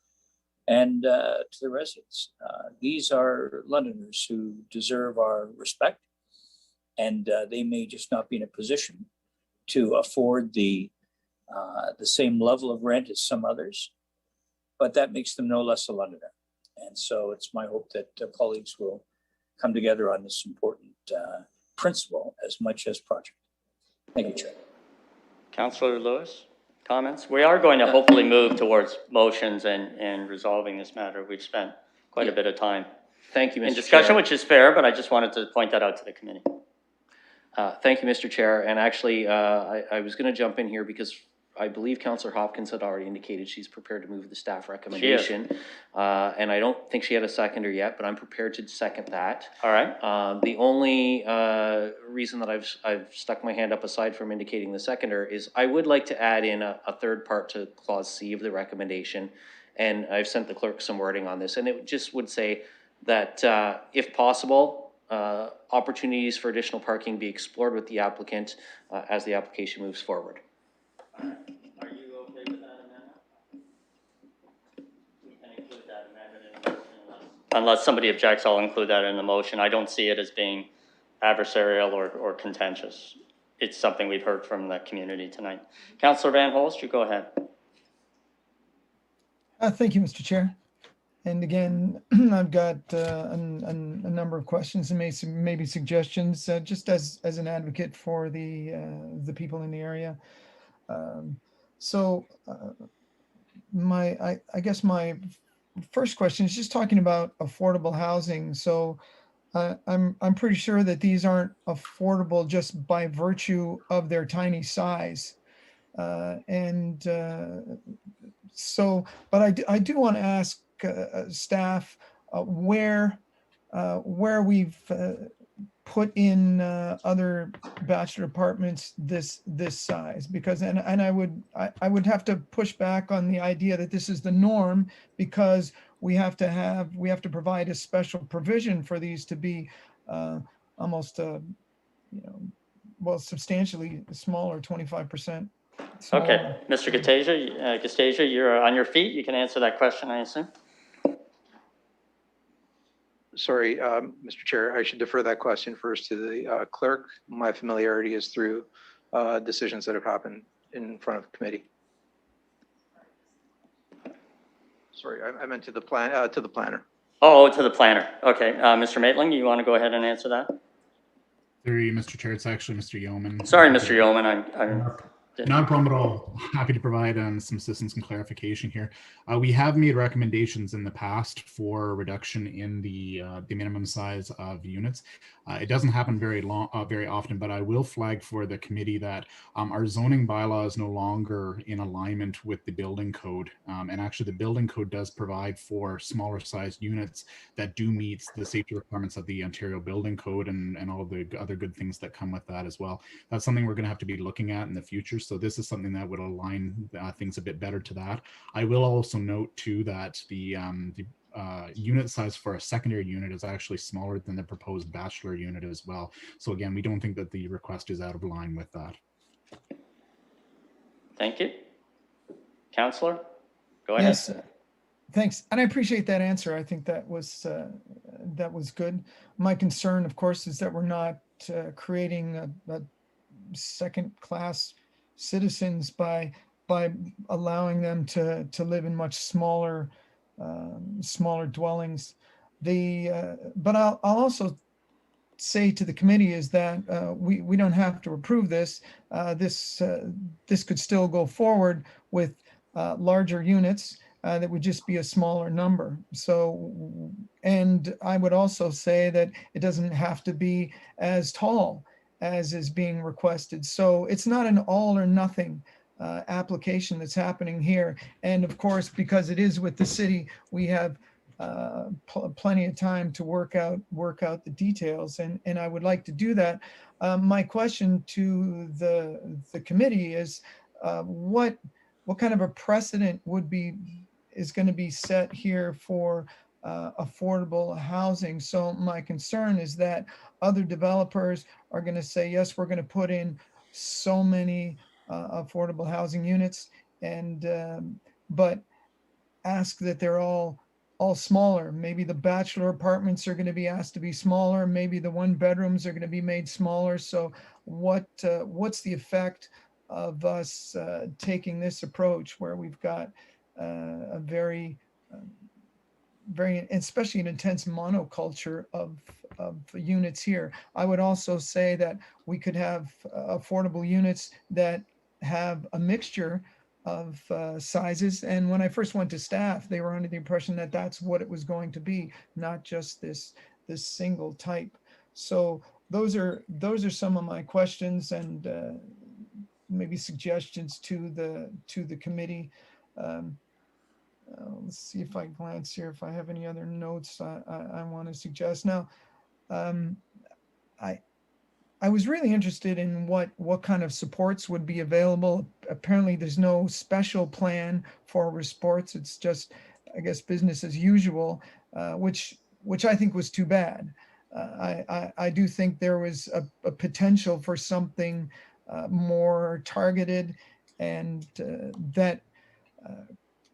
and to the residents. These are Londoners who deserve our respect, and they may just not be in a position to afford the same level of rent as some others, but that makes them no less a Londoner. And so it's my hope that colleagues will come together on this important principle as much as project. Thank you, Chair. Councillor Lewis, comments? We are going to hopefully move towards motions and resolving this matter. We've spent quite a bit of time Thank you, Mr. in discussion, Chair. which is fair, but I just wanted to point that out to the committee. Thank you, Mr. Chair. And actually, I was going to jump in here because I believe Councillor Hopkins had already indicated she's prepared to move the staff recommendation. And I don't think she had a seconder yet, but I'm prepared to second that. All right. The only reason that I've stuck my hand up aside from indicating the seconder is I would like to add in a third part to clause C of the recommendation. And I've sent the clerk some wording on this, and it just would say that if possible, opportunities for additional parking be explored with the applicant as the application moves forward. Are you okay with that amendment? We can include that amendment in the motion unless somebody objects. I'll include that in the motion. I don't see it as being adversarial or contentious. It's something we've heard from the community tonight. Councillor Van Holst, you go ahead. Thank you, Mr. Chair. And again, I've got a number of questions and maybe suggestions, just as an advocate for the people in the area. I guess my first question is just talking about affordable housing. So I'm pretty sure that these aren't affordable just by virtue of their tiny size. But I do want to ask staff where we've put in other bachelor apartments this size, because I would have to push back on the idea that this is the norm, because we have to provide a special provision for these to be almost substantially smaller, 25%. smaller. Okay, Mr. Gastasia, you're on your feet. You can answer that question, I assume. Sorry, Mr. Chair, I should defer that question first to the clerk. My familiarity is through decisions that have happened in front of committee. Sorry, I meant to the planner. Oh, to the planner. Okay, Mr. Maitland, you want to go ahead and answer that? Sorry, Mr. Chair, it's actually Mr. Yeoman. Sorry, Mr. Yeoman, I'm not a problem at all. Happy to provide some assistance and clarification here. We have made recommendations in the past for reduction in the minimum size of units. It doesn't happen very often, but I will flag for the committee that our zoning bylaw is no longer in alignment with the building code. And actually the building code does provide for smaller sized units that do meet the safety requirements of the Ontario Building Code and all of the other good things that come with that as well. That's something we're going to have to be looking at in the future So this is something that would align things a bit better to that. I will also note too that the unit size for a secondary unit is actually smaller than the proposed bachelor unit as well. So again, we don't think that the request is out of line with that. Thank you. Councillor, go ahead. Yes, thanks. And I appreciate that answer. I think that was good. My concern, of course, is that we're not creating a second-class citizens by allowing them to live in much smaller dwellings. But I'll also say to the committee is that we don't have to approve this. This could still go forward with larger units. That would just be a smaller number. So, and I would also say that it doesn't have to be as tall as is being requested. So it's not an all or nothing application that's happening here. And of course, because it is with the city, we have plenty of time to work out the details, and I would like to do that. My question to the committee is, what kind of a precedent is going to be set here for affordable housing? So my concern is that other developers are going to say, yes, we're going to put in so many affordable housing units, and but ask that they're all smaller. Maybe the bachelor apartments are going to be asked to be smaller. Maybe the one bedrooms are going to be made smaller. So what's the effect of us taking this approach where we've got a very, especially an intense monoculture of units here? I would also say that we could have affordable units that have a mixture of sizes. And when I first went to staff, they were under the impression that that's what it was going to be, not just this single type. So those are some of my questions and maybe suggestions to the committee. Let's see if I glance here, if I have any other notes I want to suggest. Now, I was really interested in what kind of supports would be available. Apparently, there's no special plan for sports. It's just, I guess, business as usual, which I think was too bad. I do think there was a potential for something more targeted and that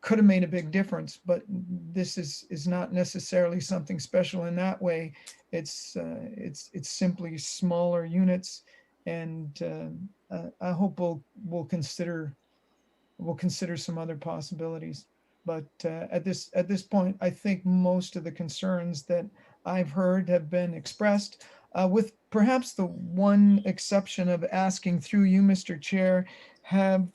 could have made a big difference, but this is not necessarily something special in that way. It's simply smaller units, and I hope we'll consider some other possibilities. But at this point, I think most of the concerns that I've heard have been expressed, with perhaps the one exception of asking through you, Mr. Chair, have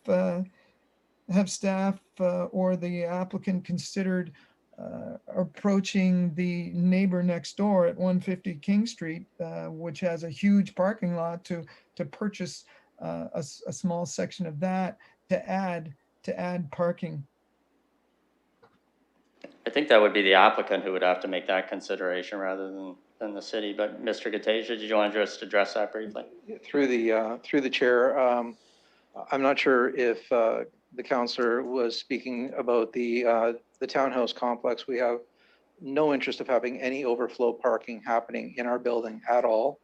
staff or the applicant considered approaching the neighbor next door at 150 King Street, which has a huge parking lot, to purchase a small section of that to add parking? I think that would be the applicant who would have to make that consideration rather than the city. But Mr. Gatasia, did you want to just address that briefly? Through the chair, I'm not sure if the councillor was speaking about the townhouse complex. We have no interest of having any overflow parking happening in our building at all.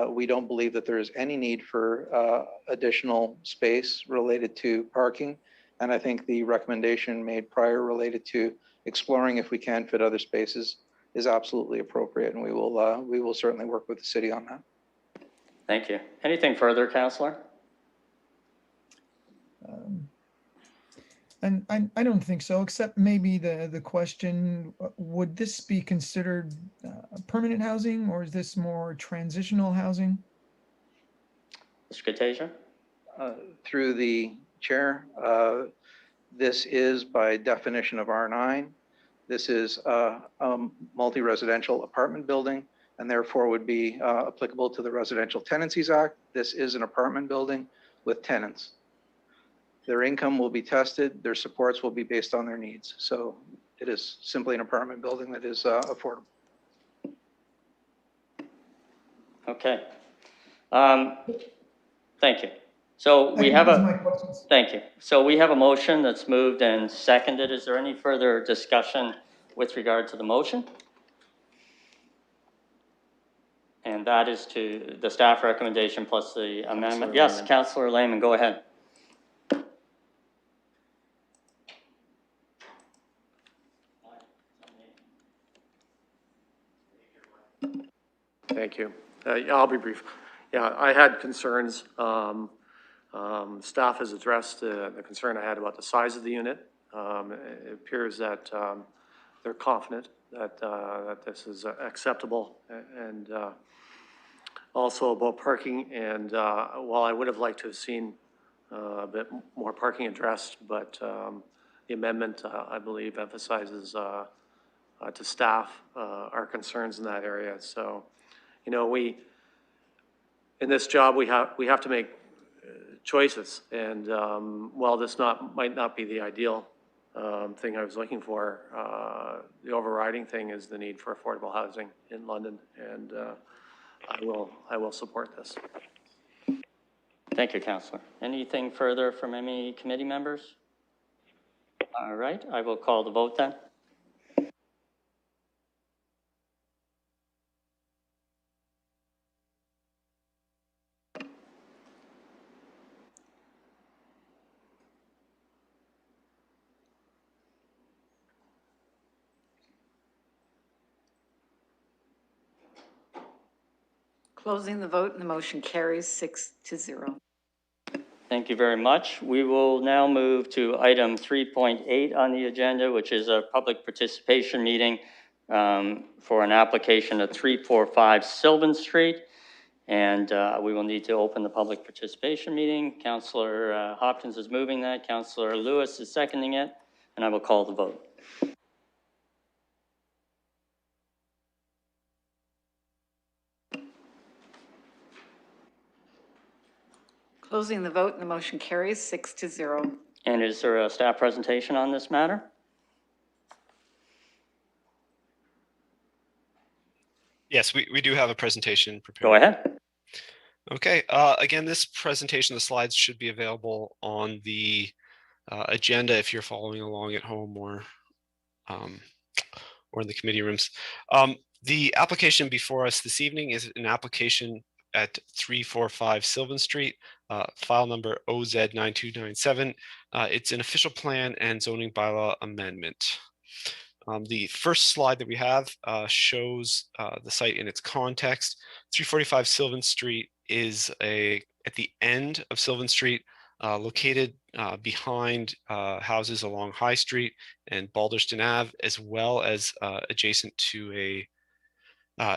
We don't believe that there is any need for additional space related to parking. And I think the recommendation made prior related to exploring if we can fit other spaces is absolutely appropriate. And we will certainly work with the city on that. Thank you. Anything further, councillor? And I don't think so, except maybe the question, would this be considered permanent housing, or is this more transitional housing? Mr. Gatasia? Through the chair, this is by definition of R9. This is a multi-residential apartment building, and therefore would be applicable to the Residential Tenancies Act. This is an apartment building with tenants. Their income will be tested, their supports will be based on their needs. So it is simply an apartment building that is affordable. Okay. Thank you. So That we have concludes my a, questions. thank you. So we have a motion that's moved and seconded. Is there any further discussion with regard to the motion? And that is to the staff recommendation plus the amendment. Yes, Lehman. Councillor Lehman, go ahead. Thank you. Yeah, I'll be brief. Yeah, I had concerns. Staff has addressed the concern I had about the size of the unit. It appears that they're confident that that this is acceptable, and also about parking. And while I would have liked to have seen a bit more parking addressed, but the amendment, I believe, emphasizes to staff our concerns in that area. So, you know, in this job, we have to make choices. And while this might not be the ideal thing I was looking for, the overriding thing is the need for affordable housing in London. And I will support this. Thank you, Councillor. Anything further from any committee members? All right, I will call the vote then. Closing the vote and the motion carries 6-0. Thank you very much. We will now move to item 3.8 on the agenda, which is a public participation meeting for an application at 345 Sylvan Street. And we will need to open the public participation meeting. Councillor Hopkins is moving that. Councillor Lewis is seconding it. And I will call the vote. Closing the vote and the motion carries 6-0. And is there a staff presentation on this matter? Yes, we do have a presentation prepared. Go ahead. Okay, again, this presentation, the slides should be available on the agenda if you're following along at home or in the committee rooms. The application before us this evening is an application at 345 Sylvan Street, file number OZ9297. It's an official plan and zoning bylaw amendment. The first slide that we have shows the site in its context. 345 Sylvan Street is at the end of Sylvan Street, located behind houses along High Street and Balderston Ave, as well as adjacent to a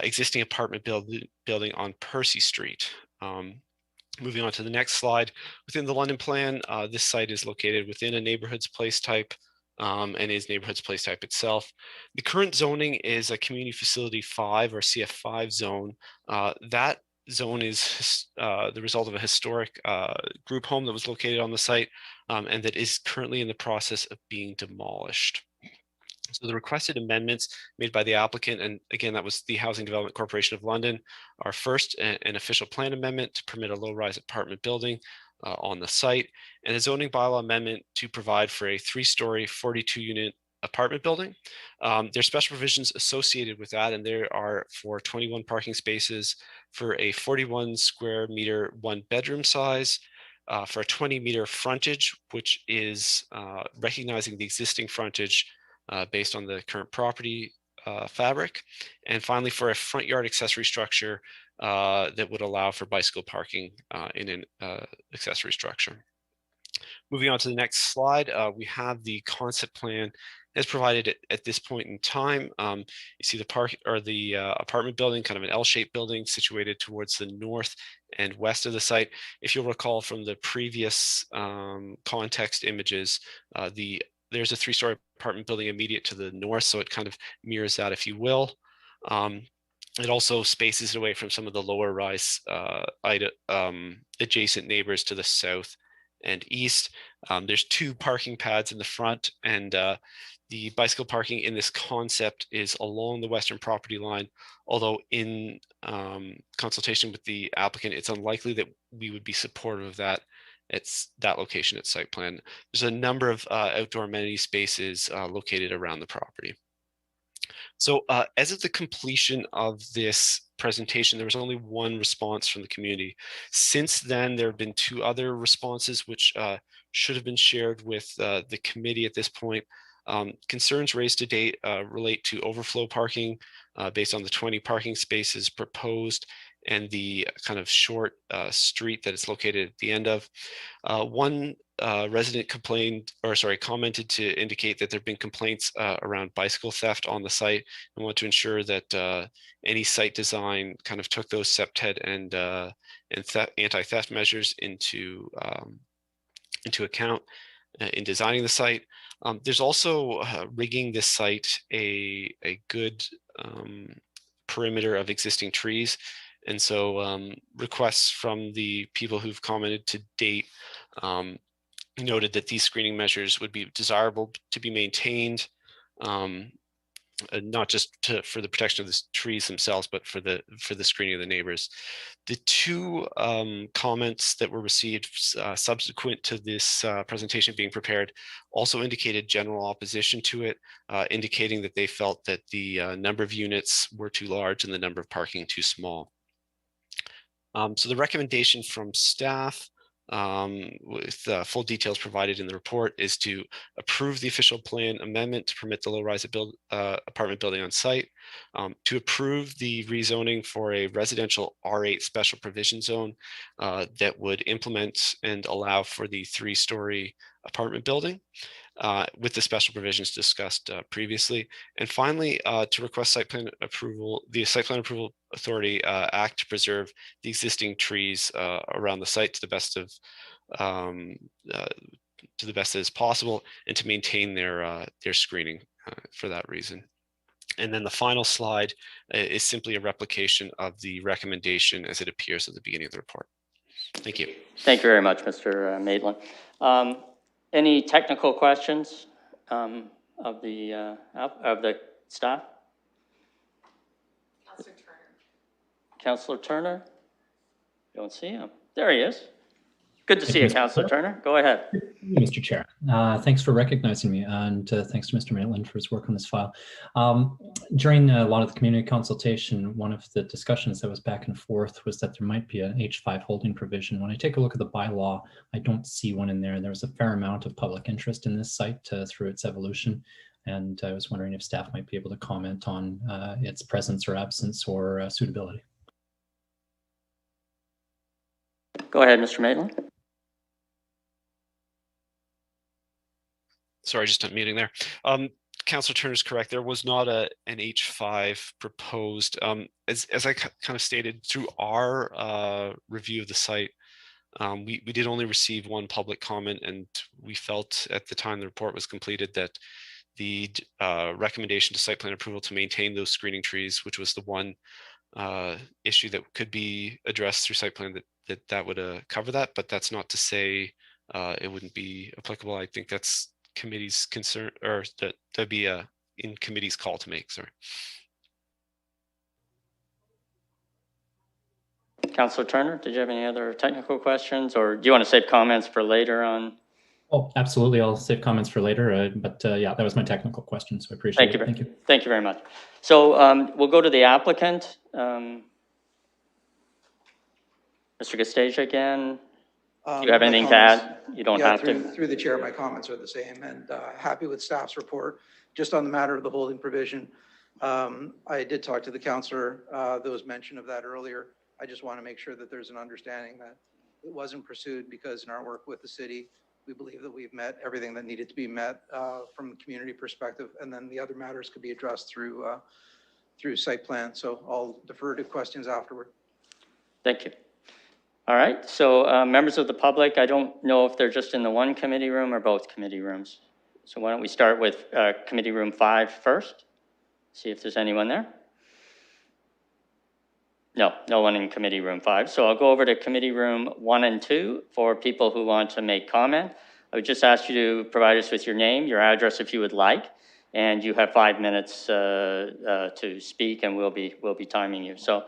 existing apartment building on Percy Street. Moving on to the next slide, within the London plan, this site is located within a neighborhoods place type and is neighborhoods place type itself. The current zoning is a community facility 5 or CF5 zone. That zone is the result of a historic group home that was located on the site and that is currently in the process of being demolished. So the requested amendments made by the applicant, and again, that was the Housing Development Corporation of London, are first an official plan amendment to permit a low-rise apartment building on the site, and a zoning bylaw amendment to provide for a 3-story, 42-unit apartment building. There's special provisions associated with that, and there are for 21 parking spaces for a 41 square meter 1-bedroom size, for a 20-meter frontage, which is recognizing the existing frontage based on the current property fabric, and finally for a front yard accessory structure that would allow for bicycle parking in an accessory structure. Moving on to the next slide, we have the concept plan as provided at this point in time. You see the apartment building, kind of an L-shaped building situated towards the north and west of the site. If you'll recall from the previous context images, there's a 3-story apartment building immediate to the north, so it kind of mirrors that, if you will. It also spaces away from some of the lower rise adjacent neighbors to the south and east. There's 2 parking pads in the front, and the bicycle parking in this concept is along the western property line, although in consultation with the applicant, it's unlikely that we would be supportive of that it's that location at site plan. There's a number of outdoor amenity spaces located around the property. So as of the completion of this presentation, there was only one response from the community. Since then, there have been 2 other responses which should have been shared with the committee at this point. Concerns raised to date relate to overflow parking based on the 20 parking spaces proposed and the kind of short street that it's located at the end of. One resident commented to indicate that there have been complaints around bicycle theft on the site and want to ensure that any site design kind of took those SEPTED and anti-theft measures into account in designing the site. There's also rigging this site a good perimeter of existing trees. And so requests from the people who've commented to date noted that these screening measures would be desirable to be maintained, not just for the protection of the trees themselves, but for the screening of the neighbors. The 2 comments that were received subsequent to this presentation being prepared also indicated general opposition to it, indicating that they felt that the number of units were too large and the number of parking too small. So the recommendation from staff, with full details provided in the report, is to approve the official plan amendment to permit the low-rise apartment building on site, to approve the rezoning for a residential R8 special provision zone that would implement and allow for the 3-story apartment building, with the special provisions discussed previously. And finally, to request site plan approval, the Site Plan Approval Authority act to preserve the existing trees around the site to the best that is possible, and to maintain their screening for that reason. And then the final slide is simply a replication of the recommendation as it appears at the beginning of the report. Thank you. Thank you very much, Mr. Maitland. Any technical questions of the staff? Councillor Turner? Don't see him. There he is. Good to see you, Councillor Turner. Go ahead. Mr. Chair, thanks for recognizing me, and thanks to Mr. Maitland for his work on this file. During a lot of the community consultation, one of the discussions that was back and forth was that there might be an H5 holding provision. When I take a look at the bylaw, I don't see one in there. There was a fair amount of public interest in this site through its evolution, and I was wondering if staff might be able to comment on its presence or absence or suitability. Go ahead, Mr. Maitland. Sorry, just unmuting there. Councillor Turner is correct. There was not an H5 proposed. As I kind of stated, through our review of the site, we did only receive one public comment, and we felt at the time the report was completed that the recommendation to site plan approval to maintain those screening trees, which was the one issue that could be addressed through site plan, that would cover that. But that's not to say it wouldn't be applicable. I think that's committee's concern, or that'd be in committee's call to make. Sorry. Councillor Turner, did you have any other technical questions, or do you want to save comments for later on? Oh, absolutely. I'll save comments for later. But yeah, that was my technical question, so I appreciate it. Thank you. Thank you very much. So we'll go to the applicant. Mr. Gastasia again. Do you have anything to add? You don't have to. Through the chair, my comments are the same, and happy with staff's report. Just on the matter of the holding provision, I did talk to the councillor. There was mention of that earlier. I just want to make sure that there's an understanding that it wasn't pursued because in our work with the city, we believe that we've met everything that needed to be met from the community perspective, and then the other matters could be addressed through site plan. So I'll defer to questions afterward. Thank you. All right, so members of the public, I don't know if they're just in the one committee room or both committee rooms. So why don't we start with committee room 5 first? See if there's anyone there. No, no one in committee room 5. So I'll go over to committee room 1 and 2 for people who want to make comment. I would just ask you to provide us with your name, your address if you would like, and you have 5 minutes to speak, and we'll be timing you. So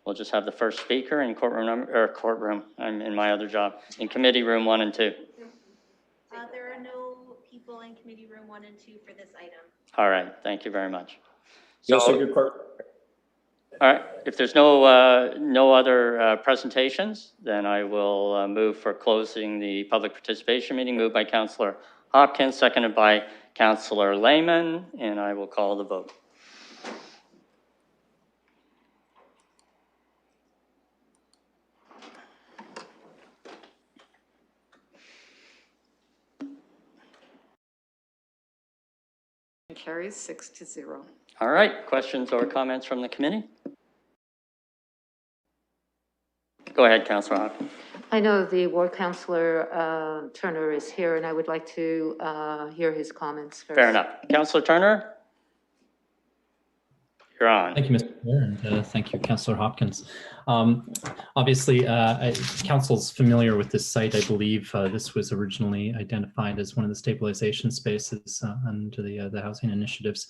we'll just have the first speaker in courtroom, I'm in my other job, in committee room 1 and 2. There are no people in committee room 1 and 2 for this item. All right, thank you very much. Yes, So, sir, your court. all right, if there's no other presentations, then I will move for closing the public participation meeting, moved by Councillor Hopkins, seconded by Councillor Lehman, and I will call the vote. Carries 6-0. All right, questions or comments from the committee? Go ahead, Councillor Hopkins. I know the ward councillor Turner is here, and I would like to hear his comments first. Fair enough. Councillor Turner? You're on. Thank you, Mr. Chair, and thank you, Councillor Hopkins. Obviously, Council's familiar with this site. I believe this was originally identified as one of the stabilization spaces under the housing initiatives.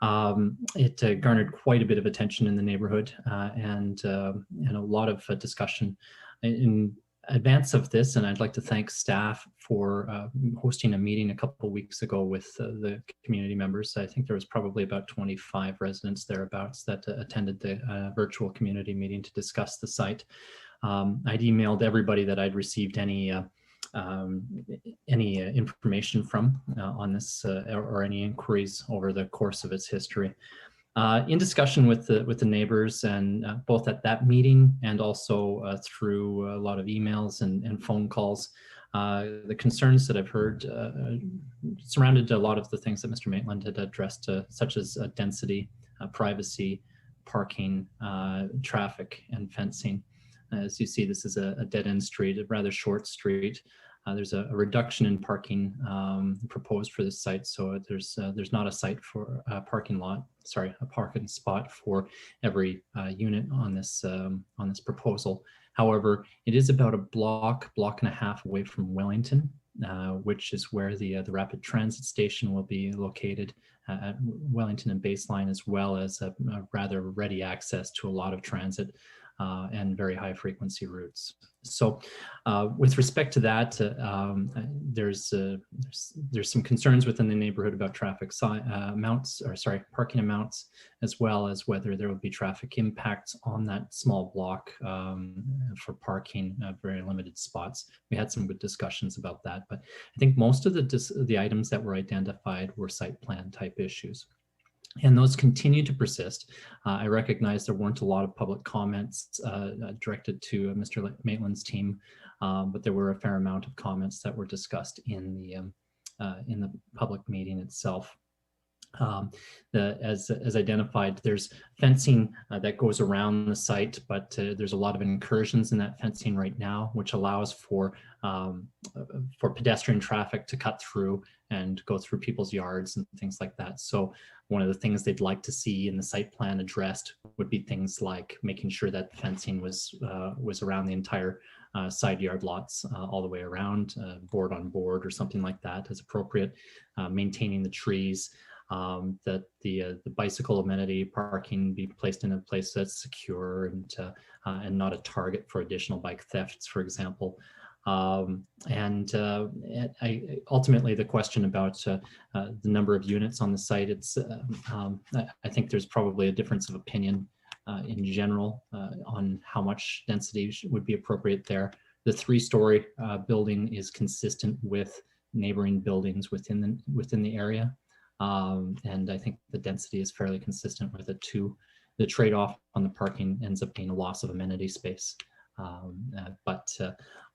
It garnered quite a bit of attention in the neighborhood and a lot of discussion in advance of this, and I'd like to thank staff for hosting a meeting a couple of weeks ago with the community members. I think there was probably about 25 residents thereabouts that attended the virtual community meeting to discuss the site. I'd emailed everybody that I'd received any information from on this or any inquiries over the course of its history. In discussion with the neighbors, and both at that meeting and also through a lot of emails and phone calls, the concerns that I've heard surrounded a lot of the things that Mr. Maitland had addressed, such as density, privacy, parking, traffic, and fencing. As you see, this is a dead-end street, a rather short street. There's a reduction in parking proposed for this site, so there's not a site for a parking spot for every unit on this proposal. However, it is about a block and a half away from Wellington, which is where the rapid transit station will be located at Wellington and Baseline, as well as a rather ready access to a lot of transit and very high frequency routes. So with respect to that, there's some concerns within the neighborhood about traffic parking amounts, as well as whether there will be traffic impacts on that small block for parking, very limited spots. We had some good discussions about that, but I think most of the items that were identified were site plan type issues. And those continue to persist. I recognize there weren't a lot of public comments directed to Mr. Maitland's team, but there were a fair amount of comments that were discussed in the public meeting itself. As identified, there's fencing that goes around the site, but there's a lot of incursions in that fencing right now, which allows for pedestrian traffic to cut through and go through people's yards and things like that. So one of the things they'd like to see in the site plan addressed would be things like making sure that fencing was around the entire side yard lots all the way around, board on board or something like that as appropriate, maintaining the trees, that the bicycle amenity parking be placed in a place that's secure and not a target for additional bike thefts, for example. Ultimately, the question about the number of units on the site, I think there's probably a difference of opinion in general on how much density would be appropriate there. The 3-story building is consistent with neighboring buildings within the area. And I think the density is fairly consistent with it too. The trade-off on the parking ends up being a loss of amenity space. But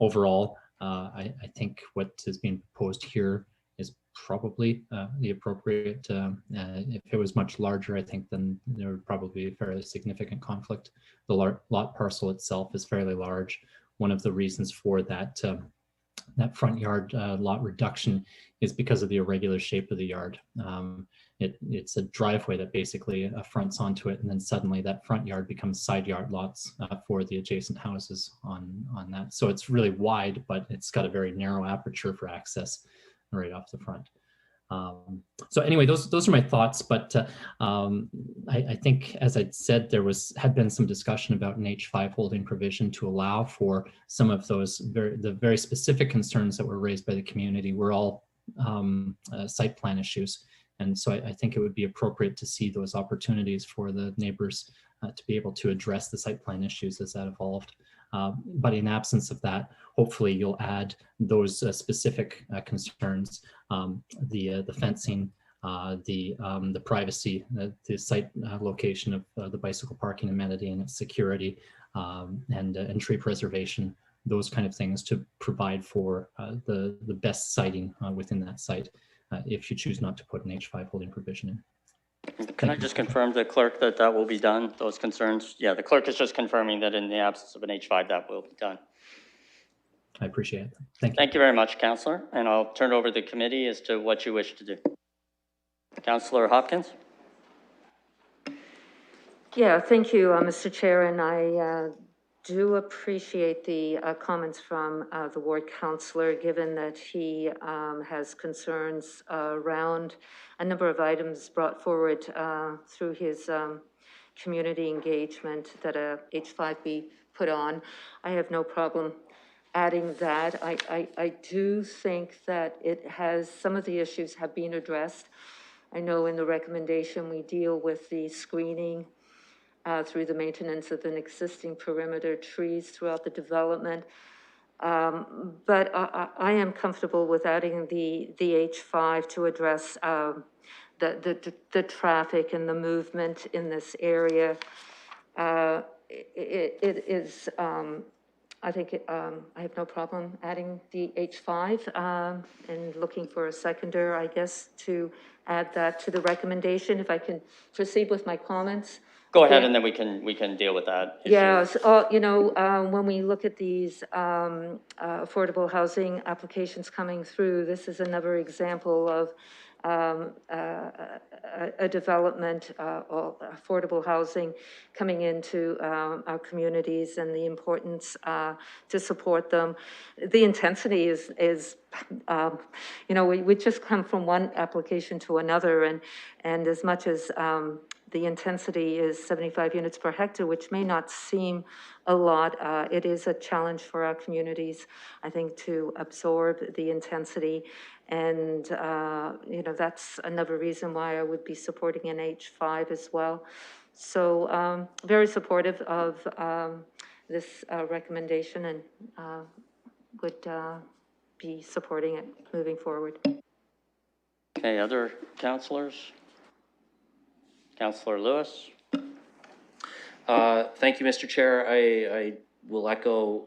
overall, I think what is being proposed here is probably the appropriate. If it was much larger, I think then there would probably be a fairly significant conflict. The lot parcel itself is fairly large. One of the reasons for that front yard lot reduction is because of the irregular shape of the yard. It's a driveway that basically fronts onto it, and then suddenly that front yard becomes side yard lots for the adjacent houses on that. So it's really wide, but it's got a very narrow aperture for access right off the front. So anyway, those are my thoughts, but I think, as I said, had been some discussion about an H5 holding provision to allow for some of those very specific concerns that were raised by the community were all site plan issues. And so I think it would be appropriate to see those opportunities for the neighbors to be able to address the site plan issues as that evolved. But in absence of that, hopefully you'll add those specific concerns, the fencing, the privacy, the site location of the bicycle parking amenity and its security, and tree preservation, those kind of things to provide for the best siting within that site if you choose not to put an H5 holding provision in. Can I just confirm to the clerk that that will be done, those concerns? Yeah, the clerk is just confirming that in the absence of an H5, that will be done. I appreciate it. Thank you. Thank you very much, Councillor. And I'll turn it over to the committee as to what you wish to do. Councillor Hopkins? Yeah, thank you, Mr. Chair, and I do appreciate the comments from the ward councillor, given that he has concerns around a number of items brought forward through his community engagement that a H5 be put on. I have no problem adding that. I do think that some of the issues have been addressed. I know in the recommendation we deal with the screening through the maintenance of an existing perimeter trees throughout the development. But I am comfortable with adding the H5 to address the traffic and the movement in this area. It is, I think I have no problem adding the H5 and looking for a seconder, I guess, to add that to the recommendation. If I can proceed with my comments. Go ahead, and then we can deal with that issue. Yes, you know, when we look at these affordable housing applications coming through, this is another example of a development or affordable housing coming into our communities and the importance to support them. The intensity is you know, we just come from one application to another, and as much as the intensity is 75 units per hectare, which may not seem a lot. It is a challenge for our communities, I think, to absorb the intensity. And, you know, that's another reason why I would be supporting an H5 as well. So very supportive of this recommendation and would be supporting it moving forward. Okay, other councillors? Councillor Lewis. Thank you, Mr. Chair. I will echo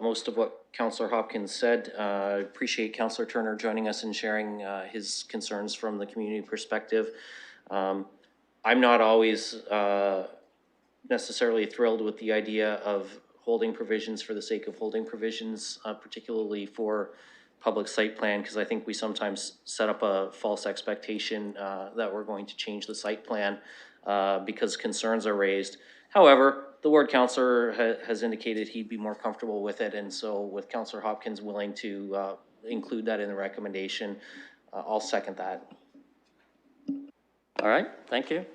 most of what Councillor Hopkins said. I appreciate Councillor Turner joining us and sharing his concerns from the community perspective. I'm not always necessarily thrilled with the idea of holding provisions for the sake of holding provisions, particularly for public site plan, because I think we sometimes set up a false expectation that we're going to change the site plan because concerns are raised. However, the ward councillor has indicated he'd be more comfortable with it, and so with Councillor Hopkins willing to include that in the recommendation, I'll second that. All right, thank you.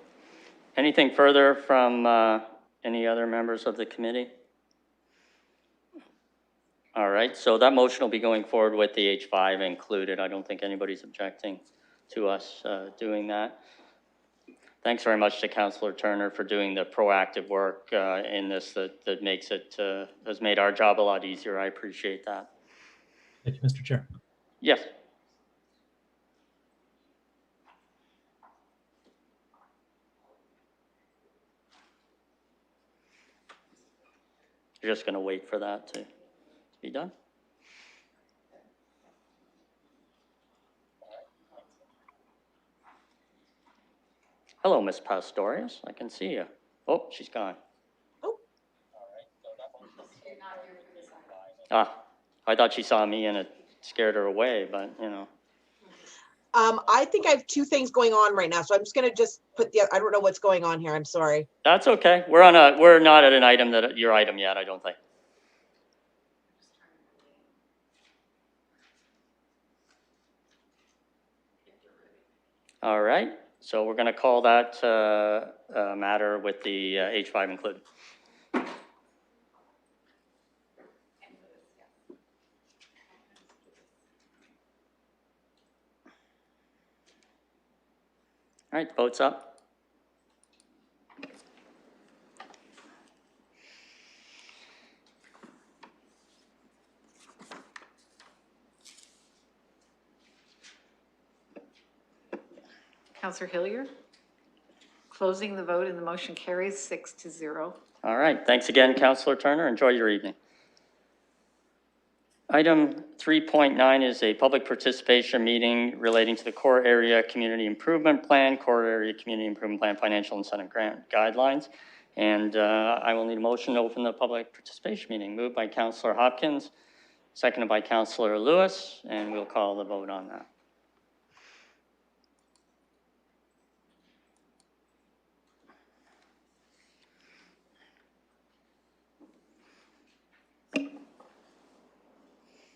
Anything further from any other members of the committee? All right, so that motion will be going forward with the H5 included. I don't think anybody's objecting to us doing that. Thanks very much to Councillor Turner for doing the proactive work in this that makes it, has made our job a lot easier. I appreciate that. Thank you, Mr. Chair. Yes. You're just going to wait for that to be done? Hello, Miss Pastorius. I can see you. Oh, she's gone. Oh. Ah, I thought she saw me and it scared her away, but you know. I think I have two things going on right now, so I'm just gonna put I don't know what's going on here. I'm sorry. That's okay. We're not at an item your item yet, I don't think. All right, so we're going to call that matter with the H5 included. All right, votes up. Councillor Hillier. Closing the vote and the motion carries 6-0. All right, thanks again, Councillor Turner. Enjoy your evening. Item 3.9 is a public participation meeting relating to the Core Area Community Improvement Plan, Core Area Community Improvement Plan Financial Incentive Grant Guidelines. And I will need a motion to open the public participation meeting. Moved by Councillor Hopkins, seconded by Councillor Lewis, and we'll call the vote on that.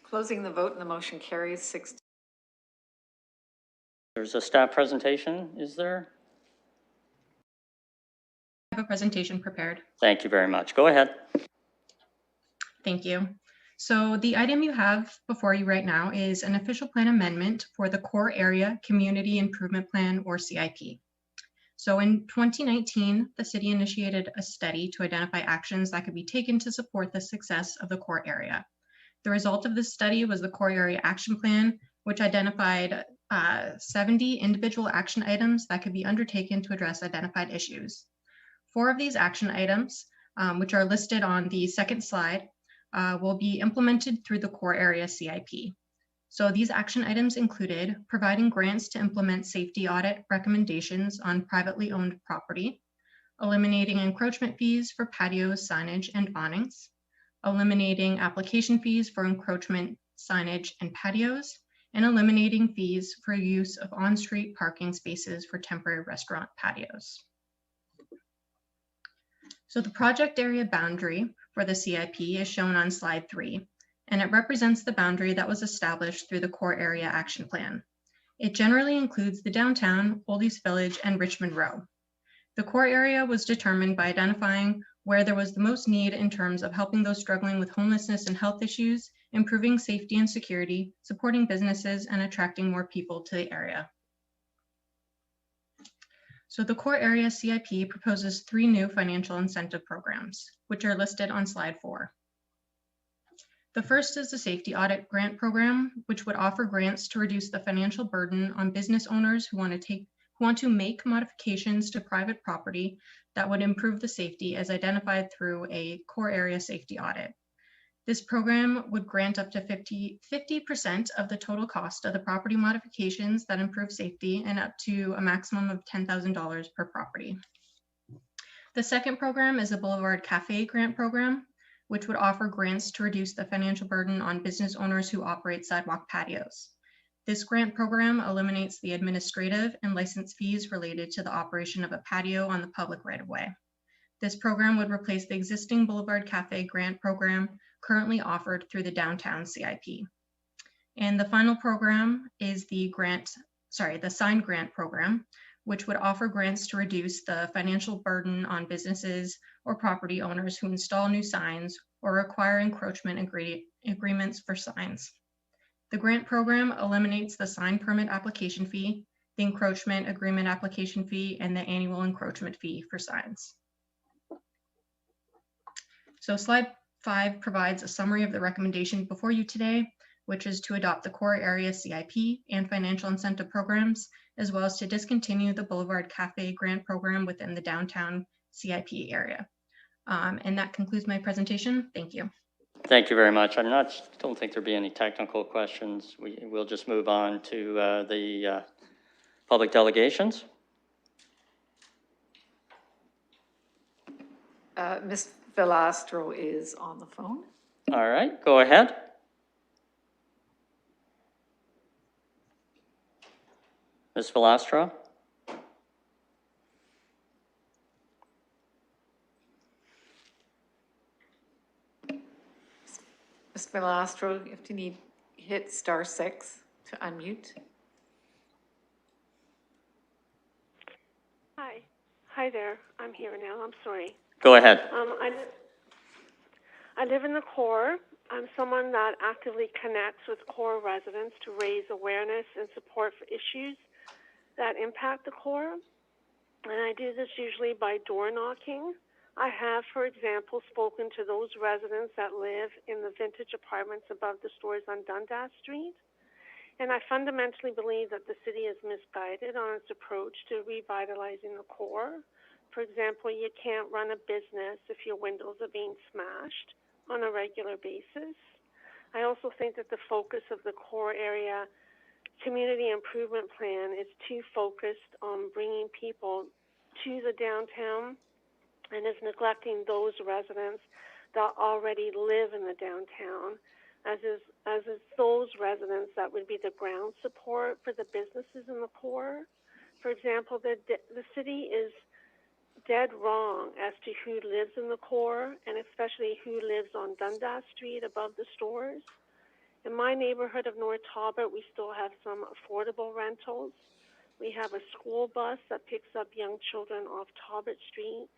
Closing the vote and the motion carries 6. There's a staff presentation, is there? I have a presentation prepared. Thank you very much. Go ahead. Thank you. So the item you have before you right now is an official plan amendment for the Core Area Community Improvement Plan, or CIP. So in 2019, the city initiated a study to identify actions that could be taken to support the success of the core area. The result of this study was the Core Area Action Plan, which identified 70 individual action items that could be undertaken to address identified issues. 4 of these action items, which are listed on the second slide, will be implemented through the Core Area CIP. So these action items included providing grants to implement safety audit recommendations on privately owned property, eliminating encroachment fees for patios, signage, and awnings, eliminating application fees for encroachment, signage, and patios, and eliminating fees for use of on-street parking spaces for temporary restaurant patios. So the project area boundary for the CIP is shown on slide 3, and it represents the boundary that was established through the Core Area Action Plan. It generally includes the downtown, Old East Village, and Richmond Row. The core area was determined by identifying where there was the most need in terms of helping those struggling with homelessness and health issues, improving safety and security, supporting businesses, and attracting more people to the area. So the Core Area CIP proposes 3 new financial incentive programs, which are listed on slide 4. The first is the Safety Audit Grant Program, which would offer grants to reduce the financial burden on business owners who want to make modifications to private property that would improve the safety as identified through a core area safety audit. This program would grant up to 50% of the total cost of the property modifications that improve safety and up to a maximum of $10,000 per property. The second program is the Boulevard Cafe Grant Program, which would offer grants to reduce the financial burden on business owners who operate sidewalk patios. This grant program eliminates the administrative and license fees related to the operation of a patio on the public right-of-way. This program would replace the existing Boulevard Cafe Grant Program currently offered through the Downtown CIP. And the final program is the Sign Grant Program, which would offer grants to reduce the financial burden on businesses or property owners who install new signs or require encroachment agreements for signs. The grant program eliminates the sign permit application fee, the encroachment agreement application fee, and the annual encroachment fee for signs. So slide 5 provides a summary of the recommendation before you today, which is to adopt the Core Area CIP and financial incentive programs, as well as to discontinue the Boulevard Cafe Grant Program within the Downtown CIP area. And that concludes my presentation. Thank you. Thank you very much. I don't think there'll be any technical questions. We'll just move on to the public delegations. Ms. Velastro is on the phone. All right, go ahead. Ms. Velastro. Ms. Velastro, if you need, hit *6 to unmute. Hi there. I'm here now. I'm sorry. Go ahead. I live in the core. I'm someone that actively connects with core residents to raise awareness and support for issues that impact the core. And I do this usually by door knocking. I have, for example, spoken to those residents that live in the vintage apartments above the stores on Dundas Street. And I fundamentally believe that the city is misguided on its approach to revitalizing the core. For example, you can't run a business if your windows are being smashed on a regular basis. I also think that the focus of the core area community improvement plan is too focused on bringing people to the downtown and is neglecting those residents that already live in the downtown, as is those residents that would be the ground support for the businesses in the core. For example, the city is dead wrong as to who lives in the core, and especially who lives on Dundas Street above the stores. In my neighborhood of North Talbot, we still have some affordable rentals. We have a school bus that picks up young children off Talbot Street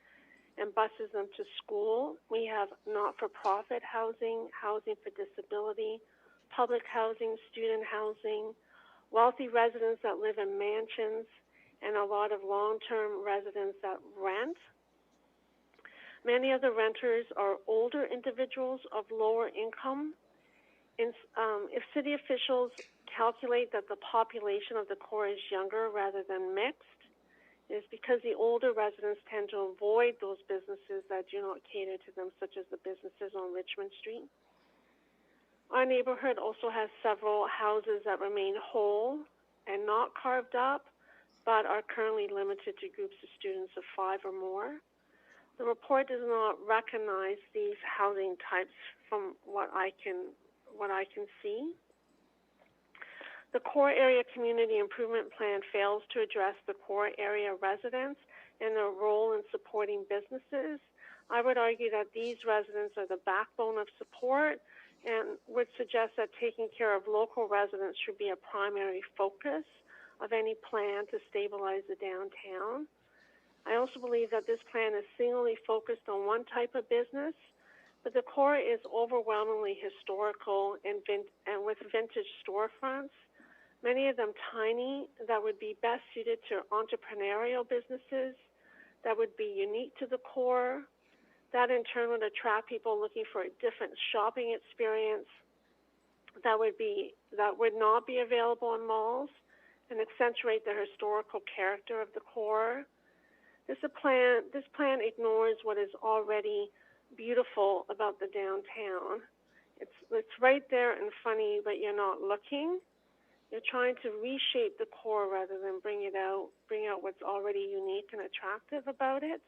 and buses them to school. We have not-for-profit housing, housing for disability, public housing, student housing, wealthy residents that live in mansions, and a lot of long-term residents that rent. Many of the renters are older individuals of lower income. If city officials calculate that the population of the core is younger rather than mixed, it is because the older residents tend to avoid those businesses that do not cater to them, such as the businesses on Richmond Street. Our neighborhood also has several houses that remain whole and not carved up, but are currently limited to groups of students of 5 or more. The report does not recognize these housing types from what I can see. The core area community improvement plan fails to address the core area residents and their role in supporting businesses. I would argue that these residents are the backbone of support and would suggest that taking care of local residents should be a primary focus of any plan to stabilize the downtown. I also believe that this plan is singularly focused on one type of business, but the core is overwhelmingly historical and with vintage storefronts, many of them tiny, that would be best suited to entrepreneurial businesses, that would be unique to the core, that in turn would attract people looking for a different shopping experience that would not be available in malls and accentuate the historical character of the core. This plan ignores what is already beautiful about the downtown. It's right there and funny, but you're not looking. You're trying to reshape the core rather than bring out what's already unique and attractive about it.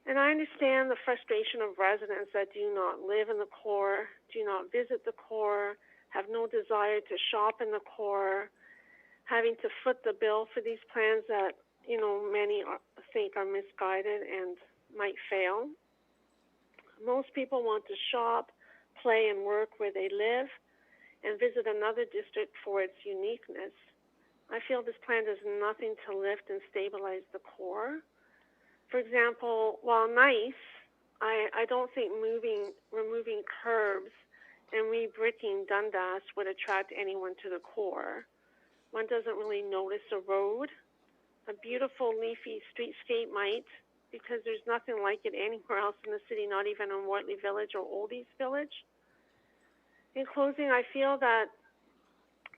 And I understand the frustration of residents that do not live in the core, do not visit the core, have no desire to shop in the core, having to foot the bill for these plans that, many think are misguided and might fail. Most people want to shop, play, and work where they live, and visit another district for its uniqueness. I feel this plan does nothing to lift and stabilize the core. For example, while nice, I don't think removing curbs and rebricking Dundas would attract anyone to the core. One doesn't really notice a road. A beautiful leafy streetscape might, because there's nothing like it anywhere else in the city, not even in Wortley Village or Oldies Village. In closing, I feel that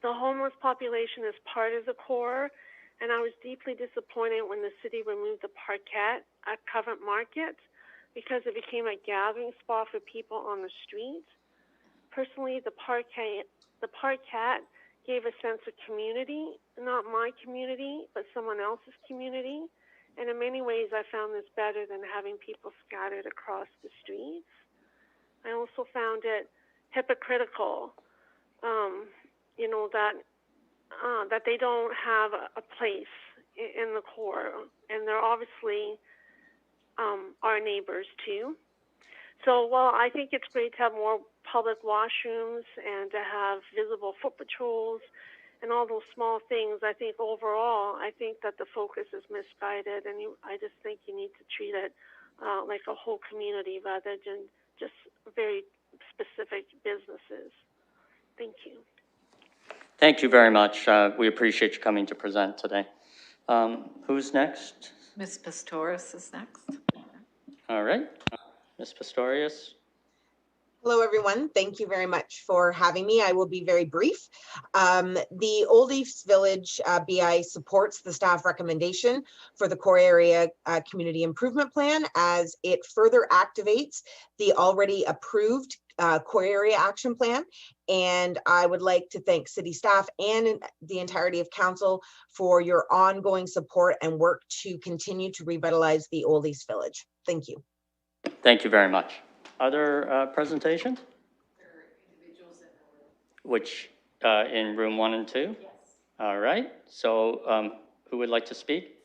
the homeless population is part of the core, and I was deeply disappointed when the city removed the parquet at Covent Market because it became a gathering spot for people on the street. Personally, the parquet gave a sense of community, not my community, but someone else's community, and in many ways I found this better than having people scattered across the streets. I also found it hypocritical, that they don't have a place in the core, and they're obviously our neighbors too. So while I think it's great to have more public washrooms and to have visible foot patrols and all those small things. I think overall, I think that the focus is misguided, and I just think you need to treat it like a whole community rather than just very specific businesses. Thank you. Thank you very much. We appreciate you coming to present today. Who's next? Ms. Pistorius is next. All right, Ms. Pistorius. Hello, everyone. Thank you very much for having me. I will be very brief. The Old East Village BI supports the staff recommendation for the core area community improvement plan as it further activates the already approved core area action plan. And I would like to thank city staff and the entirety of council for your ongoing support and work to continue to revitalize the Old East Village. Thank you. Thank you very much. Other presentations? Which in room 1 and 2? Yes. All right. So who would like to speak?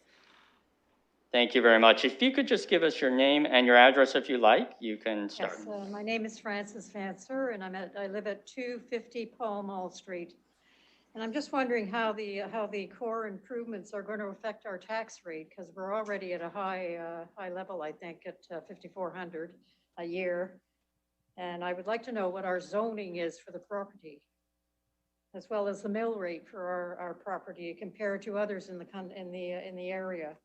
Thank you very much. If you could just give us your name and your address if you like, you can start. Yes, my name is Frances Fancer, and I live at 250 Pall Mall Street. And I'm just wondering how the core improvements are going to affect our tax rate, because we're already at a high level, I think, at $5,400 a year. And I would like to know what our zoning is for the property, as well as the mill rate for our property compared to others in the area.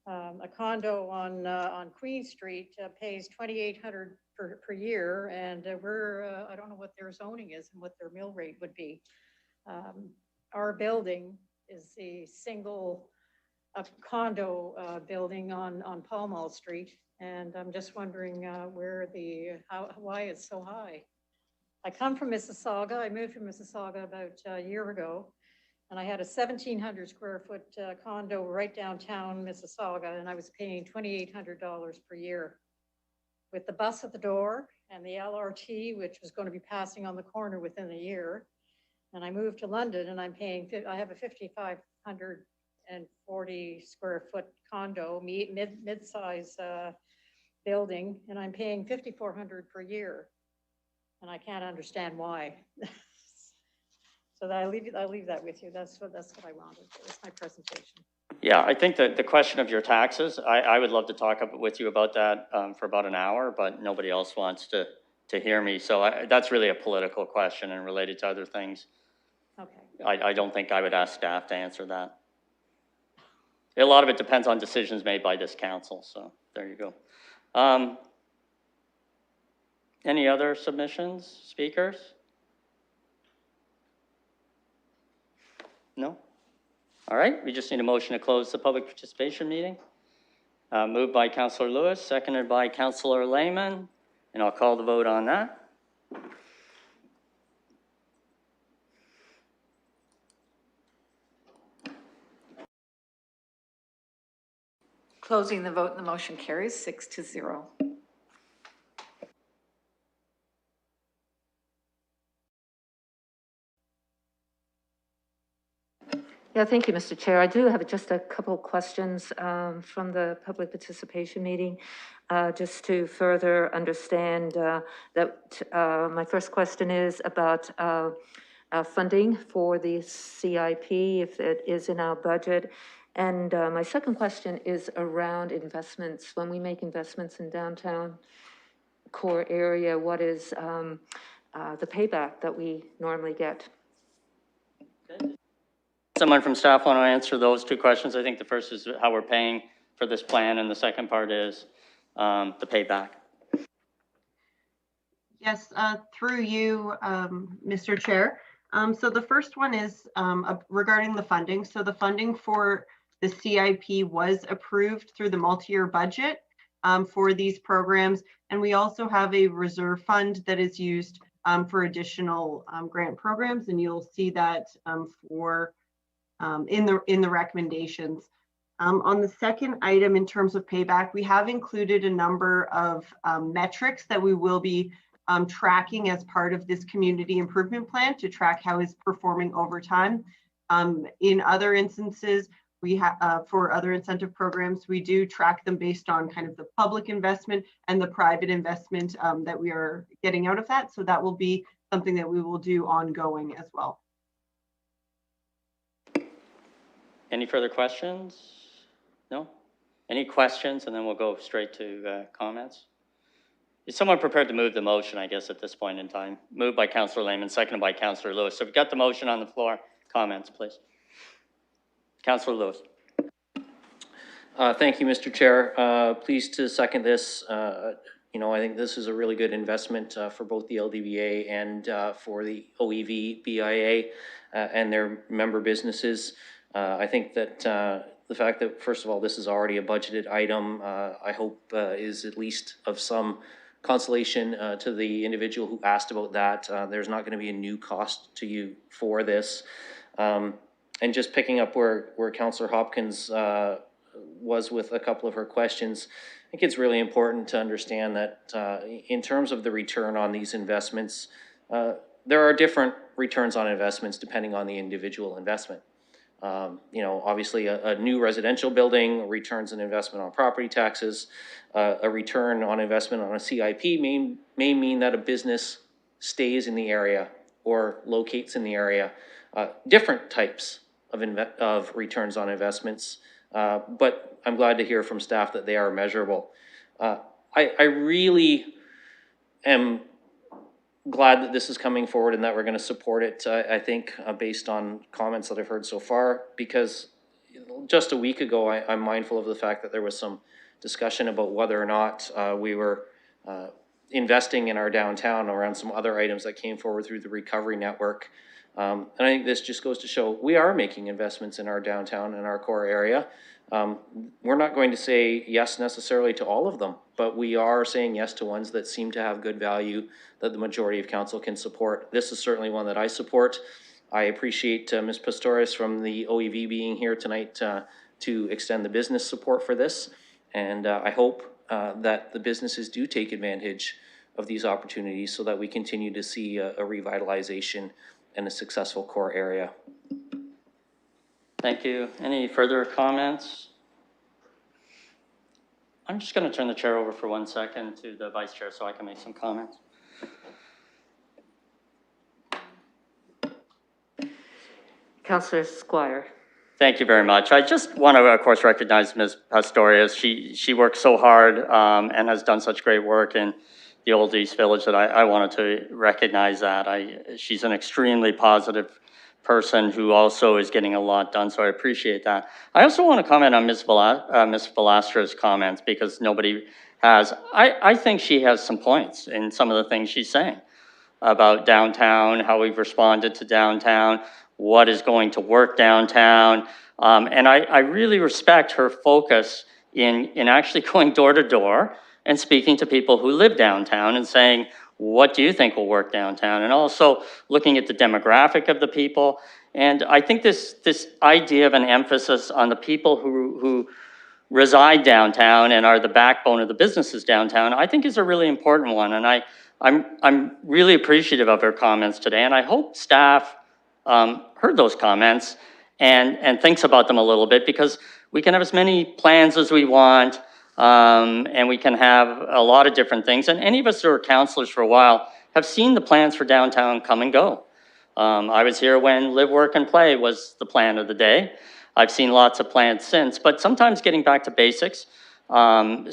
A condo on Queen Street pays $2,800 per year, and I don't know what their zoning is and what their mill rate would be. Our building is the single condo building on Pall Mall Street, and I'm just wondering why it's so high. I come from Mississauga. I moved from Mississauga about a year ago, and I had a 1,700 square foot condo right downtown Mississauga, and I was paying $2,800 per year. With the bus at the door and the LRT, which was going to be passing on the corner within a year, and I moved to London, and I have a 5,540 square foot condo, mid-size building, and I'm paying $5,400 per year, and I can't understand why. So I'll leave that with you. That's what I wanted. That's my presentation. Yeah, I think that the question of your taxes, I would love to talk with you about that for about an hour, but nobody else wants to hear me. So that's really a political question and related to other things. Okay. I don't think I would ask staff to answer that. A lot of it depends on decisions made by this council. So there you go. Any other submissions, speakers? No? All right, we just need a motion to close the public participation meeting. Moved by Councillor Lewis, seconded by Councillor Lehman, and I'll call the vote on that. Closing the vote, the motion carries 6-0. Yeah, thank you, Mr. Chair. I do have just a couple of questions from the public participation meeting, just to further understand that my first question is about funding for the CIP, if it is in our budget. And my second question is around investments. When we make investments in downtown core area, what is the payback that we normally get? Someone from staff want to answer those two questions? I think the first is how we're paying for this plan, and the second part is the payback. Yes, through you, Mr. Chair. So the first one is regarding the funding. So the funding for the CIP was approved through the multi-year budget for these programs. And we also have a reserve fund that is used for additional grant programs. And you'll see that in the recommendations. On the second item, in terms of payback, we have included a number of metrics that we will be tracking as part of this community improvement plan to track how it's performing over time. In other instances, we have for other incentive programs, we do track them based on kind of the public investment and the private investment that we are getting out of that. So that will be something that we will do ongoing as well. Any further questions? No? Any questions? And then we'll go straight to comments. Is someone prepared to move the motion, I guess, at this point in time? Moved by Councillor Lehman, seconded by Councillor Lewis. So we've got the motion on the floor. Comments, please. Councillor Lewis. Thank you, Mr. Chair. Pleased to second this. I think this is a really good investment for both the LDBA and for the OEV BIA and their member businesses. I think that the fact that, first of all, this is already a budgeted item, I hope is at least of some consolation to the individual who asked about that. There's not going to be a new cost to you for this. And just picking up where Councillor Hopkins was with a couple of her questions, I think it's really important to understand that in terms of the return on these investments, there are different returns on investments depending on the individual investment. Obviously a new residential building returns an investment on property taxes. A return on investment on a CIP may mean that a business stays in the area or locates in the area. Different types of returns on investments, but I'm glad to hear from staff that they are measurable. I really am glad that this is coming forward and that we're going to support it, I think, based on comments that I've heard so far, because just a week ago, I'm mindful of the fact that there was some discussion about whether or not we were investing in our downtown around some other items that came forward through the recovery network. And I think this just goes to show we are making investments in our downtown and our core area. We're not going to say yes necessarily to all of them, but we are saying yes to ones that seem to have good value that the majority of council can support. This is certainly one that I support. I appreciate Ms. Pastorius from the OEV being here tonight to extend the business support for this. And I hope that the businesses do take advantage of these opportunities so that we continue to see a revitalization and a successful core area. Thank you. Any further comments? I'm just going to turn the chair over for 1 second to the vice chair so I can make some comments. Councillor Squire. Thank you very much. I just want to, of course, recognize Ms. Pastorius. She worked so hard and has done such great work in the Old East Village that I wanted to recognize that. She's an extremely positive person who also is getting a lot done, so I appreciate that. I also want to comment on Ms. Valastra's comments because nobody has. I think she has some points in some of the things she's saying about downtown, how we've responded to downtown, what is going to work downtown. And I really respect her focus in actually going door to door and speaking to people who live downtown and saying, what do you think will work downtown? And also looking at the demographic of the people. And I think this idea of an emphasis on the people who reside downtown and are the backbone of the businesses downtown, I think is a really important one. And I'm really appreciative of her comments today. And I hope staff heard those comments and thinks about them a little bit, because we can have as many plans as we want, and we can have a lot of different things. And any of us who are councillors for a while have seen the plans for downtown come and go. I was here when Live, Work, and Play was the plan of the day. I've seen lots of plans since, but sometimes getting back to basics, in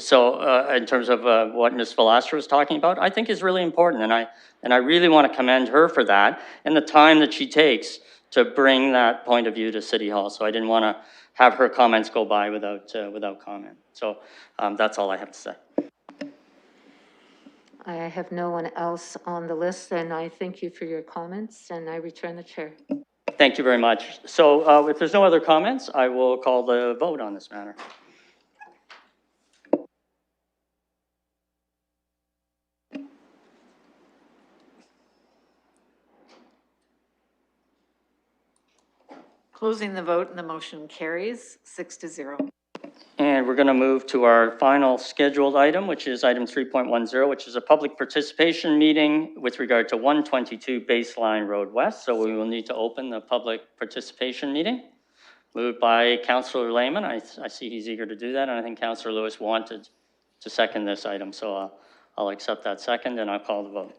terms of what Ms. Velastra was talking about, I think is really important. And I really want to commend her for that and the time that she takes to bring that point of view to City Hall. So I didn't want to have her comments go by without comment. So that's all I have to say. I have no one else on the list, and I thank you for your comments, and I return the chair. Thank you very much. So if there's no other comments, I will call the vote on this matter. Closing the vote, and the motion carries 6-0. And we're going to move to our final scheduled item, which is item 3.10, which is a public participation meeting with regard to 122 Baseline Road West. So we will need to open the public participation meeting. Moved by Councillor Lehman. I see he's eager to do that, and I think Councillor Lewis wanted to second this item. So I'll accept that second, and I'll call the vote.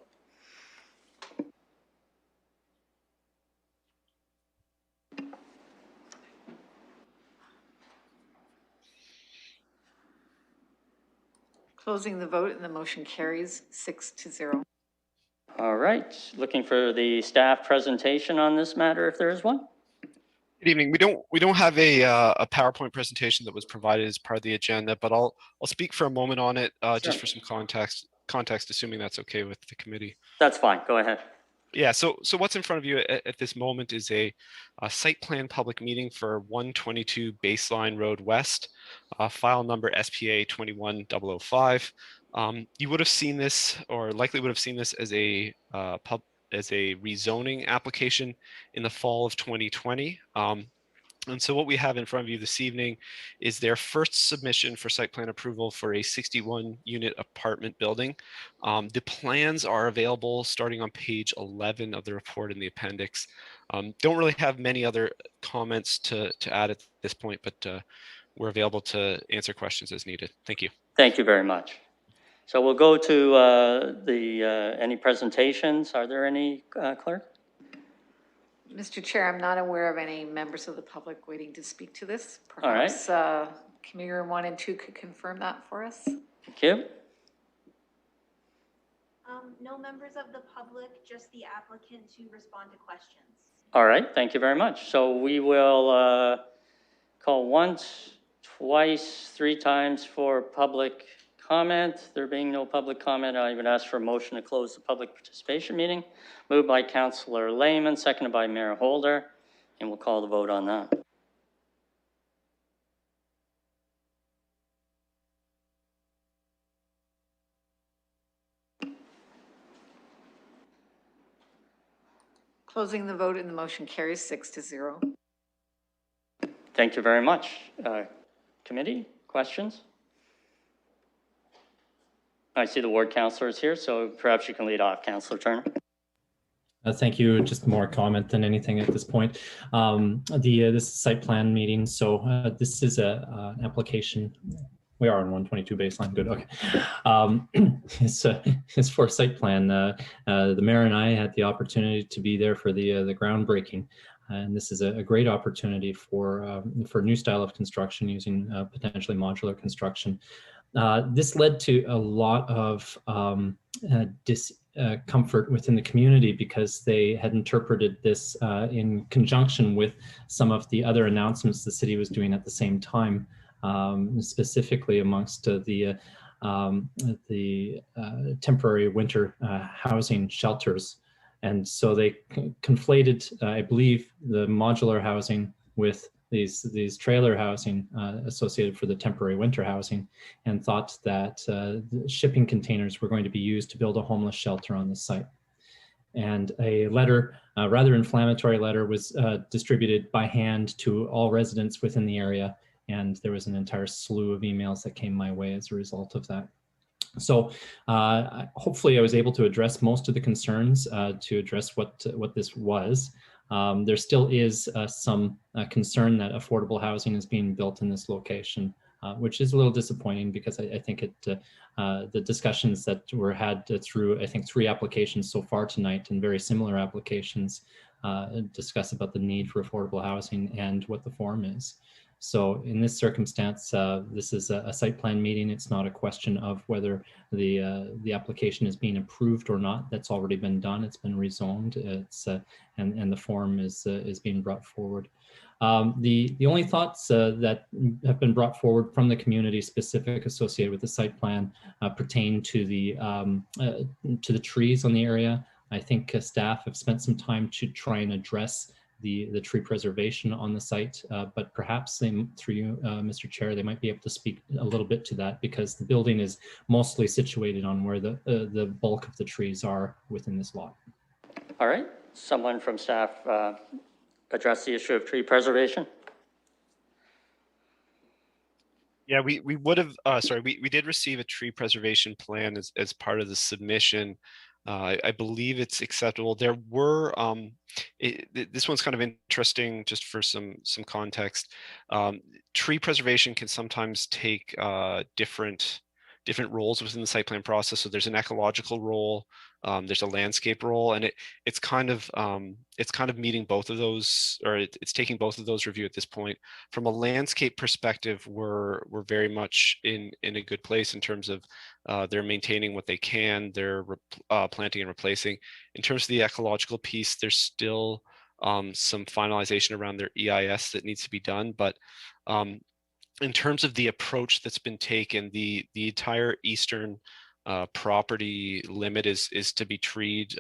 Closing the vote and the motion carries 6-0. All right, looking for the staff presentation on this matter, if there is one. Good evening. We don't have a PowerPoint presentation that was provided as part of the agenda, but I'll speak for a moment on it just for some context, assuming that's okay with the committee. That's fine. Go ahead. Yeah. So what's in front of you at this moment is a site plan public meeting for 122 Baseline Road West, file number SPA 21005. You would have seen this, or likely would have seen this as a rezoning application in the fall of 2020. And so what we have in front of you this evening is their first submission for site plan approval for a 61-unit apartment building. The plans are available starting on page 11 of the report in the appendix. Don't really have many other comments to add at this point, but we're available to answer questions as needed. Thank you. Thank you very much. So we'll go to any presentations. Are there any, Clerk? Mr. Chair, I'm not aware of any members of the public waiting to speak to this. All right. Perhaps Committee Room 1 and 2 could confirm that for us. Thank you. No members of the public, just the applicant to respond to questions. All right, thank you very much. So we will call once, twice, 3 times for public comment. There being no public comment, I would ask for a motion to close the public participation meeting. Moved by Councillor Lehman, seconded by Mayor Holder, and we'll call the vote on that. Closing the vote and the motion carries 6-0. Thank you very much. Committee, questions? I see the ward councillor is here, so perhaps you can lead off, Councillor Turner. Thank you. Just more comment than anything at this point. This site plan meeting. So this is an application. We are on 122 Baseline. Good. Okay. It's for site plan. The mayor and I had the opportunity to be there for the groundbreaking, and this is a great opportunity for new style of construction using potentially modular construction. This led to a lot of discomfort within the community because they had interpreted this in conjunction with some of the other announcements the city was doing at the same time, specifically amongst the temporary winter housing shelters. And so they conflated, I believe, the modular housing with these trailer housing associated for the temporary winter housing, and thought that shipping containers were going to be used to build a homeless shelter on the site. And a letter, a rather inflammatory letter, was distributed by hand to all residents within the area, and there was an entire slew of emails that came my way as a result of that. So hopefully I was able to address most of the concerns, to address what this was. There still is some concern that affordable housing is being built in this location, which is a little disappointing because I think the discussions that were had through, I think, 3 applications so far tonight, and very similar applications, discuss about the need for affordable housing and what the form is. So in this circumstance, this is a site plan meeting. It's not a question of whether the application is being approved or not. That's already been done. It's been rezoned. It's and the form is being brought forward. The only thoughts that have been brought forward from the community specific associated with the site plan pertain to the trees on the area. I think staff have spent some time to try and address the tree preservation on the site, but perhaps through you, Mr. Chair, they might be able to speak a little bit to that, because the building is mostly situated on where the bulk of the trees are within this lot. All right, someone from staff address the issue of tree preservation? Yeah, we would have, sorry, we did receive a tree preservation plan as part of the submission. I believe it's acceptable. There were, this one's kind of interesting just for some context. Tree preservation can sometimes take different roles within the site plan process. So there's an ecological role, There's a landscape role, and it's kind of meeting both of those, or it's taking both of those review at this point. From a landscape perspective, we're very much in a good place in terms of they're maintaining what they can, they're planting and replacing. In terms of the ecological piece, there's still some finalization around their EIS that needs to be done, but in terms of the approach that's been taken, the entire eastern property limit is to be treed,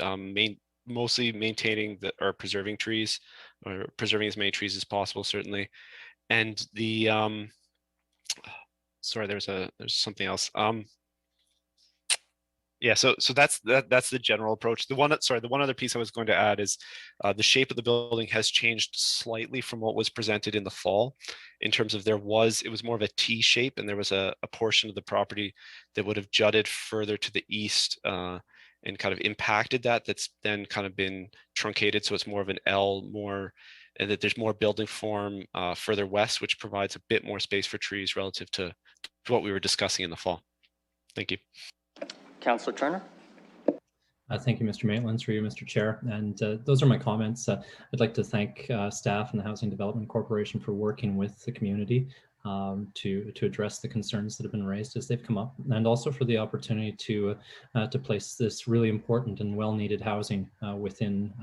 mostly maintaining or preserving trees, or preserving as many trees as possible, certainly. And the sorry, there's something else. Yeah, so that's the general approach. The one other piece I was going to add is the shape of the building has changed slightly from what was presented in the fall, in terms of it was more of a T shape, and there was a portion of the property that would have jutted further to the east and kind of impacted that's then kind of been truncated, so it's more of an L, and that there's more building form further west, which provides a bit more space for trees relative to what we were discussing in the fall. Thank you. Councillor Turner. Thank you, Mr. Maitland, through you, Mr. Chair. And those are my comments. I'd like to thank staff and the Housing Development Corporation for working with the community to address the concerns that have been raised as they've come up, and also for the opportunity to place this really important and well-needed housing within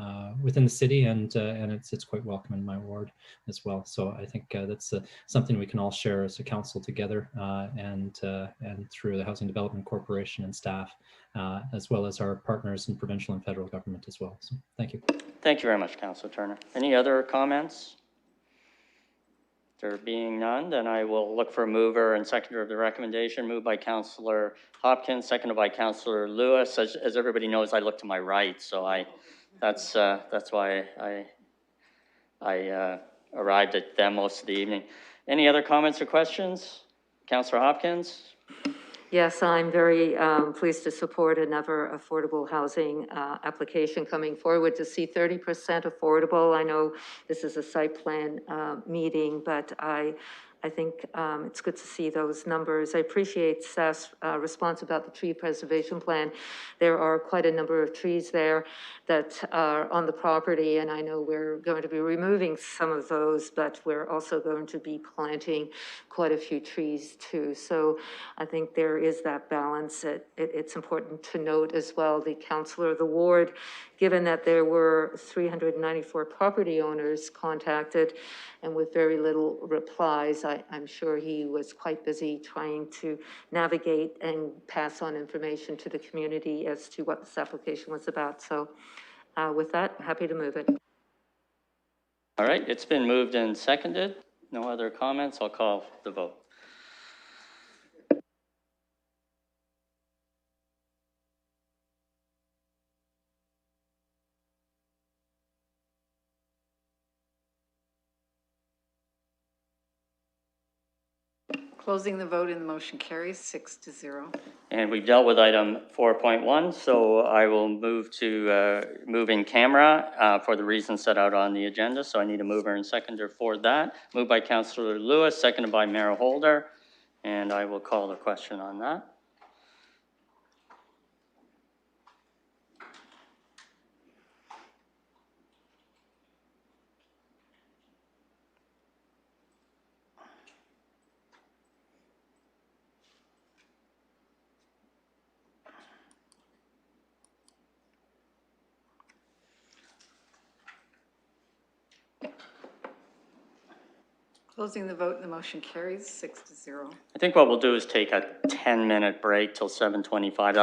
the city, and it's quite welcome in my ward as well. So I think that's something we can all share as a council together, and through the Housing Development Corporation and staff, as well as our partners in provincial and federal government as well. So thank you. Thank you very much, Councillor Turner. Any other comments? There being none, then I will look for a mover and seconder of the recommendation. Moved by Councillor Hopkins, seconded by Councillor Lewis. As everybody knows, I look to my right, so that's why I arrived at them most of the evening. Any other comments or questions? Councillor Hopkins? Yes, I'm very pleased to support another affordable housing application coming forward to see 30% affordable. I know this is a site plan meeting, but I think it's good to see those numbers. I appreciate staff's response about the tree preservation plan. There are quite a number of trees there that are on the property, and I know we're going to be removing some of those, but we're also going to be planting quite a few trees too. So I think there is that balance. It's important to note as well, the councillor of the ward, given that there were 394 property owners contacted and with very little replies, I'm sure he was quite busy trying to navigate and pass on information to the community as to what this application was about. So with that, happy to move it. All right, it's been moved and seconded. No other comments. I'll call the vote. Closing the vote and the motion carries 6-0. And we've dealt with item 4.1, so I will move to move in camera for the reasons set out on the agenda. So I need a mover and seconder for that. Moved by Councillor Lewis, seconded by Mayor Holder, and I will call the question on that. Closing the vote and the motion carries 6-0. I think what we'll do is take a 10-minute break till 7:25.